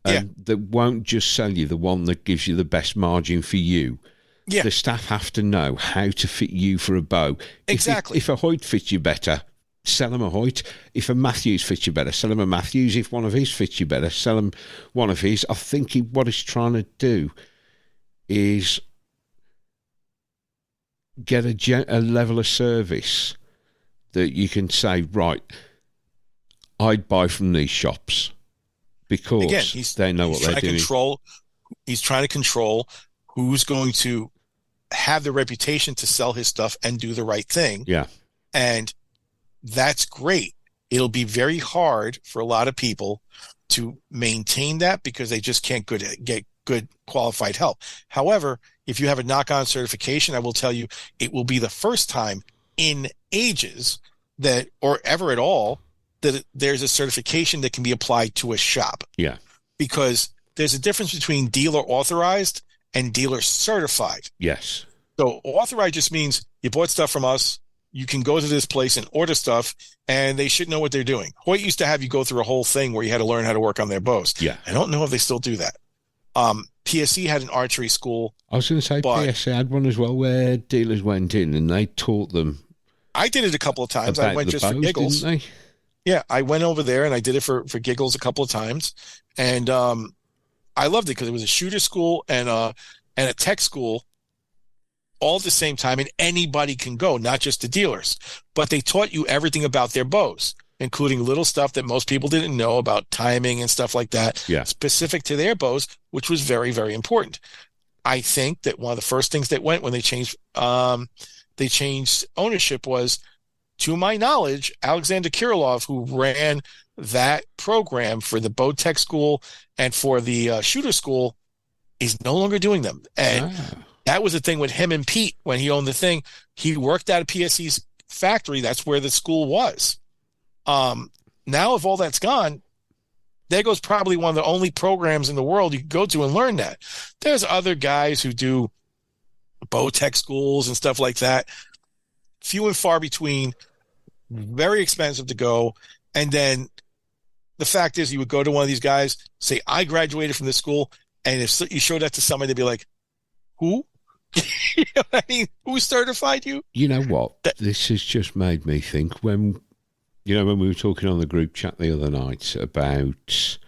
and that won't just sell you the one that gives you the best margin for you. Yeah. The staff have to know how to fit you for a bow. Exactly. If a Hoyt fits you better, sell them a Hoyt. If a Matthews fits you better, sell them a Matthews. If one of his fits you better, sell them one of his. I think what he's trying to do is get a level of service that you can say, right, I'd buy from these shops because they know what they're doing. He's trying to control who's going to have the reputation to sell his stuff and do the right thing. Yeah. And that's great. It'll be very hard for a lot of people to maintain that because they just can't get good qualified help. However, if you have a knock-on certification, I will tell you it will be the first time in ages that, or ever at all, that there's a certification that can be applied to a shop. Yeah. Because there's a difference between dealer authorized and dealer certified. Yes. So authorized just means you bought stuff from us. You can go to this place and order stuff, and they should know what they're doing. Hoyt used to have you go through a whole thing where you had to learn how to work on their bows. Yeah. I don't know if they still do that. PSE had an archery school. I was going to say PSE had one as well where dealers went in and they taught them. I did it a couple of times. I went just bows, for giggles. didn't they? Yeah, I went over there and I did it for giggles a couple of times. And I loved it because it was a shooter school and a tech school all at the same time, and anybody can go, not just the dealers. But they taught you everything about their bows, including little stuff that most people didn't know about timing and stuff like that, specific to their bows, which was very, very important. I think that one of the first things that went when they changed ownership was, to my knowledge, Alexander Kirilov, who ran that program for the bow tech school and for the shooter school, is no longer doing them. And that was the thing with him and Pete when he owned the thing. He worked out of PSE's factory. That's where the school was. Now, if all that's gone, there goes probably one of the only programs in the world you can go to and learn that. There's other guys who do bow tech schools and stuff like that. Few and far between, very expensive to go. And then the fact is, you would go to one of these guys, say, I graduated from this school. And if you showed that to somebody, they'd be like, who? You know what I mean? Who certified you? You know what? This has just made me think when we were talking on the group chat the other night about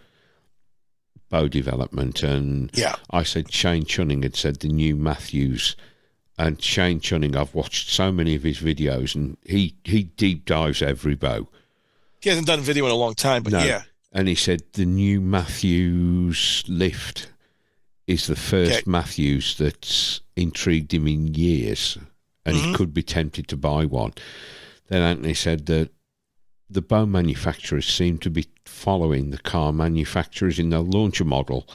bow development, and I said Shane Chunning had said the new Matthews, and Shane Chunning, I've watched so many of his videos, and he deep dives every bow. He hasn't done a video in a long time, but yeah. And he said the new Matthews lift is the first Matthews that's intrigued him in years, and he could be tempted to buy one. Then Anthony said that the bow manufacturers seem to be following the car manufacturers in their launcher model.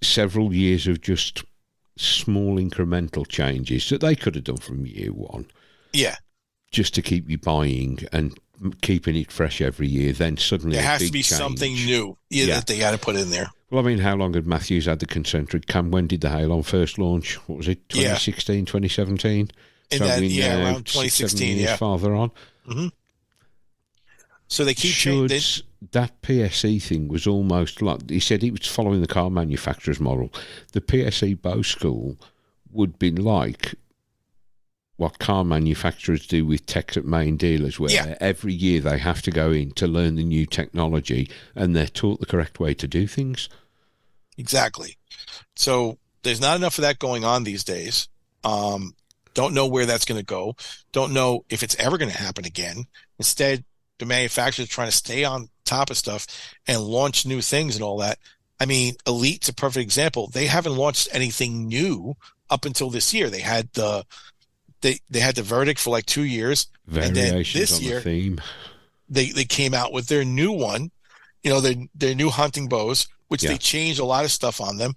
Several years of just small incremental changes that they could have done from year one. Yeah. Just to keep you buying and keeping it fresh every year. Then suddenly there has to be something new that they got to put in there. Well, I mean, how long had Matthews had the concentric cam? When did the Halon first launch? What was it, 2016, 2017? Around 2016, years farther on. Mm-hmm. So they keep changing. That PSE thing was almost like, he said he was following the car manufacturer's model. The PSE bow school would be like what car manufacturers do with techs at main dealers, where every year they have to go in to learn the new technology and they're taught the correct way to do things. Exactly. So there's not enough of that going on these days. Don't know where that's going to go. Don't know if it's ever going to happen again. Instead, the manufacturers trying to stay on top of stuff and launch new things and all that. I mean, Elite's a perfect example. They haven't launched anything new up until this year. They had the verdict for like 2 years. Variations and then this on year, the theme. They came out with their new one, their new hunting bows, which they changed a lot of stuff on them,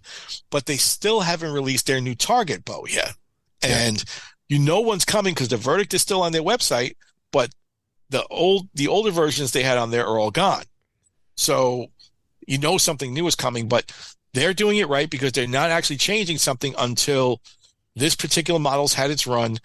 but they still haven't released their new target bow yet. And one's coming because the verdict is still on their website, but the older versions they had on there are all gone. So something new is coming, but they're doing it right because they're not actually changing something until this particular model's had its run.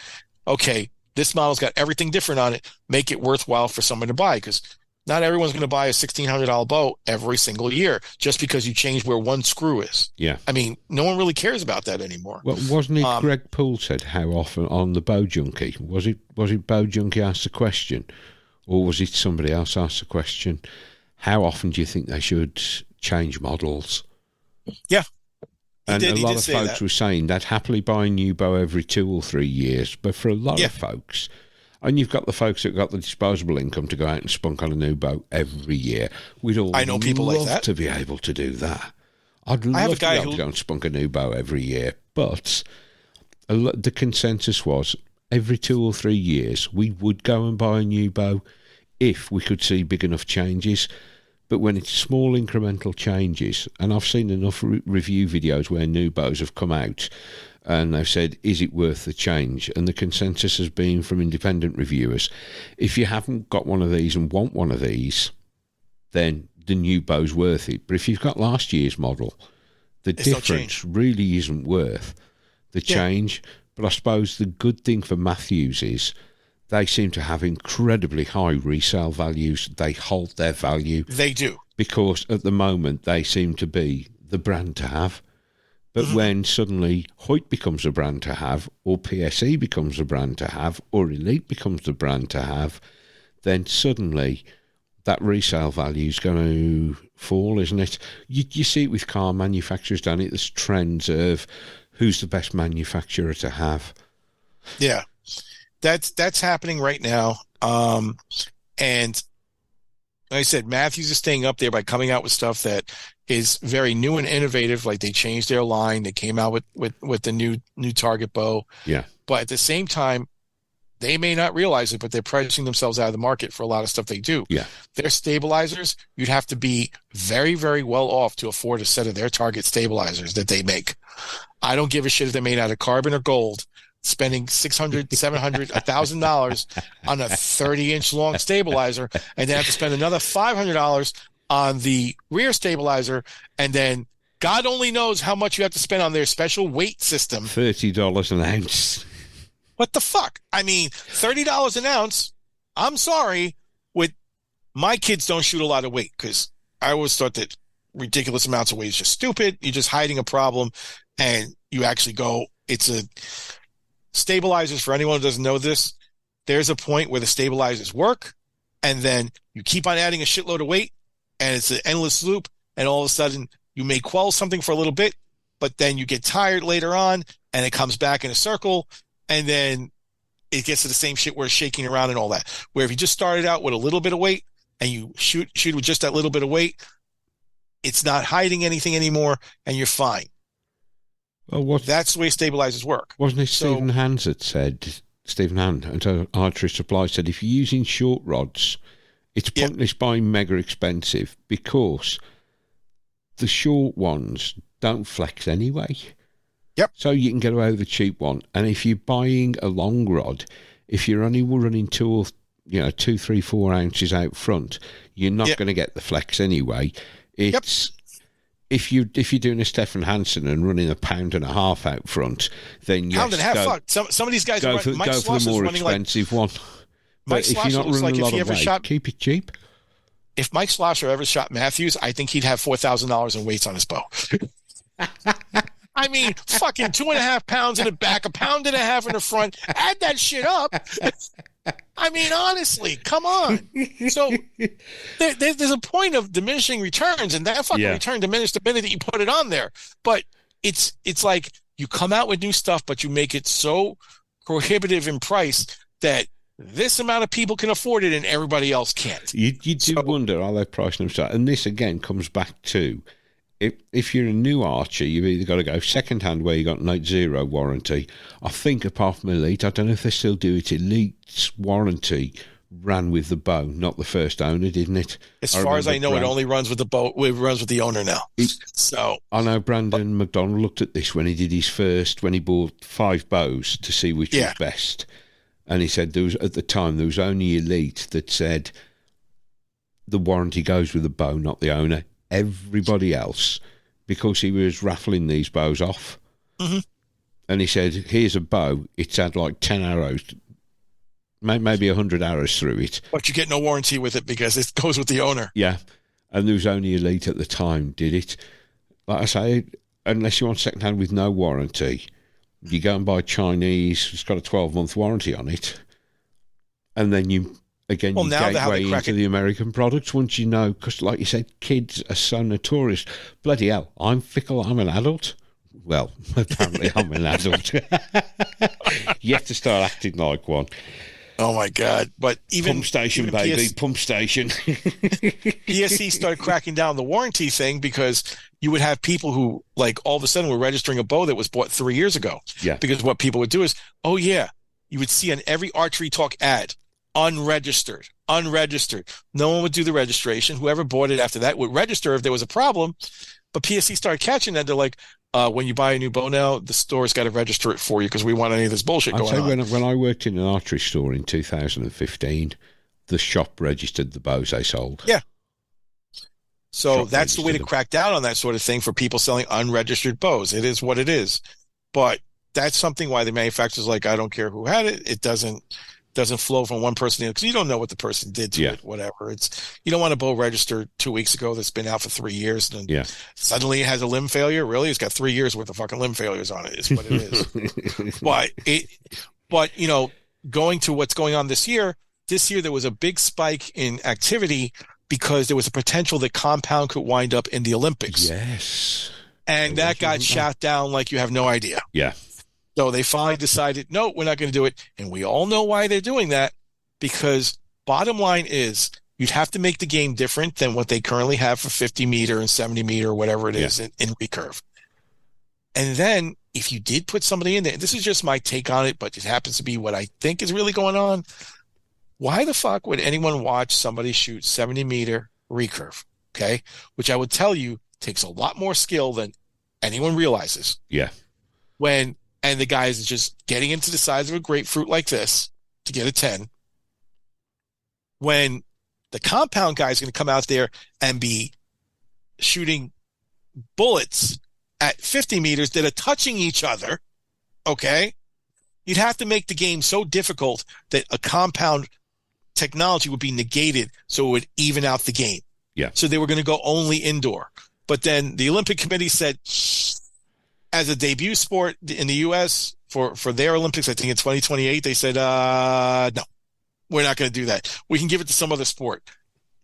Okay, this model's got everything different on it. Make it worthwhile for someone to buy, because Not everyone's going to buy a $1,600 bow every single year just because you change where one screw is. Yeah. I mean, no one really cares about that anymore. Well, wasn't it Greg Poole said how often on the Bow Junkie? Was it Bow Junkie asked the question, or was it somebody else asked the question? How often do you think they should change models? Yeah. And a lot of folks were saying they'd happily buy a new bow every 2 or 3 years, but for a lot of folks, and you've got the folks that got the disposable income to go out and spunk on a new bow every year. We'd all I know people love like that. to be able to do that. I'd love to be able to go and spunk a new bow every year, but the consensus was every 2 or 3 years we would go and buy a new bow if we could see big enough changes. But when it's small incremental changes, and I've seen enough review videos where new bows have come out and they've said, is it worth the change? And the consensus has been from independent reviewers, if you haven't got one of these and want one of these, then the new bow's worth it. But if you've got last year's model, the difference really isn't worth the change. But I suppose the good thing for Matthews is they seem to have incredibly high resale values. They hold their value. They do. Because at the moment they seem to be the brand to have. But when suddenly Hoyt becomes a brand to have, or PSE becomes a brand to have, or Elite becomes the brand to have, then suddenly that resale value is going to fall, isn't it? You see it with car manufacturers, don't it? There's trends of who's the best manufacturer to have. Yeah, that's happening right now. And like I said, Matthews is staying up there by coming out with stuff that is very new and innovative. Like they changed their line. They came out with the new target bow. Yeah. But at the same time, they may not realize it, but they're pricing themselves out of the market for a lot of stuff they do. Yeah. Their stabilizers, you'd have to be very, very well off to afford a set of their target stabilizers that they make. I don't give a shit if they're made out of carbon or gold. Spending $600, $700, $1,000 on a 30-inch long stabilizer, and then have to spend another $500 on the rear stabilizer, and then God only knows how much you have to spend on their special weight system. $30 an ounce. What the fuck? I mean, $30 an ounce. I'm sorry. With my kids don't shoot a lot of weight because I always thought that ridiculous amounts of weight is just stupid. You're just hiding a problem, and you actually go. It's a stabilizers. For anyone who doesn't know this, there's a point where the stabilizers work, and then you keep on adding a shitload of weight, and it's an endless loop. And all of a sudden, you may quell something for a little bit, but then you get tired later on, and it comes back in a circle. And then it gets to the same shit where it's shaking around and all that. Where if you just started out with a little bit of weight and you shoot with just that little bit of weight, it's not hiding anything anymore and you're fine. Well, that's the way stabilizers work. Wasn't it Stephen Hans that said, Stephen Hand at Archery Supply said, if you're using short rods, it's pointless buying mega expensive because the short ones don't flex anyway. Yep. So you can get away with a cheap one. And if you're buying a long rod, if you're only running 2, 3, 4 ounces out front, you're not going to get the flex anyway. It's if you're doing a Stefan Hansen and running 1.5 pounds out front, then yes, pound and a half. Fuck. Some of these guys go for the more expensive one. But if you're not running a lot of weight, keep it cheap. If Mike Slosher ever shot Matthews, I think he'd have $4,000 in weights on his bow. I mean, fucking 2.5 pounds in the back, 1.5 pounds in the front. Add that shit up. I mean, honestly, come on. So there's a point of diminishing returns, and that fucking return diminished the minute that you put it on there. But it's like you come out with new stuff, but you make it so prohibitive in price that this amount of people can afford it and everybody else can't. You do wonder, are they pricing themselves? And this, again, comes back to if you're a new archer, you've either got to go second-hand where you got Night Zero warranty. I think apart from Elite, I don't know if they still do it, Elite's warranty ran with the bow, not the first owner, didn't it? As far as I know, it only runs with the bow. It runs with the owner now. I know Brandon McDonald looked at this when he did his first, when he bought 5 bows to see which was best. And he said at the time there was only Elite that said the warranty goes with the bow, not the owner. Everybody else, because he was raffling these bows off, and he said, here's a bow, it's had like 10 arrows maybe 100 arrows through it. But you get no warranty with it because it goes with the owner. Yeah, and there was only Elite at the time did it. Like I say, unless you want second-hand with no warranty, you go and buy Chinese, it's got a 12-month warranty on it, and then you gateway into the American products once you know, because like you said, kids are so notorious. Bloody hell, I'm fickle, I'm an adult. Well, apparently I'm an adult. Yet to start acting like one. Oh my God! But pump station, baby, pump station. PSC started cracking down on the warranty thing because you would have people who, like, all of a sudden were registering a bow that was bought 3 years ago. Yeah. Because what people would do is, oh yeah, you would see on every Archery Talk ad, unregistered. No one would do the registration. Whoever bought it after that would register if there was a problem. But PSC started catching that. They're like, when you buy a new bow now, the store's got to register it for you because we want any of this bullshit going on. When I worked in an archery store in 2015, the shop registered the bows they sold. Yeah. So that's the way to crack down on that sort of thing for people selling unregistered bows. It is what it is. But that's something why the manufacturer's like, I don't care who had it. It doesn't flow from one person because you don't know what the person did to it, whatever. You don't want a bow registered 2 weeks ago that's been out for 3 years and suddenly it has a limb failure. Really? It's got 3 years worth of fucking limb failures on it. Is what it is. But you know, going to what's going on this year there was a big spike in activity because there was a potential that compound could wind up in the Olympics. Yes. And that got shot down like you have no idea. Yeah. So they finally decided, no, we're not going to do it. And we all know why they're doing that, because bottom line is you'd have to make the game different than what they currently have for 50 meter and 70 meter, or whatever it is in recurve. And then if you did put somebody in there, this is just my take on it, but it happens to be what I think is really going on. Why the fuck would anyone watch somebody shoot 70 meter recurve? Okay. Which I would tell you takes a lot more skill than anyone realizes. Yeah. And the guy is just getting into the size of a grapefruit like this to get a 10. When the compound guy is going to come out there and be shooting bullets at 50 meters that are touching each other, okay? You'd have to make the game so difficult that a compound technology would be negated so it would even out the game. Yeah. So they were going to go only indoor. But then the Olympic Committee said, as a debut sport in the U.S. for their Olympics, I think in 2028, they said, no, we're not going to do that. We can give it to some other sport.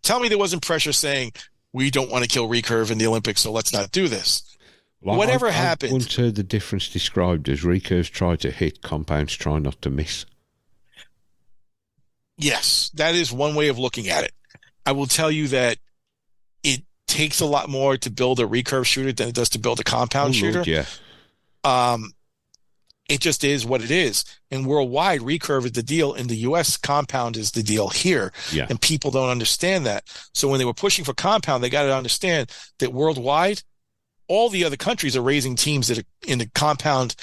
Tell me there wasn't pressure saying, we don't want to kill recurve in the Olympics, so let's not do this. Well, whatever happened. I once heard the difference described as recurves try to hit, compounds try not to miss. Yes, that is one way of looking at it. I will tell you that it takes a lot more to build a recurve shooter than it does to build a compound shooter. Yeah. It just is what it is. And worldwide, recurve is the deal. In the U.S., compound is the deal here. Yeah. And people don't understand that. So when they were pushing for compound, they got to understand that worldwide, all the other countries are raising teams that are in the compound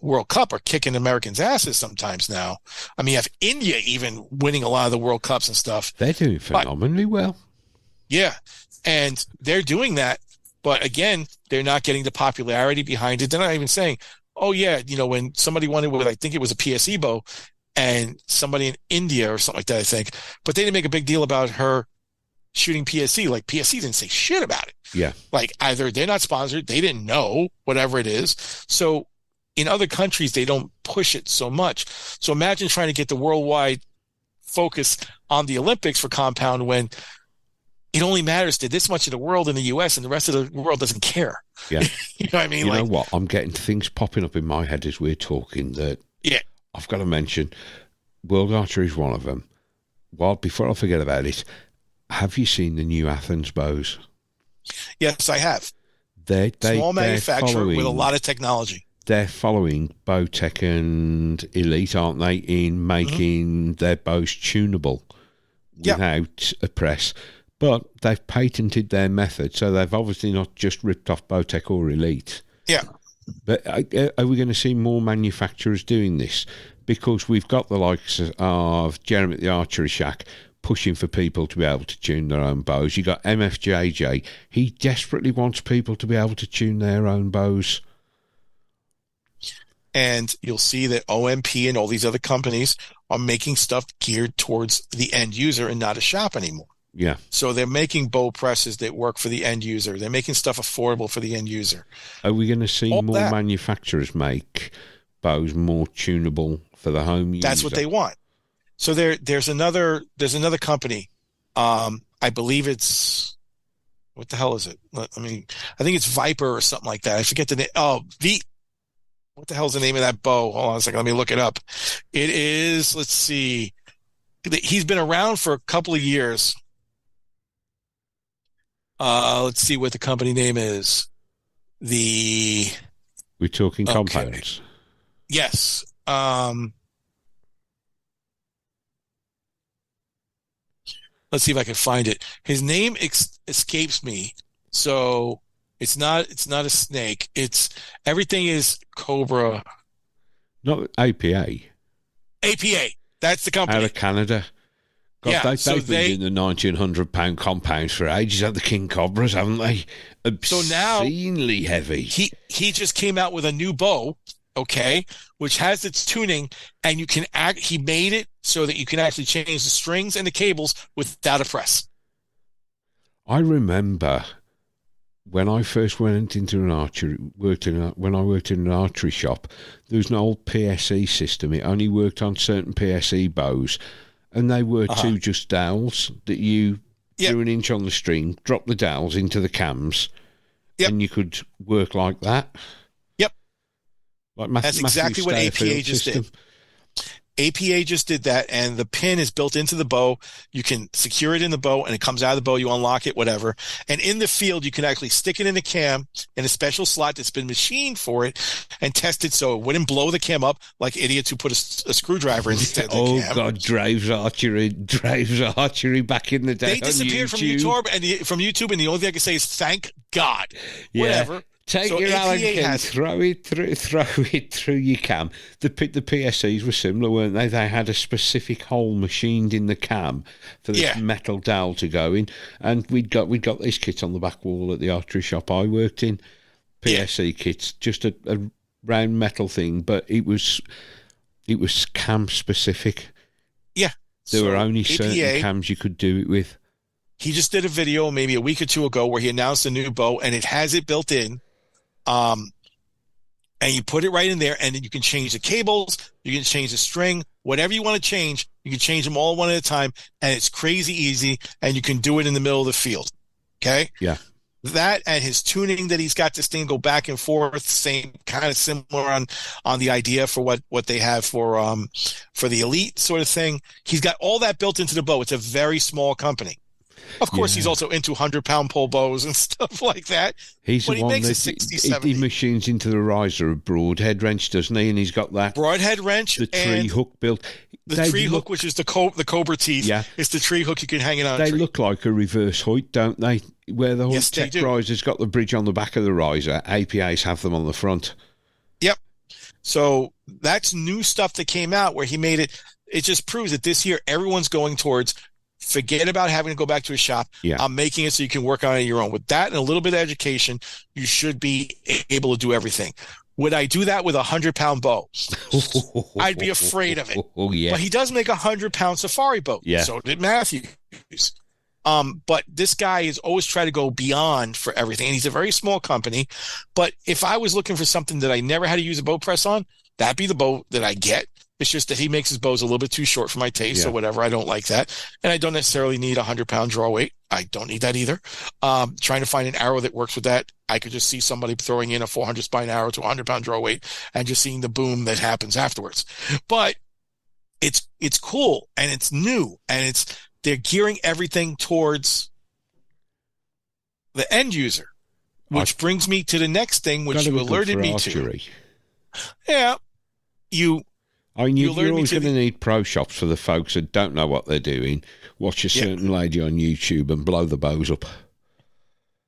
World Cup are kicking Americans' asses sometimes now. I mean, you have India even winning a lot of the World Cups and stuff. They're doing phenomenally well. Yeah. And they're doing that. But again, they're not getting the popularity behind it. They're not even saying, oh, yeah, you know, when somebody wanted with, I think it was a PSE bow and somebody in India or something like that, I think. But they didn't make a big deal about her shooting PSE. Like, PSE didn't say shit about it. Yeah. Like, either they're not sponsored, they didn't know, whatever it is. So in other countries, they don't push it so much. So imagine trying to get the worldwide focus on the Olympics for compound when it only matters to this much of the world in the U.S. and the rest of the world doesn't care. Yeah. You know what I mean? You know what? I'm getting things popping up in my head as we're talking that I've got to mention. World Archery is one of them. Well, before I forget about it, have you seen the new Athens bows? Yes, I have. Small manufacturer with a lot of technology. They're following Bowtech and Elite, aren't they, in making their bows tunable without a press. But they've patented their method, so they've obviously not just ripped off Bowtech or Elite. Yeah. But are we going to see more manufacturers doing this? Because we've got the likes of Jeremy at the Archery Shack pushing for people to be able to tune their own bows. You got MFJJ. He desperately wants people to be able to tune their own bows. And you'll see that OMP and all these other companies are making stuff geared towards the end user and not a shop anymore. Yeah. So they're making bow presses that work for the end user. They're making stuff affordable for the end user. Are we going to see All more that. manufacturers make bows more tunable for the home user? That's what they want. So there's another company. I believe it's, what the hell is it? I think it's Viper or something like that. I forget the name. Oh, what the hell's the name of that bow? Hold on a second. Let me look it up. It is, let's see. He's been around for a couple of years. Let's see what the company name is. We're talking compounds. Yes. Let's see if I can find it. His name escapes me. So it's not a snake. Everything is Cobra. Not APA. APA. That's the company. Out of Canada. God, Yeah, they've been doing the £1,900 compounds for ages at the King Cobras, haven't they? So now Obscenely heavy. He just came out with a new bow, okay, which has its tuning, and you can he made it so that you can actually change the strings and the cables without a press. I remember when I first went into an archery, when I worked in an archery shop, there was an old PSE system. It only worked on certain PSE bows, and they were two just dowels that you threw an inch on the string, dropped the dowels into the cams, and you could work like that. Yep. Like That's exactly what APA just did. APA just did that, and the pin is built into the bow. You can secure it in the bow, and it comes out of the bow. You unlock it, whatever. And in the field, you can actually stick it in a cam in a special slot that's been machined for it and test it so it wouldn't blow the cam up like idiots who put a screwdriver instead of the cam. God, drives archery back in the day. They disappeared from YouTube, and the only thing I can say is thank God. Yeah. Whatever. Take So your APA Allen pin, has- throw it through your cam. The PSEs were similar, weren't they? They had a specific hole machined in the cam for this metal dowel to go in, and we'd got this kit on the back wall at the archery shop I worked in. PSE kits, just a round metal thing, but it was cam specific. Yeah. There were only APA, certain cams you could do it with. He just did a video maybe a week or two ago where he announced a new bow, and it has it built in. And you put it right in there, and then you can change the cables, you can change the string, whatever you want to change, you can change them all one at a time, and it's crazy easy, and you can do it in the middle of the field. Okay? Yeah. That and his tuning that he's got this thing go back and forth, same kind of similar on the idea for what they have for the elite sort of thing. He's got all that built into the bow. It's a very small company. Of course, he's also into 100-pound pole bows and stuff like that. He's but the he one makes that a 60, 70. he machines into the riser a broadhead wrench, doesn't he? And he's got that Broadhead wrench, the tree hook built. The tree hook, which is the cobra teeth, is the tree hook you can hang it on. They look like a reverse hoit, don't they? Where the whole tech riser's got the bridge on the back of the riser, APAs have them on the front. Yep. So that's new stuff that came out where he made it. It just proves that this year everyone's going towards forget about having to go back to a shop. Yeah. I'm making it so you can work on it on your own. With that and a little bit of education, you should be able to do everything. Would I do that with a 100-pound bow? I'd be afraid of it. Oh, yeah. But he does make a 100-pound safari bow. Yeah. So did Matthews. But this guy is always trying to go beyond for everything. And he's a very small company. But if I was looking for something that I never had to use a bow press on, that'd be the bow that I get. It's just that he makes his bows a little bit too short for my taste or whatever. I don't like that. And I don't necessarily need a 100-pound draw weight. I don't need that either. Trying to find an arrow that works with that. I could just see somebody throwing in a 400 spine arrow to a 100-pound draw weight and just seeing the boom that happens afterwards. But it's cool and it's new and they're gearing everything towards the end user, which brings me to the next thing, which you alerted me to. Yeah. You're always going to need pro shops for the folks that don't know what they're doing. Watch a certain lady on YouTube and blow the bows up.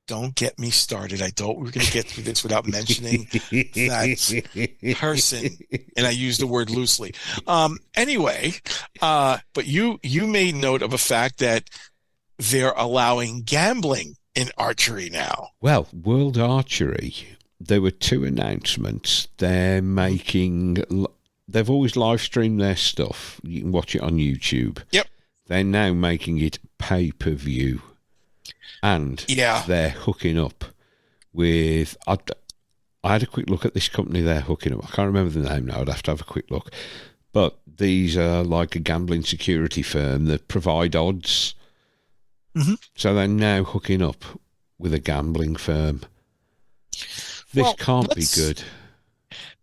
Don't get me started. I thought we were going to get through this without mentioning that person, and I use the word loosely. Anyway, but you made note of a fact that they're allowing gambling in archery now. Well, World Archery, there were two announcements. They're making they've always live streamed their stuff. You can watch it on YouTube. Yep. They're now making it pay-per-view. And they're hooking up with... I had a quick look at this company they're hooking up. I can't remember the name now. I'd have to have a quick look. But these are like a gambling security firm that provide odds. Mm-hmm. So they're now hooking up with a gambling firm. This can't be good.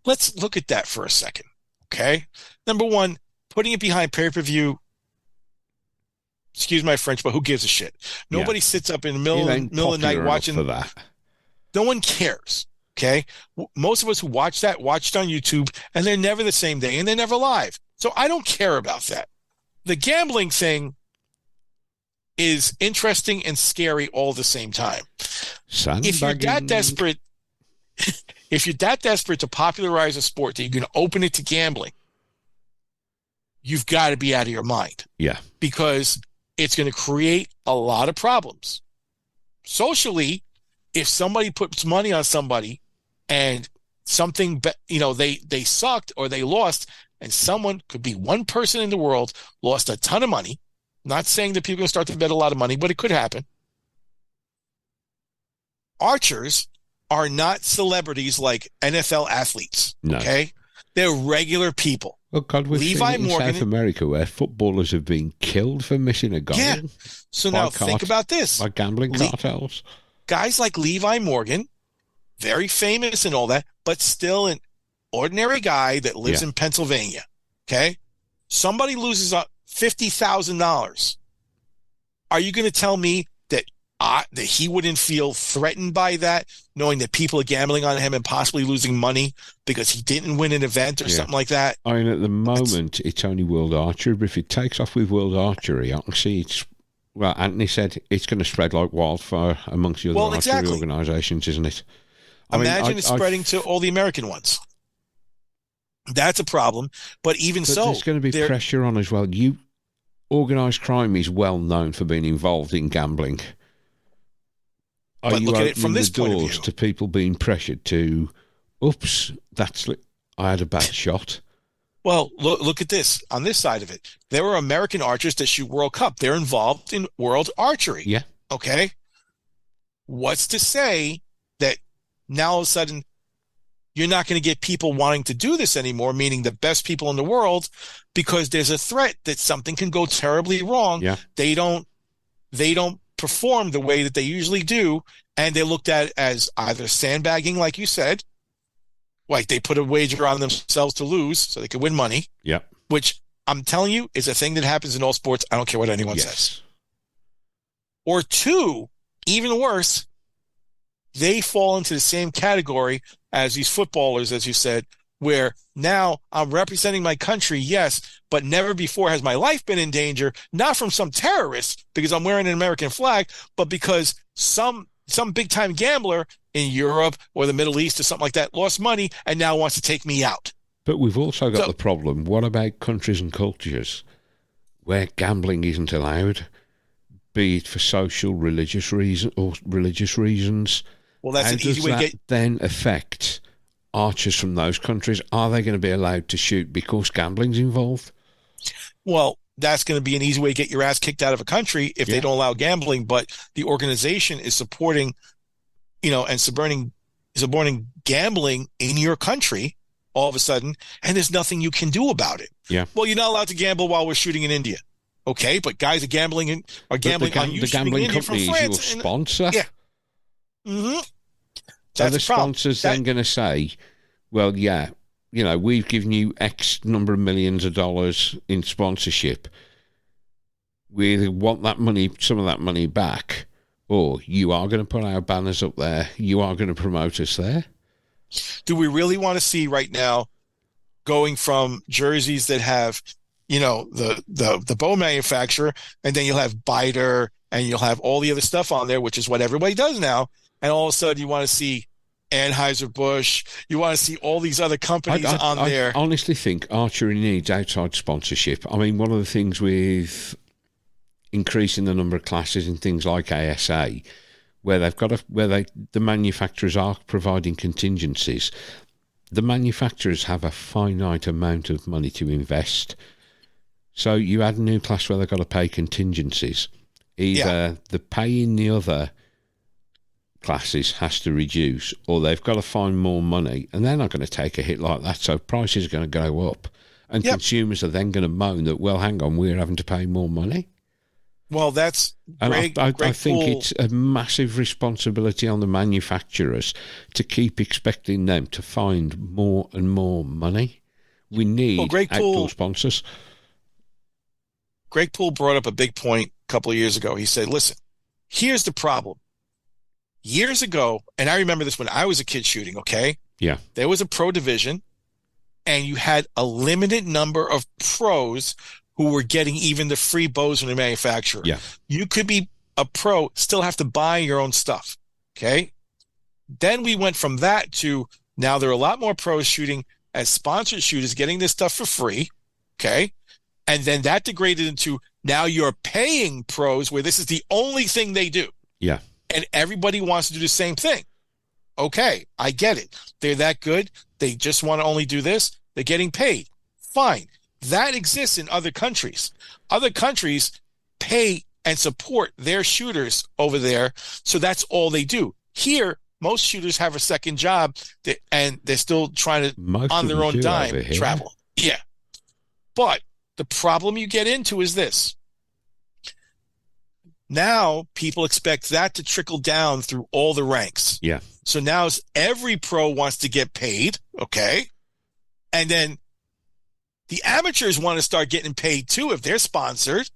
Let's look at that for a second, okay? Number one, putting it behind pay-per-view, excuse my French, but who gives a shit? Nobody sits up in the middle of the night watching for that. No one cares, okay? Most of us who watch that watched on YouTube, and they're never the same day, and they're never live. So I don't care about that. The gambling thing is interesting and scary all at the same time. If you're that desperate... If you're that desperate to popularize a sport that you're going to open it to gambling, you've got to be out of your mind. Yeah. Because it's going to create a lot of problems. Socially, if somebody puts money on somebody and something, they sucked or they lost, and someone, could be one person in the world, lost a ton of money. Not saying that people are going to start to bet a lot of money, but it could happen. Archers are not celebrities like NFL athletes, okay? They're regular people. Oh, God, we've seen it in South America where footballers have been killed for missing a goal. Yeah. So now think about this. By gambling cartels. Guys like Levi Morgan, very famous and all that, but still an ordinary guy that lives in Pennsylvania, okay? Somebody loses $50,000. Are you going to tell me that he wouldn't feel threatened by that, knowing that people are gambling on him and possibly losing money because he didn't win an event or something like that? I mean, at the moment, it's only World Archery, but if it takes off with World Archery, I can see Anthony said it's going to spread like wildfire amongst the other archery organisations, isn't it? Imagine it spreading to all the American ones. That's a problem, but there's going to be pressure on as well. Organised crime is well known for being involved in gambling. But look at it from this point of view. To people being pressured to, oops, I had a bad shot. Well, look at this. On this side of it, there are American archers that shoot World Cup. They're involved in World Archery. Yeah. Okay? What's to say that now all of a sudden you're not going to get people wanting to do this anymore, meaning the best people in the world, because there's a threat that something can go terribly wrong. Yeah. They don't perform the way that they usually do, and they're looked at as either sandbagging, like you said, like they put a wager on themselves to lose so they can win money. Yeah. Which I'm telling you is a thing that happens in all sports. I don't care what anyone says. Or two, even worse, they fall into the same category as these footballers, as you said, where now I'm representing my country, yes, but never before has my life been in danger, not from some terrorist because I'm wearing an American flag, but because some big-time gambler in Europe or the Middle East or something like that lost money and now wants to take me out. But we've also got the problem, what about countries and cultures where gambling isn't allowed, be it for social, religious reasons? Well, that's an easy way to get... then affect archers from those countries? Are they going to be allowed to shoot because gambling's involved? Well, that's going to be an easy way to get your ass kicked out of a country if they don't allow gambling, but the organization is supporting, and supporting gambling in your country all of a sudden, and there's nothing you can do about it. Yeah. Well, you're not allowed to gamble while we're shooting in India. Okay, but guys are gambling on you. The gambling company is your sponsor. Yeah. Mm-hmm. So the sponsor's then going to say, well, we've given you X number of millions of dollars in sponsorship. We either want that money, some of that money back, or you are going to put our banners up there. You are going to promote us there. Do we really want to see right now going from jerseys that have, the bow manufacturer, and then you'll have Biter and you'll have all the other stuff on there, which is what everybody does now. And all of a sudden you want to see Anheuser-Busch, you want to see all these other companies on there. I honestly think archery needs outside sponsorship. I mean, one of the things with increasing the number of classes in things like ASA, where the manufacturers are providing contingencies, the manufacturers have a finite amount of money to invest. So you add a new class where they've got to pay contingencies. Either the pay in the other classes has to reduce, or they've got to find more money, and they're not going to take a hit like that. So prices are going to go up, and consumers are then going to moan that, well, hang on, we're having to pay more money. Well, that's Greg, I Greg think Poole, it's a massive responsibility on the manufacturers to keep expecting them to find more and more money. We need outdoor sponsors. Greg Poole brought up a big point a couple of years ago. He said, listen, here's the problem. Years ago, and I remember this when I was a kid shooting, okay? Yeah. There was a pro division, and you had a limited number of pros who were getting even the free bows from the manufacturer. Yeah. You could be a pro, still have to buy your own stuff, okay? Then we went from that to now there are a lot more pros shooting as sponsored shooters, getting this stuff for free, okay? And then that degraded into now you're paying pros where this is the only thing they do. Yeah. And everybody wants to do the same thing. Okay, I get it. They're that good. They just want to only do this. They're getting paid. Fine. That exists in other countries. Other countries pay and support their shooters over there, so that's all they do. Here, most shooters have a second job, and they're still trying to, on their own dime, travel. Yeah. But the problem you get into is this. Now, people expect that to trickle down through all the ranks. Yeah. So now every pro wants to get paid, okay? And then the amateurs want to start getting paid too if they're sponsored.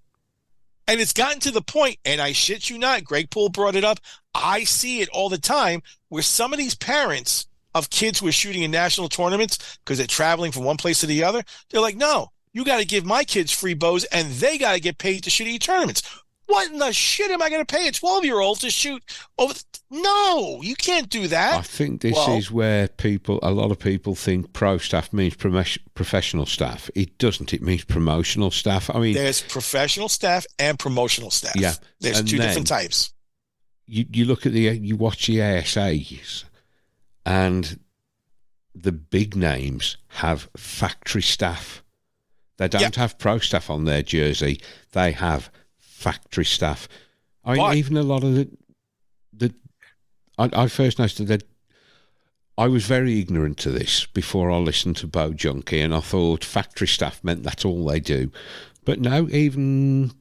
And it's gotten to the point, and I shit you not, Greg Poole brought it up, I see it all the time, where some of these parents of kids who are shooting in national tournaments because they're traveling from one place to the other, they're like, no, you got to give my kids free bows, and they got to get paid to shoot at tournaments. What in the shit am I going to pay a 12-year-old to shoot over? No, you can't do that. I think this is where a lot of people think pro staff means professional staff. It doesn't. It means promotional staff. I mean, there's professional staff and promotional staff. Yeah, there's two different types. You look at you watch the ASAs, and the big names have factory staff. They don't have pro staff on their jersey. They have factory staff. I mean, even a lot of I first noticed that I was very ignorant to this before I listened to Bo Junkie, and I thought factory staff meant that's all they do. But no, even,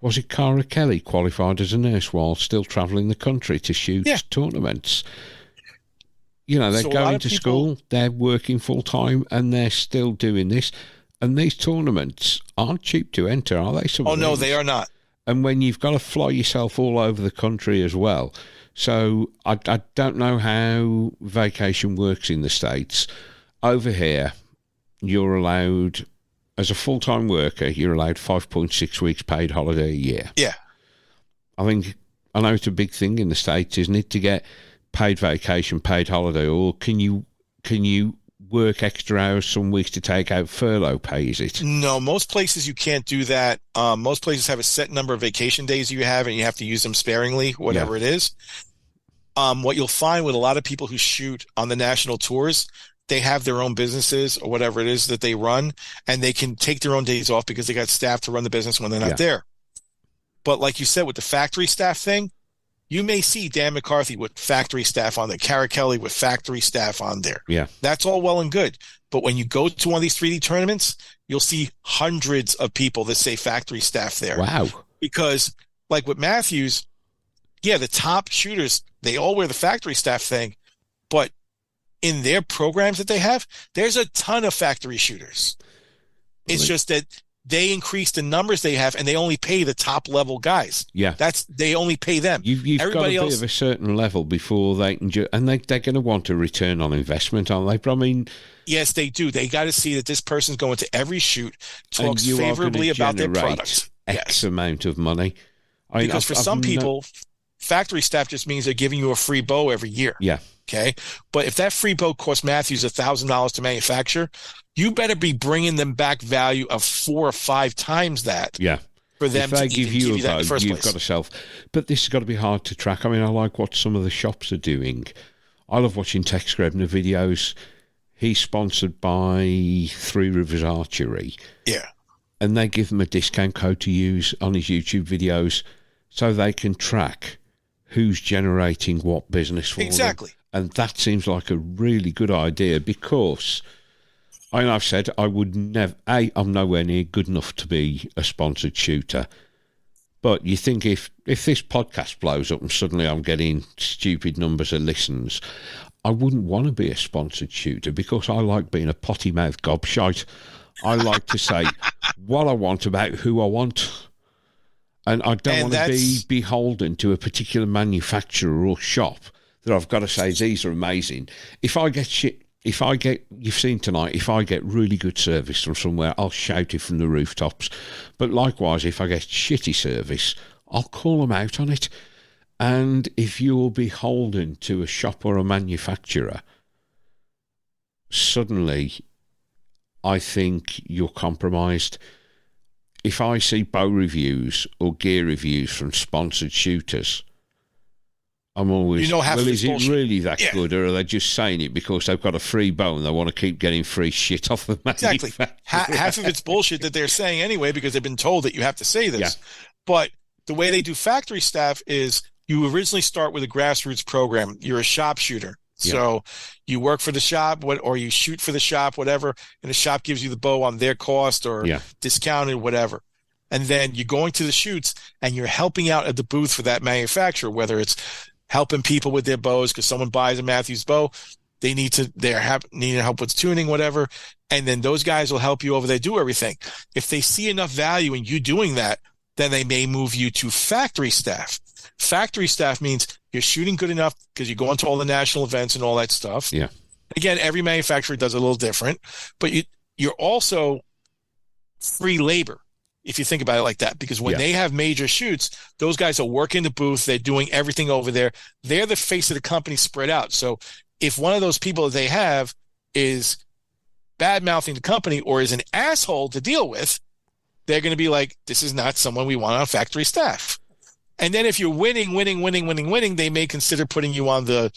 was it Cara Kelly qualified as a nurse while still travelling the country to shoot tournaments? You know, they're going to school, they're working full time, and they're still doing this. And these tournaments aren't cheap to enter, are they? No, they are not. And when you've got to fly yourself all over the country as well. So I don't know how vacation works in the States. Over here, you're allowed, as a full-time worker, you're allowed 5.6 weeks paid holiday a year. Yeah. I know it's a big thing in the States, isn't it, to get paid vacation, paid holiday, or can you work extra hours some weeks to take out furlough pay, is it? No, most places you can't do that. Most places have a set number of vacation days you have, and you have to use them sparingly, whatever it is. What you'll find with a lot of people who shoot on the national tours, they have their own businesses or whatever it is that they run, and they can take their own days off because they got staff to run the business when they're not there. But like you said, with the factory staff thing, you may see Dan McCarthy with factory staff on there, Cara Kelly with factory staff on there. Yeah. That's all well and good. But when you go to one of these 3D tournaments, you'll see hundreds of people that say factory staff there. Wow. Because like with Matthews, the top shooters, they all wear the factory staff thing. But in their programs that they have, there's a ton of factory shooters. It's just that they increase the numbers they have, and they only pay the top level guys. Yeah, they only pay them. You've got to be of a certain level before they can, and they're going to want a return on investment, aren't they? But I mean, yes, they do. They got to see that this person's going to every shoot, talks favorably about their product. X amount of money. Because for some people, factory staff just means they're giving you a free bow every year. Yeah. Okay. But if that free bow costs Matthews $1,000 to manufacture, you better be bringing them back value of 4 or 5 times that. Yeah. For them to give you a bow, you've got to sell. But this has got to be hard to track. I mean, I like what some of the shops are doing. I love watching Tex Grebner videos. He's sponsored by Three Rivers Archery. Yeah. And they give him a discount code to use on his YouTube videos so they can track who's generating what business for Exactly. them. And that seems like a really good idea because I've said I would never... I'm nowhere near good enough to be a sponsored shooter. But you think if this podcast blows up and suddenly I'm getting stupid numbers of listens, I wouldn't want to be a sponsored shooter because I like being a potty-mouthed gobshite. I like to say what I want about who I want. And I don't want to be beholden to a particular manufacturer or shop that I've got to say, these are amazing. If I get shit... you've seen tonight, if I get really good service from somewhere, I'll shout it from the rooftops. But likewise, if I get shitty service, I'll call them out on it. And if you're beholden to a shop or a manufacturer, suddenly I think you're compromised. If I see bow reviews or gear reviews from sponsored shooters, I'm always, is it bullshit. Really that good, or are they just saying it because they've got a free bow and they want to keep getting free shit off the manufacturer? Exactly. Half of it's bullshit that they're saying anyway because they've been told that you have to say this. Yeah. But the way they do factory staff is you originally start with a grassroots program. You're a shop shooter. Yeah. So you work for the shop or you shoot for the shop, whatever, and the shop gives you the bow on their cost or discounted, whatever. And then you're going to the shoots and you're helping out at the booth for that manufacturer, whether it's helping people with their bows because someone buys a Matthews bow, they're needing help with tuning, whatever. And then those guys will help you over there, do everything. If they see enough value in you doing that, then they may move you to factory staff. Factory staff means you're shooting good enough because you go into all the national events and all that stuff. Yeah. Again, every manufacturer does a little different, but you're also free labor. If you think about it like that, because when they have major shoots, those guys are working the booth. They're doing everything over there. They're the face of the company spread out. So if one of those people that they have is bad-mouthing the company or is an asshole to deal with, they're going to be like, this is not someone we want on factory staff. And then if you're winning, they may consider putting you on the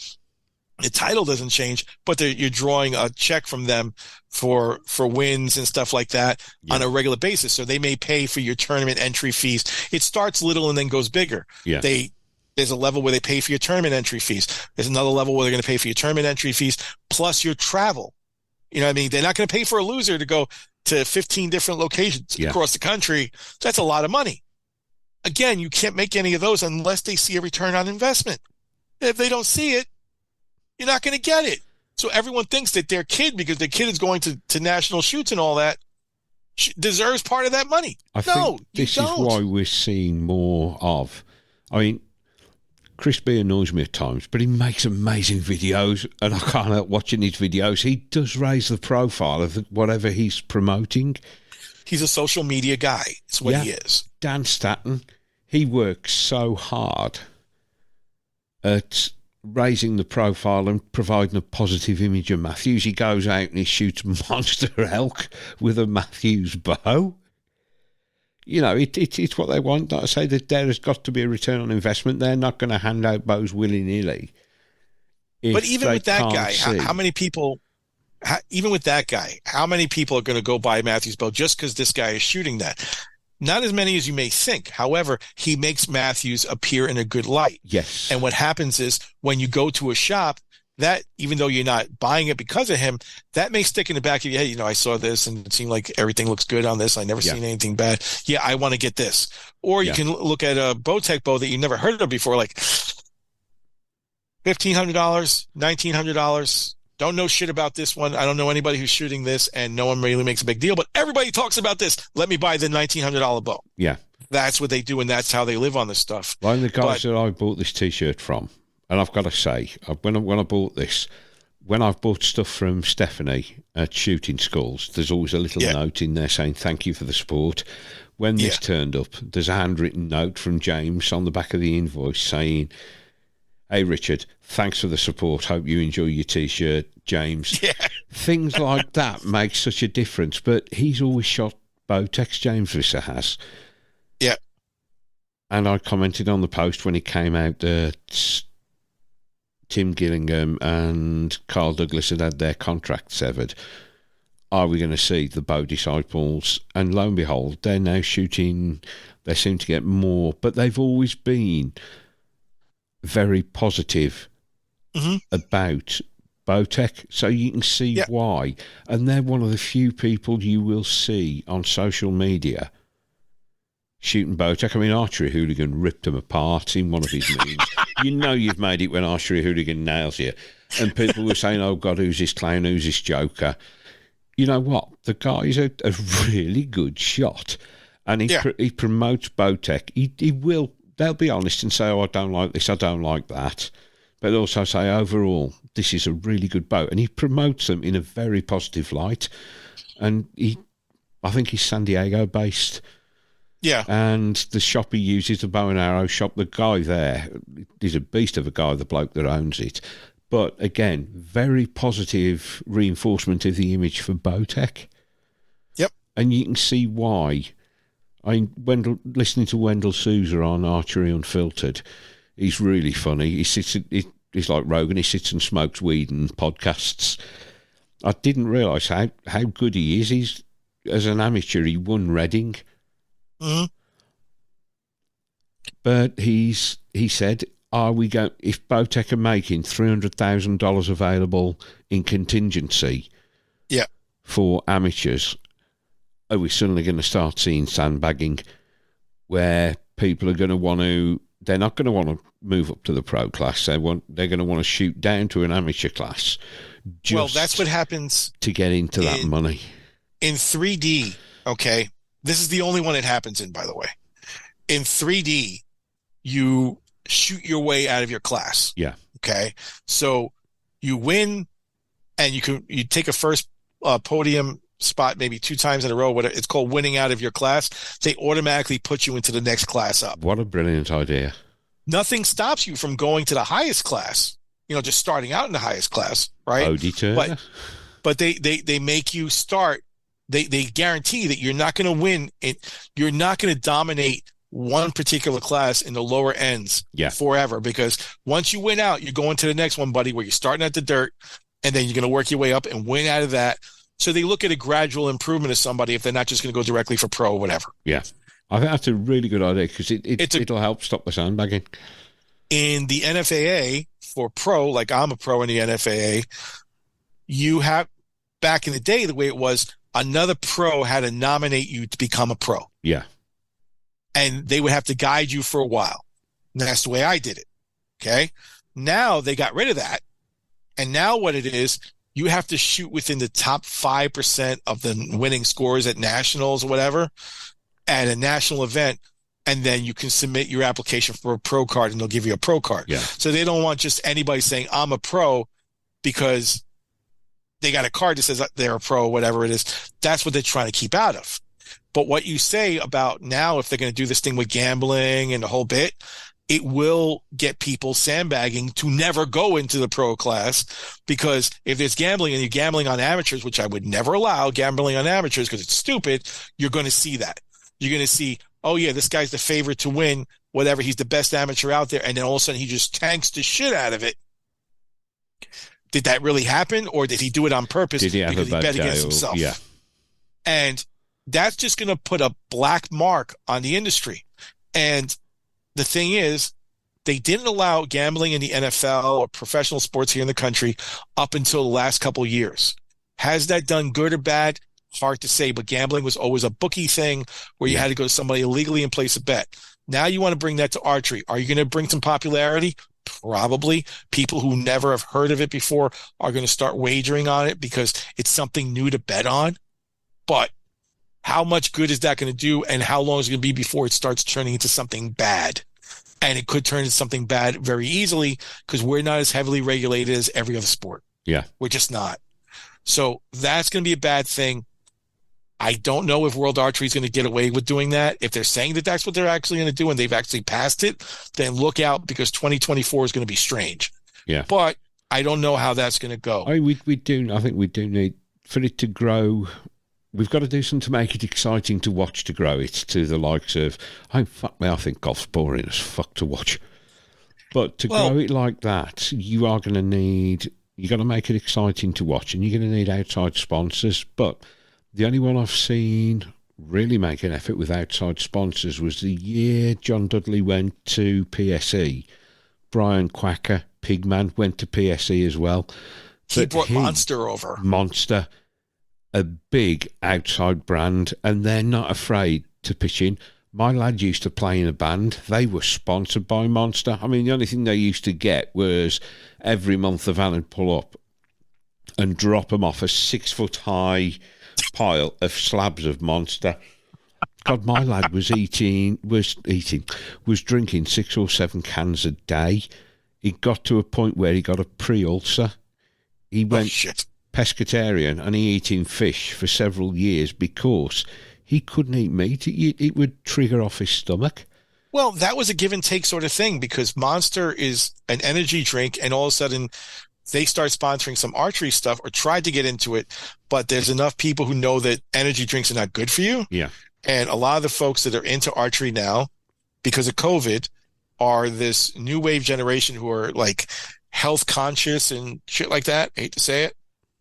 title doesn't change, but you're drawing a check from them for wins and stuff like that on a regular basis. So they may pay for your tournament entry fees. It starts little and then goes bigger. Yeah. There's a level where they pay for your tournament entry fees. There's another level where they're going to pay for your tournament entry fees plus your travel. You know what I mean? They're not going to pay for a loser to go to 15 different locations across the country. That's a lot of money. Again, you can't make any of those unless they see a return on investment. If they don't see it, you're not going to get it. So everyone thinks that their kid, because their kid is going to national shoots and all that, deserves part of that money. I think this is why we're seeing more of. I mean, Chris B annoys me at times, but he makes amazing videos, and I can't help watching his videos. He does raise the profile of whatever he's promoting. He's a social media guy. It's what he is. Dan Staten, he works so hard at raising the profile and providing a positive image of Matthews. He goes out and he shoots monster elk with a Matthews bow. You know, it's what they want. Like I say, that there has got to be a return on investment. They're not going to hand out bows willy-nilly. But even with that guy, how many people... even with that guy, how many people are going to go buy Matthews bow just because this guy is shooting that? Not as many as you may think. However, he makes Matthews appear in a good light. Yes. And what happens is when you go to a shop, that even though you're not buying it because of him, that may stick in the back of your head. You know, I saw this and it seemed like everything looks good on this. I never seen anything bad. Yeah, I want to get this. Or you can look at a Bowtech bow that you never heard of before, like $1,500, $1,900. Don't know shit about this one. I don't know anybody who's shooting this, and no one really makes a big deal, but everybody talks about this. Let me buy the $1,900 bow. Yeah. That's what they do, and that's how they live on this stuff. Like the guys that I bought this T-shirt from, and I've got to say, when I bought this, when I've bought stuff from Stephanie at Shooting Skulls, there's always a little note in there saying, thank you for the support. When this turned up, there's a handwritten note from James on the back of the invoice saying, hey, Richard, thanks for the support. Hope you enjoy your T-shirt, James. Yeah. Things like that make such a difference. But he's always shot Bowtex, James Visser has. Yeah. And I commented on the post when it came out that Tim Gillingham and Carl Douglas had their contract severed. Are we going to see the Bow Disciples? And lo and behold, they're now shooting. They seem to get more, but they've always been very positive about Bowtech, so you can see why. And they're one of the few people you will see on social media shooting Bowtech. I mean, Archery Hooligan ripped them apart in one of his memes. You know you've made it when Archery Hooligan nails you. And people were saying, oh, God, who's this clown? Who's this joker? You know what? The guy's a really good shot. And he promotes Bowtech. He will. They'll be honest and say, oh, I don't like this, I don't like that. But also say, overall, this is a really good bow. And he promotes them in a very positive light. And I think he's San Diego based. Yeah. And the shop he uses, the bow and arrow shop, the guy there, he's a beast of a guy, the bloke that owns it. But again, very positive reinforcement of the image for Bowtech. Yep. And you can see why. Listening to Wendell Sousa on Archery Unfiltered, he's really funny. He's like Rogan. He sits and smokes weed and podcasts. I didn't realise how good he is. He's, as an amateur, he won Reading. Mm-hmm. But he said, if Bowtech are making $300,000 available in contingency for amateurs, are we suddenly going to start seeing sandbagging where people are going to they're not going to want to move up to the pro class. They're going to want to shoot down to an amateur class. Well, that's what happens to get into that money. In 3D, okay, this is the only one it happens in, by the way. In 3D, you shoot your way out of your class. Yeah. Okay. So you win, and you take a first podium spot maybe 2 times in a row. It's called winning out of your class. They automatically put you into the next class up. What a brilliant idea. Nothing stops you from going to the highest class, just starting out in the highest class, right? Auditor. But they make you start. They guarantee that you're not going to win. You're not going to dominate one particular class in the lower ends forever, because once you win out, you're going to the next one, buddy, where you're starting at the dirt, and then you're going to work your way up and win out of that. So they look at a gradual improvement of somebody if they're not just going to go directly for pro or whatever. Yeah. I think that's a really good idea, because it'll help stop the sandbagging. In the NFAA, for pro, like I'm a pro in the NFAA, you have, back in the day, the way it was, another pro had to nominate you to become a pro. Yeah. And they would have to guide you for a while. And that's the way I did it. Okay. Now they got rid of that. And now what it is, you have to shoot within the top 5% of the winning scores at nationals or whatever, at a national event. And then you can submit your application for a pro card, and they'll give you a pro card. Yeah. So they don't want just anybody saying I'm a pro because they got a card that says they're a pro, whatever it is. That's what they're trying to keep out of. But what you say about now, if they're going to do this thing with gambling and the whole bit, it will get people sandbagging to never go into the pro class, because if there's gambling and you're gambling on amateurs, which I would never allow gambling on amateurs because it's stupid, you're going to see that. You're going to see, oh yeah, this guy's the favorite to win, whatever. He's the best amateur out there. And then all of a sudden he just tanks the shit out of it. Did that really happen? Or did he do it on purpose because he bet against himself? Yeah. And that's just going to put a black mark on the industry. And the thing is, they didn't allow gambling in the NFL or professional sports here in the country up until the last couple of years. Has that done good or bad? Hard to say, but gambling was always a bookie thing where you had to go to somebody illegally and place a bet. Now you want to bring that to archery. Are you going to bring some popularity? Probably. People who never have heard of it before are going to start wagering on it because it's something new to bet on. But how much good is that going to do, and how long is it going to be before it starts turning into something bad? And it could turn into something bad very easily because we're not as heavily regulated as every other sport. Yeah. We're just not. So that's going to be a bad thing. I don't know if World Archery is going to get away with doing that. If they're saying that that's what they're actually going to do and they've actually passed it, then look out, because 2024 is going to be strange. Yeah. But I don't know how that's going to go. I think we do need, for it to grow, we've got to do something to make it exciting to watch, to grow it to the likes of, fuck me, I think golf's boring as fuck to watch. But to grow it like that, you got to make it exciting to watch, and you're going to need outside sponsors. But the only one I've seen really make an effort with outside sponsors was the year John Dudley went to PSE. Brian Quacker, Pigman, went to PSE as well. He brought Monster over. Monster, a big outside brand, and they're not afraid to pitch in. My lad used to play in a band. They were sponsored by Monster. I mean, the only thing they used to get was every month the van would pull up and drop them off a 6-foot-high pile of slabs of Monster. God, my lad was drinking 6 or 7 cans a day. He got to a point where he got a pre-ulcer. He went pescatarian and he eating fish for several years because he couldn't eat meat. It would trigger off his stomach. Well, that was a give and take sort of thing because Monster is an energy drink, and all of a sudden they start sponsoring some archery stuff or tried to get into it, but there's enough people who know that energy drinks are not good for you. Yeah. And a lot of the folks that are into archery now, because of COVID, are this new wave generation who are like health conscious and shit like that. I hate to say it.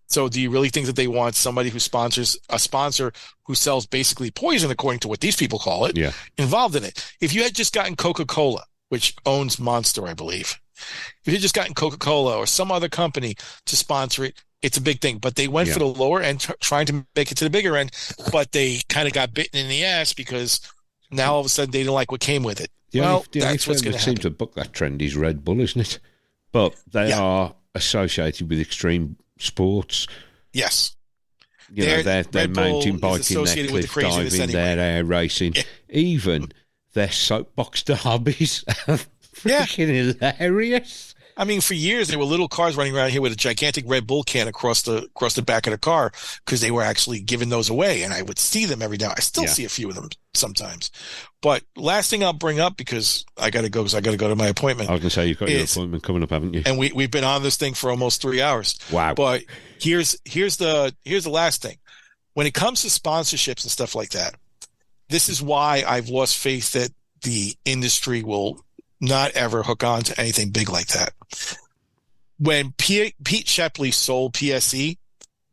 So do you really think that they want somebody who sponsors a sponsor who sells basically poison, according to what these people call it, involved in it? If you had just gotten Coca-Cola, which owns Monster, I believe, if you had just gotten Coca-Cola or some other company to sponsor it, it's a big thing. But they went for the lower end, trying to make it to the bigger end, but they kind of got bitten in the ass because now all of a sudden they didn't like what came with it. The only firm that seems to book that trend is Red Bull, isn't it? But they are associated with extreme sports. Yes. You know, they're mountain biking, their cliff diving, their air racing, even their soapbox derbies are freaking hilarious. I mean, for years, there were little cars running around here with a gigantic Red Bull can across the back of the car because they were actually giving those away, and I would see them every now. I still see a few of them sometimes. But last thing I'll bring up, because I got to go to my appointment. I was going to say, you've got your appointment coming up, haven't you? And we've been on this thing for almost 3 hours. Wow. But here's the last thing. When it comes to sponsorships and stuff like that, this is why I've lost faith that the industry will not ever hook on to anything big like that. When Pete Shepley sold PSE,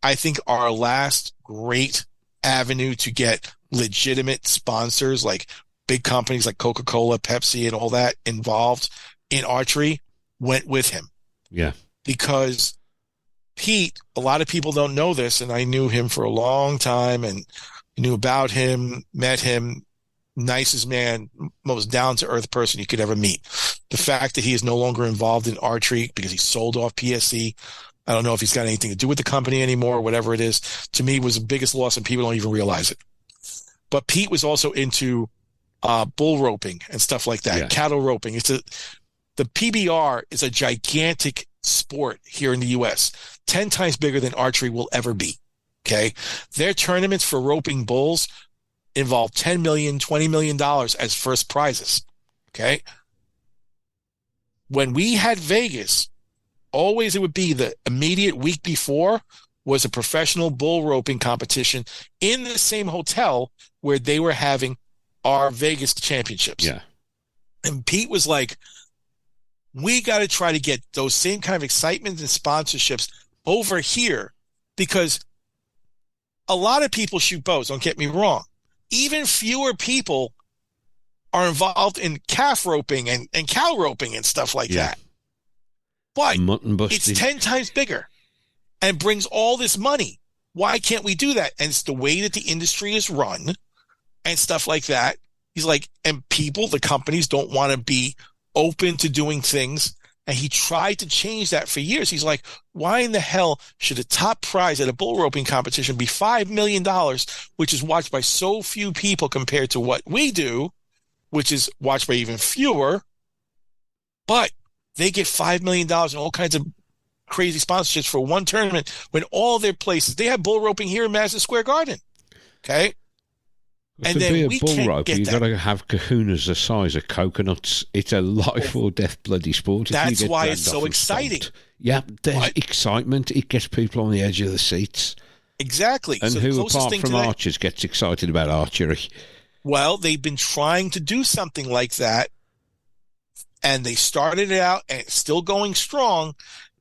I think our last great avenue to get legitimate sponsors like big companies like Coca-Cola, Pepsi, and all that involved in archery went with him. Yeah. Because Pete, a lot of people don't know this, and I knew him for a long time and knew about him, met him, nicest man, most down-to-earth person you could ever meet. The fact that he is no longer involved in archery because he sold off PSE, I don't know if he's got anything to do with the company anymore or whatever it is, to me was the biggest loss, and people don't even realize it. But Pete was also into bull roping and stuff like that, cattle roping. The PBR is a gigantic sport here in the U.S., 10 times bigger than archery will ever be, okay? Their tournaments for roping bulls involve $10 million, $20 million as first prizes, okay? When we had Vegas, always it would be the immediate week before was a professional bull roping competition in the same hotel where they were having our Vegas championships. Yeah. And Pete was like, we got to try to get those same kind of excitement and sponsorships over here because a lot of people shoot bows, don't get me wrong. Even fewer people are involved in calf roping and cow roping and stuff like that. But it's 10 times bigger and brings all this money. Why can't we do that? And it's the way that the industry is run and stuff like that. He's like, and people, the companies don't want to be open to doing things. And he tried to change that for years. He's like, why in the hell should a top prize at a bull roping competition be $5 million, which is watched by so few people compared to what we do, which is watched by even fewer, but they get $5 million and all kinds of crazy sponsorships for one tournament when all their places, they have bull roping here in Madison Square Garden. Okay. And to be a bull roper, you've got to have kahunas the size of coconuts. It's a life or death bloody sport. That's why it's so exciting. Yeah, there's excitement. It gets people on the edge of the seats. Exactly. And so who, apart from archers, gets excited about archery? Well, they've been trying to do something like that and they started it out, and it's still going strong.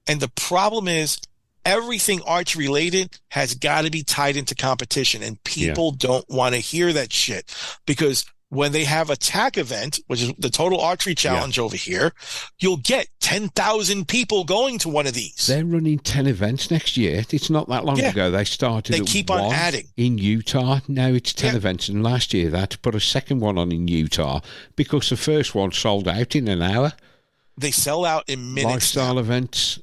And the problem is, everything archery related has got to be tied into competition, and people don't want to hear that shit, because when they have a TAC event, which is the Total Archery Challenge over here, you'll get 10,000 people going to one of these. They're running 10 events next year. It's not that long ago. They started They keep on adding. In Utah. Now it's 10 events, and last year they had to put a second one on in Utah because the first one sold out in an hour. They sell out in minutes. Lifestyle events.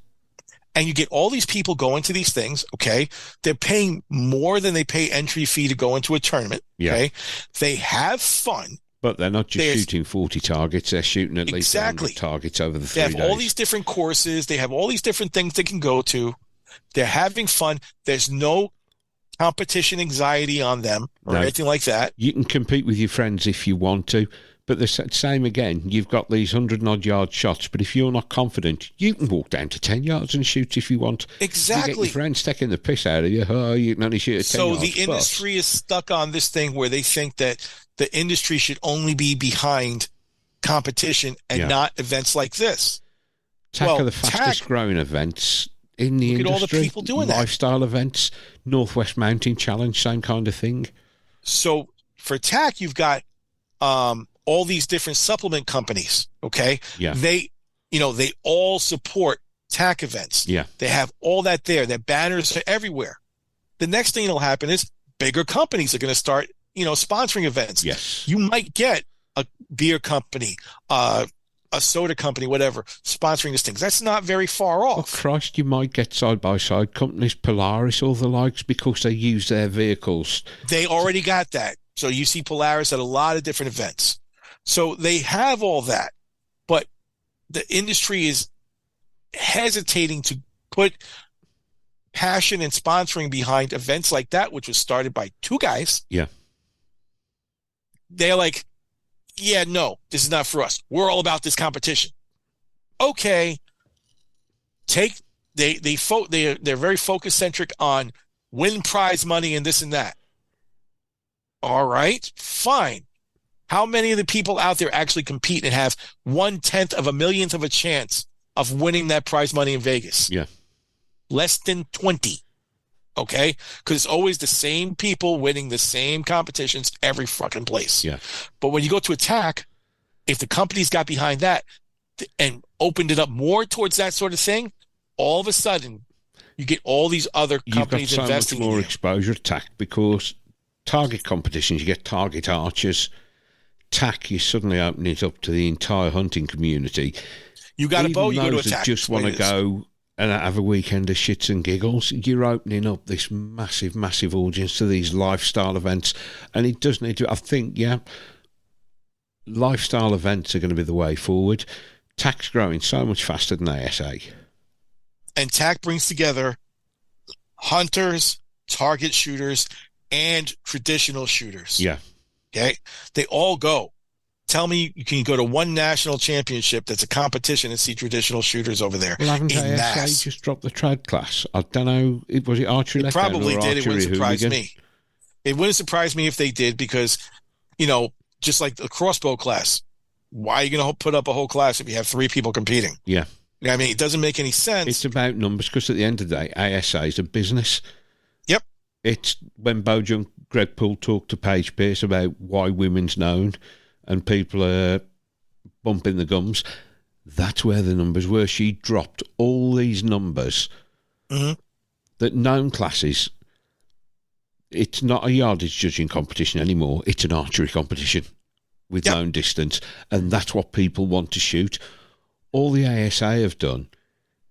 And you get all these people going to these things, okay? They're paying more than they pay entry fee to go into a tournament, okay? They have fun. But they're not just shooting 40 targets. They're shooting at least 100 targets over the 3 days. They have all these different courses. They have all these different things they can go to. They're having fun. There's no competition anxiety on them or anything like that. You can compete with your friends if you want to. But the same again, you've got these 100-odd yard shots, but if you're not confident, you can walk down to 10 yards and shoot if you want. Exactly. You get your friends taking the piss out of you. Oh, you can only shoot at 10 yards. So the industry is stuck on this thing where they think that the industry should only be behind competition and not events like this. TAC are the fastest growing events in the industry. Look at all the people doing Lifestyle events, Northwest Mountain Challenge, same kind of thing. So for TAC, you've got all these different supplement companies, okay? Yeah. They all support TAC events. Yeah. They have all that there. Their banners are everywhere. The next thing that'll happen is bigger companies are going to start, sponsoring events. Yes. You might get a beer company, a soda company, whatever, sponsoring this thing. That's not very far off. Oh, Christ, you might get side-by-side companies, Polaris, all the likes, because they use their vehicles. They already got that. So you see Polaris at a lot of different events. So they have all that, but the industry is hesitating to put passion and sponsoring behind events like that, which was started by 2 guys. Yeah. They're like, yeah, no, this is not for us. We're all about this competition. Okay. They're very focus centric on win prize money and this and that. All right, fine. How many of the people out there actually compete and have 1/10 of a millionth of a chance of winning that prize money in Vegas? Yeah. Less than 20. Okay? Because it's always the same people winning the same competitions every fucking place. Yeah. But when you go to TAC, if the companies got behind that and opened it up more towards that sort of thing, all of a sudden you get all these other companies investing in you. You've got so much more exposure to TAC because target competitions, you get target archers. TAC, you're suddenly opening it up to the entire hunting community. You got a bow, you go to a TAC. Just want to go and have a weekend of shits and giggles. You're opening up this massive, massive audience to these lifestyle events. And it does need to, I think, lifestyle events are going to be the way forward. TAC's growing so much faster than ASA. And TAC brings together hunters, target shooters, and traditional shooters. Yeah. Okay? They all go. Tell me you can go to one national championship that's a competition and see traditional shooters over there. Well, haven't in ASA mass. just dropped the trad class? I don't know. Was it archery? It probably did. It wouldn't surprise hooligan? me. It wouldn't surprise me if they did because, just like the crossbow class, why are you going to put up a whole class if you have 3 people competing? Yeah. I mean, it doesn't make any sense. It's about numbers because at the end of the day, ASA is a business. Yep. It's when Bojan Greg Poole talked to Paige Pierce about why women's known and people are bumping the gums. That's where the numbers were. She dropped all these numbers that known classes. It's not a yardage judging competition anymore. It's an archery competition with known distance. And that's what people want to shoot. All the ASA have done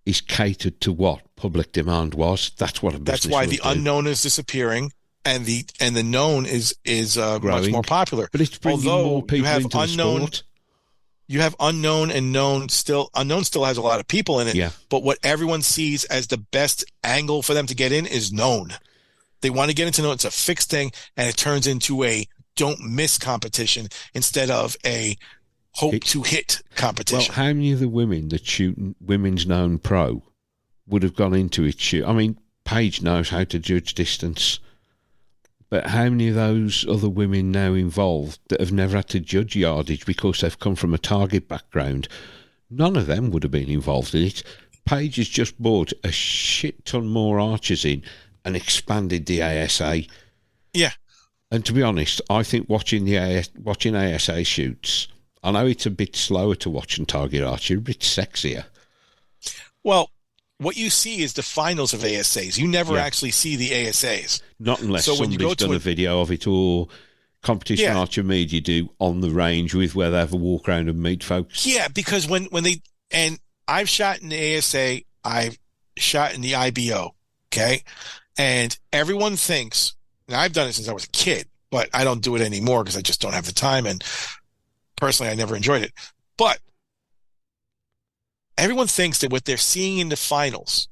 is catered to what public demand was. That's what a business That's why the do. unknown is disappearing and the known is much more popular. But it's bringing more people into the sport. You have unknown and known still. Unknown still has a lot of people in it. Yeah. But what everyone sees as the best angle for them to get in is known. They want to get into known. It's a fixed thing, and it turns into a don't miss competition instead of a hope to hit competition. Well, how many of the women that shoot women's known pro would have gone into it? I mean, Paige knows how to judge distance. But how many of those other women now involved that have never had to judge yardage because they've come from a target background? None of them would have been involved in it. Paige has just brought a shit ton more archers in and expanded the ASA. Yeah. And to be honest, I think watching ASA shoots, I know it's a bit slower to watch than target archery, a bit sexier. Well, what you see is the finals of ASAs. You never actually see the ASAs. Not unless somebody's done a video of it, or competition archer media do on the range where they have a walk around and meet folks. Yeah, because when they, and I've shot in the ASA, I've shot in the IBO, okay? And everyone thinks, and I've done it since I was a kid, but I don't do it anymore because I just don't have the time, and personally I never enjoyed it. But everyone thinks that what they're seeing in the finals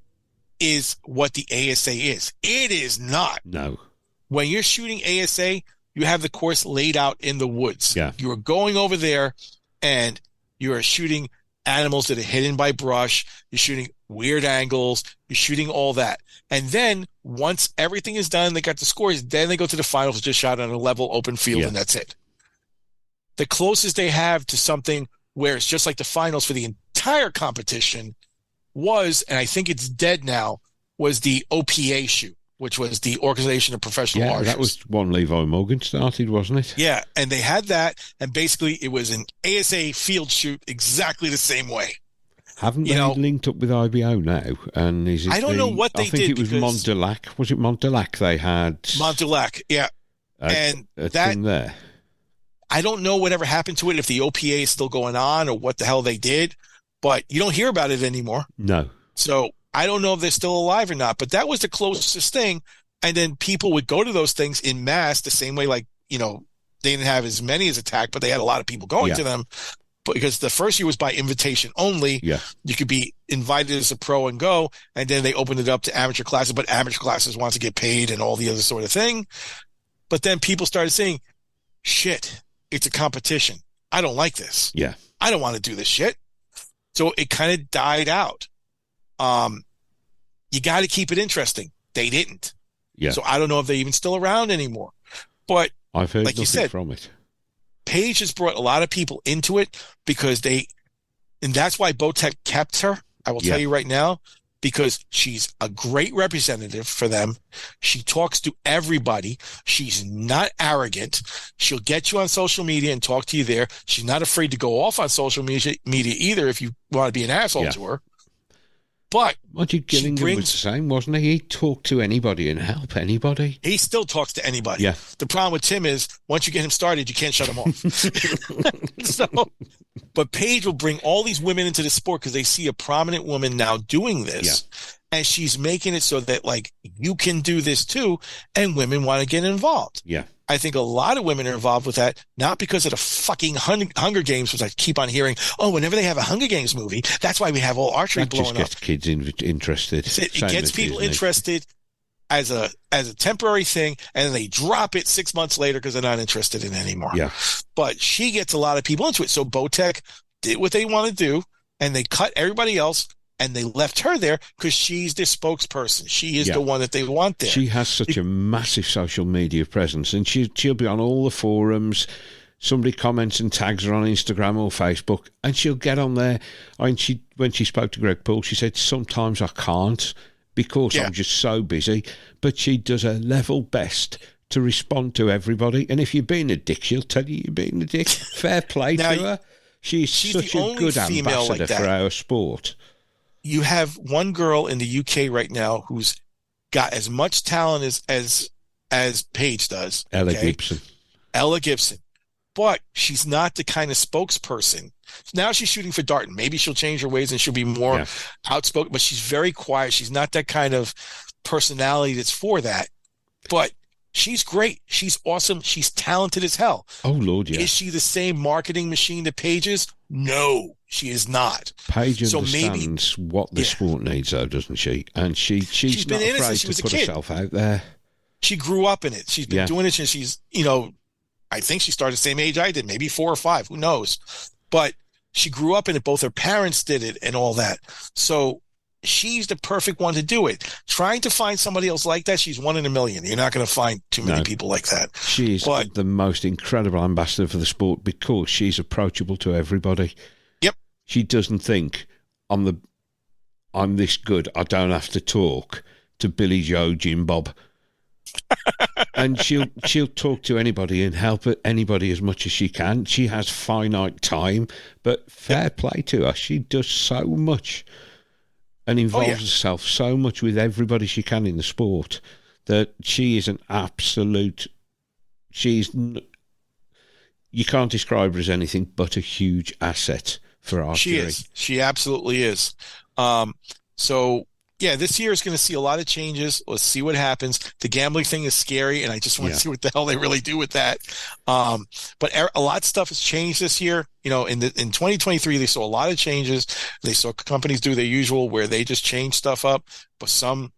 is what the ASA is. It is not. No. When you're shooting ASA, you have the course laid out in the woods. Yeah. You are going over there and you are shooting animals that are hidden by brush. You're shooting weird angles. You're shooting all that. And then once everything is done, they got the scores, then they go to the finals, just shot on a level open field, and that's it. The closest they have to something where it's just like the finals for the entire competition was, and I think it's dead now, was the OPA shoot, which was the Organization of Professional Archers. Yeah, that was one Levi Morgan started, wasn't it? Yeah, and they had that, and basically it was an ASA field shoot exactly the same way. Haven't they linked up with IBO now? And is it I don't know what they did. I think it was Mont de Lac. Was it Mont de Lac they had? Mont de Lac, yeah. And a that thing there. I don't know whatever happened to it, if the OPA is still going on or what the hell they did, but you don't hear about it anymore. No. So I don't know if they're still alive or not, but that was the closest thing. And then people would go to those things in mass the same way, like, they didn't have as many as Attack, but they had a lot of people going to them. But because the first year was by invitation only, you could be invited as a pro and go, and then they opened it up to amateur classes, but amateur classes want to get paid and all the other sort of thing. But then people started saying, shit, it's a competition. I don't like this. Yeah. I don't want to do this shit. So it kind of died out. You got to keep it interesting. They didn't. Yeah. So I don't know if they're even still around anymore. But I've heard like nothing you said, from it. Paige has brought a lot of people into it because and that's why Bowtech kept her. I will tell you right now, because she's a great representative for them. She talks to everybody. She's not arrogant. She'll get you on social media and talk to you there. She's not afraid to go off on social media either if you want to be an asshole to her. But Roger Gillingham was the same, wasn't he? He talked to anybody and help anybody. He still talks to anybody. Yeah. The problem with Tim is once you get him started, you can't shut him off. But Paige will bring all these women into the sport because they see a prominent woman now doing this. Yeah. And she's making it so that, like, you can do this too, and women want to get involved. Yeah. I think a lot of women are involved with that, not because of the fucking Hunger Games, which I keep on hearing. Oh, whenever they have a Hunger Games movie, that's why we have all archery blowing up. That just gets kids interested. It gets people interested as a temporary thing, and then they drop it 6 months later because they're not interested in it anymore. Yeah. But she gets a lot of people into it. So Bowtech did what they want to do, and they cut everybody else. And they left her there because she's their spokesperson. She is the one that they want there. She has such a massive social media presence, and she'll be on all the forums. Somebody comments and tags her on Instagram or Facebook, and she'll get on there. When she spoke to Greg Poole, she said, sometimes I can't because I'm just so busy. But she does her level best to respond to everybody. And if you're being a dick, she'll tell you you're being a dick. Fair play to her. She's such a good ambassador for our sport. You have one girl in the UK right now who's got as much talent as Paige does. Ella Gibson. But she's not the kind of spokesperson. Now she's shooting for Darton. Maybe she'll change her ways and she'll be more outspoken, but she's very quiet. She's not that kind of personality that's for that. But she's great. She's awesome. She's talented as hell. Oh, Lord, yeah. Is she the same marketing machine that Paige is? No, she is not. Paige understands what the sport needs, though, doesn't she? And she's not been afraid to put herself out there. She grew up in it. She's been doing it since she's, I think she started the same age I did, maybe 4 or 5. Who knows? But she grew up in it. Both her parents did it and all that. So she's the perfect one to do it. Trying to find somebody else like that, she's one in a million. You're not going to find too many people like that. She's the most incredible ambassador for the sport because she's approachable to everybody. Yep. She doesn't think, I'm this good, I don't have to talk to Billy Joe, Jim Bob. And she'll talk to anybody and help anybody as much as she can. She has finite time, but fair play to her. She does so much and involves herself so much with everybody she can in the sport that she is an absolute... You can't describe her as anything but a huge asset for archery. She is. She absolutely is. So... yeah, this year is going to see a lot of changes. Let's see what happens. The gambling thing is scary, and I just want to see what the hell they really do with that. But a lot of stuff has changed this year. You know, in 2023, they saw a lot of changes. They saw companies do their usual where they just change stuff up, but some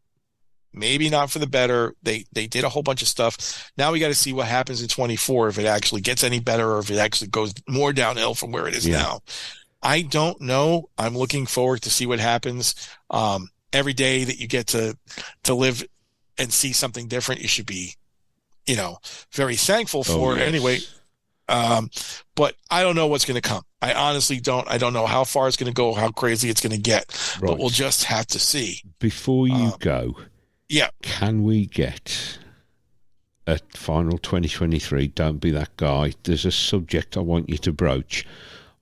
maybe not for the better. They did a whole bunch of stuff. Now we got to see what happens in 24, if it actually gets any better or if it actually goes more downhill from where it is now. I don't know. I'm looking forward to see what happens. Every day that you get to live and see something different, you should be, very thankful for it anyway. But I don't know what's going to come. I honestly don't. I don't know how far it's going to go, how crazy it's going to get, but we'll just have to see. Before you go, can we get a final 2023? Don't be that guy. There's a subject I want you to broach.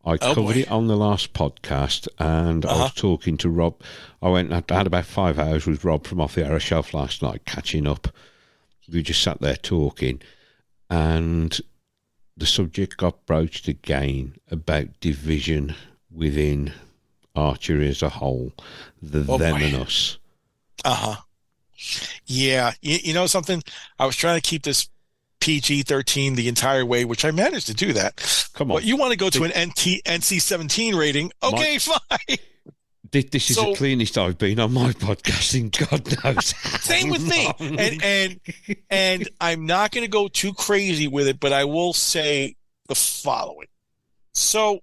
I covered it on the last podcast, and I was talking to Rob. I had about 5 hours with Rob from Off the Arrow Shelf last night, catching up. We just sat there talking, and the subject got broached again about division within archery as a whole, them and us. Yeah, you know something? I was trying to keep this PG-13 the entire way, which I managed to do that. Come on. But you want to go to an NC-17 rating? Okay, fine. This is the cleanest I've been on my podcasting, God knows. Same with me. And I'm not going to go too crazy with it, but I will say the following. So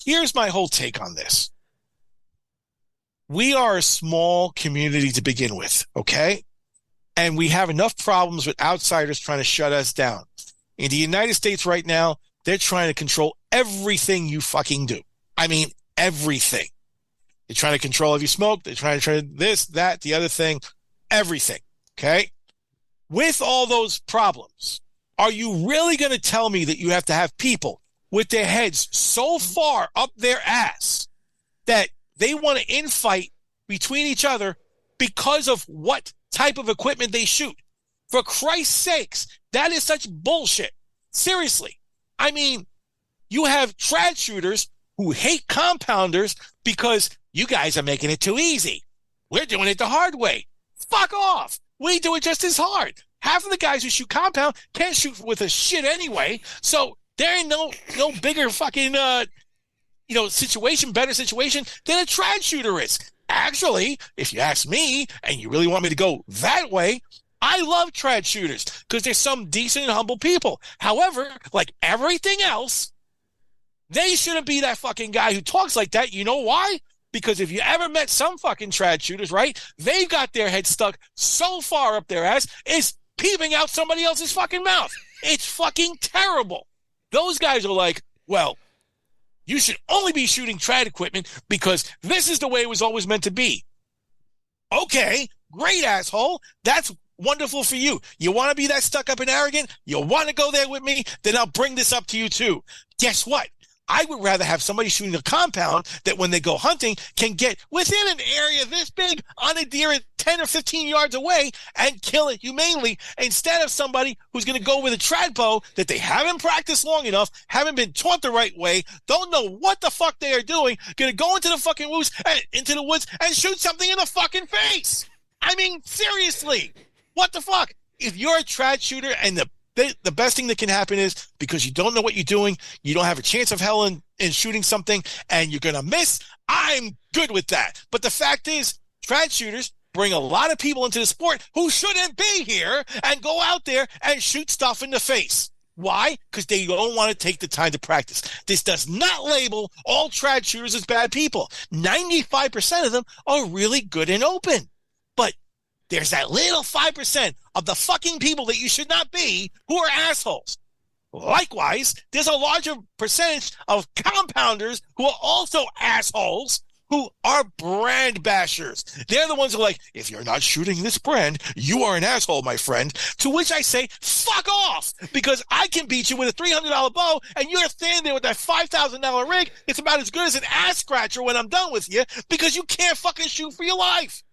here's my whole take on this. We are a small community to begin with, okay? And we have enough problems with outsiders trying to shut us down. In the United States right now, they're trying to control everything you fucking do. I mean, everything. They're trying to control if you smoke. They're trying to this, that, the other thing, everything. Okay? With all those problems, are you really going to tell me that you have to have people with their heads so far up their ass that they want to infight between each other because of what type of equipment they shoot? For Christ's sakes, that is such bullshit. Seriously. I mean, you have trad shooters who hate compounders because you guys are making it too easy. We're doing it the hard way. Fuck off. We do it just as hard. Half of the guys who shoot compound can't shoot with a shit anyway. So there ain't no bigger fucking, better situation than a trad shooter is. Actually, if you ask me, and you really want me to go that way, I love trad shooters because they're some decent and humble people. However, like everything else, they shouldn't be that fucking guy who talks like that. You know why? Because if you ever met some fucking trad shooters, right, they got their head stuck so far up their ass, it's peeping out somebody else's fucking mouth. It's fucking terrible. Those guys are like, well, you should only be shooting trad equipment because this is the way it was always meant to be. Okay, great, asshole. That's wonderful for you. You want to be that stuck up and arrogant? You want to go there with me? Then I'll bring this up to you too. Guess what? I would rather have somebody shooting a compound that when they go hunting can get within an area this big on a deer at 10 or 15 yards away and kill it humanely instead of somebody who's going to go with a trad bow that they haven't practiced long enough, haven't been taught the right way, don't know what the fuck they are doing, going to go into the woods and shoot something in the fucking face. I mean, seriously, what the fuck? If you're a trad shooter and the best thing that can happen is because you don't know what you're doing, you don't have a chance of hell in shooting something, and you're going to miss, I'm good with that. But the fact is, trad shooters bring a lot of people into the sport who shouldn't be here and go out there and shoot stuff in the face. Why? Because they don't want to take the time to practice. This does not label all trad shooters as bad people. 95% of them are really good and open. But there's that little 5% of the fucking people that you should not be who are assholes. Likewise, there's a larger percentage of compounders who are also assholes who are brand bashers. They're the ones who are like, if you're not shooting this brand, you are an asshole, my friend. To which I say, fuck off, because I can beat you with a $300 bow, and you're standing there with that $5,000 rig. It's about as good as an ass scratcher when I'm done with you, because you can't fucking shoot for your life.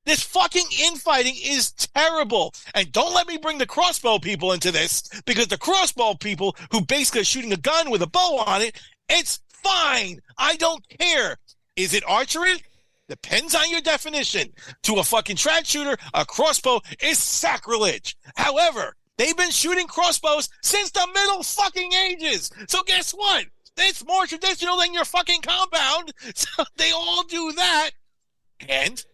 This fucking infighting is terrible. And don't let me bring the crossbow people into this, because the crossbow people who basically are shooting a gun with a bow on it, it's fine. I don't care. Is it archery? Depends on your definition. To a fucking trad shooter, a crossbow is sacrilege. However, they've been shooting crossbows since the Middle fucking Ages. So guess what? It's more traditional than your fucking compound. So they all do that. And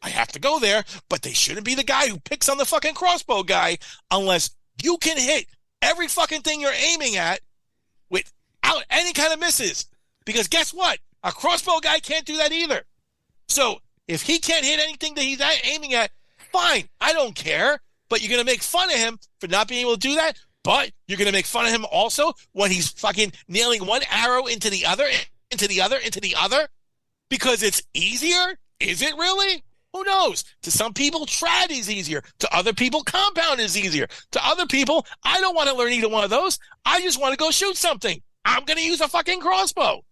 I have to go there, but they shouldn't be the guy who picks on the fucking crossbow guy unless you can hit every fucking thing you're aiming at without any kind of misses. Because guess what? A crossbow guy can't do that either. So if he can't hit anything that he's aiming at, fine, I don't care. But you're going to make fun of him for not being able to do that. But you're going to make fun of him also when he's fucking nailing one arrow into the other, because it's easier. Is it really? Who knows? To some people, trad is easier. To other people, compound is easier. To other people, I don't want to learn either one of those. I just want to go shoot something. I'm going to use a fucking crossbow.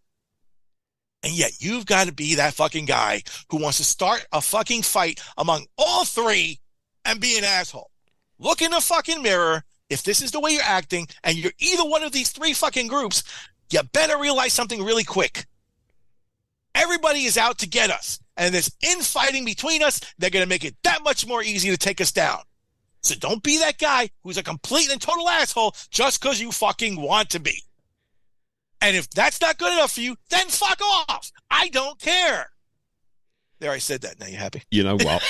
And yet you've got to be that fucking guy who wants to start a fucking fight among all three and be an asshole. Look in the fucking mirror. If this is the way you're acting and you're either one of these three fucking groups, you better realize something really quick. Everybody is out to get us. And this infighting between us, they're going to make it that much more easy to take us down. So don't be that guy who's a complete and total asshole just because you fucking want to be. And if that's not good enough for you, then fuck off. I don't care. There, I said that. Now you happy? You know what?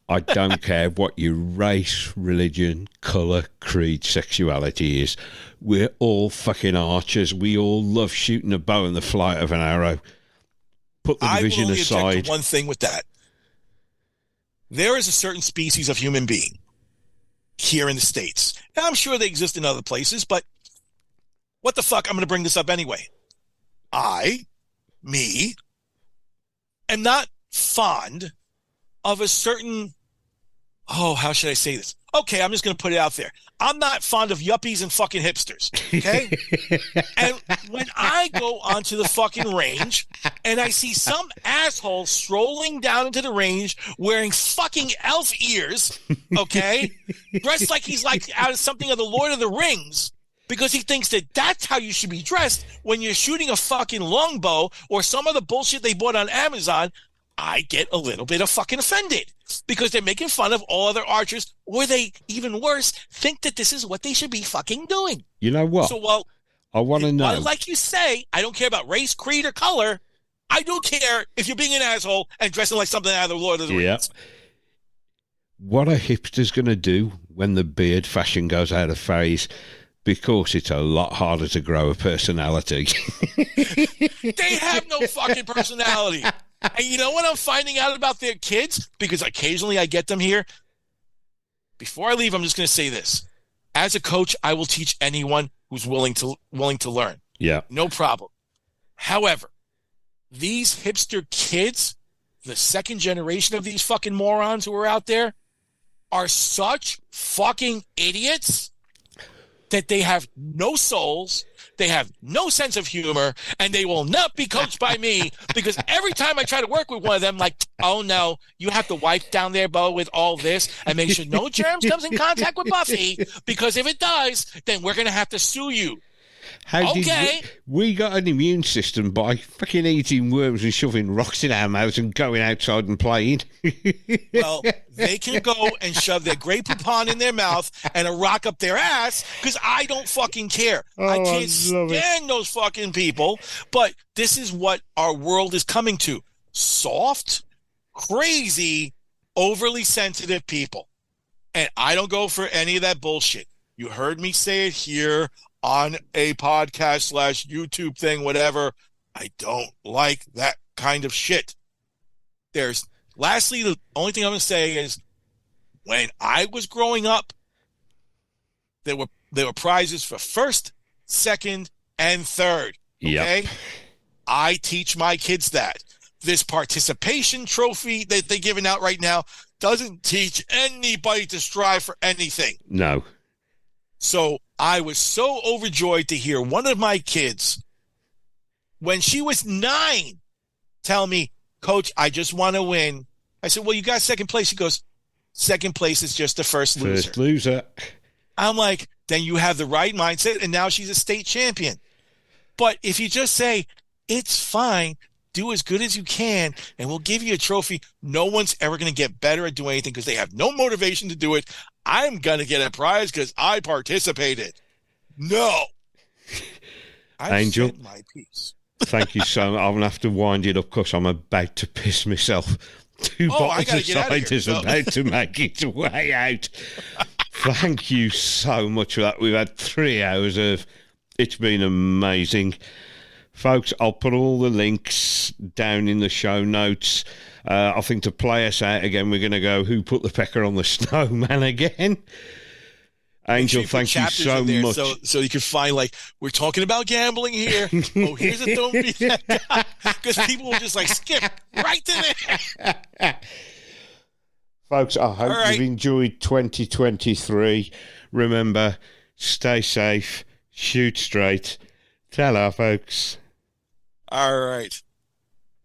I don't care what your race, religion, colour, creed, sexuality is. We're all fucking archers. We all love shooting a bow and the flight of an arrow. Put the division I will only aside. object to one thing with that. There is a certain species of human being here in the States. Now, I'm sure they exist in other places, but what the fuck? I'm going to bring this up anyway. Me, am not fond of a certain, how should I say this? Okay, I'm just going to put it out there. I'm not fond of yuppies and fucking hipsters, okay? And when I go onto the fucking range and I see some asshole strolling down into the range wearing fucking elf ears, okay, dressed like he's like out of something of the Lord of the Rings, because he thinks that that's how you should be dressed when you're shooting a fucking longbow or some of the bullshit they bought on Amazon, I get a little bit of fucking offended because they're making fun of all other archers, or they, even worse, think that this is what they should be fucking doing. You know what? So, well, I want to know. Like you say, I don't care about race, creed, or color. I do care if you're being an asshole and dressing like something out of the Lord of the Rings. What are hipsters going to do when the beard fashion goes out of phase? Because it's a lot harder to grow a personality. They have no fucking personality. And you know what I'm finding out about their kids? Because occasionally I get them here. Before I leave, I'm just going to say this. As a coach, I will teach anyone who's willing to learn. Yeah. No problem. However, these hipster kids, the second generation of these fucking morons who are out there, are such fucking idiots that they have no souls, they have no sense of humor, and they will not be coached by me, because every time I try to work with one of them, like, oh no, you have to wipe down their bow with all this and make sure no germs comes in contact with Buffy, because if it does, then we're going to have to sue you. We got an immune system by fucking eating worms and shoving rocks in our mouths and going outside and playing. Well, they can go and shove their Grey Poupon in their mouth and a rock up their ass, because I don't fucking care. I can't stand those fucking people. But this is what our world is coming to. Soft, crazy, overly sensitive people. And I don't go for any of that bullshit. You heard me say it here on a podcast / YouTube thing, whatever. I don't like that kind of shit. Lastly, the only thing I'm going to say is when I was growing up, there were prizes for first, second, and third. Okay? Yep. I teach my kids that. This participation trophy that they're giving out right now doesn't teach anybody to strive for anything. No. So I was so overjoyed to hear one of my kids, when she was 9, tell me, Coach, I just want to win. I said, well, you got second place. She goes, second place is just the first loser. First loser. I'm like, then you have the right mindset, and now she's a state champion. But if you just say, it's fine, do as good as you can, and we'll give you a trophy, no one's ever going to get better at doing anything because they have no motivation to do it. I'm going to get a prize because I participated. No. Angel, said my piece. Thank you so much. I'm going to have to wind it up because I'm about to piss myself. 2 bottles of cider is about to make its way out. Thank you so much for that. We've had 3 hours of... It's been amazing. Folks, I'll put all the links down in the show notes. I think to play us out again, we're going to go Who Put the Pecker on the Snowman again. Angel, thank you so much. So you can find, like, we're talking about gambling here. Oh, here's a don't be that guy. Because people will just, like, skip right to there. Folks, I hope you've enjoyed 2023. Remember, stay safe, shoot straight. Ta-ra, folks. All right.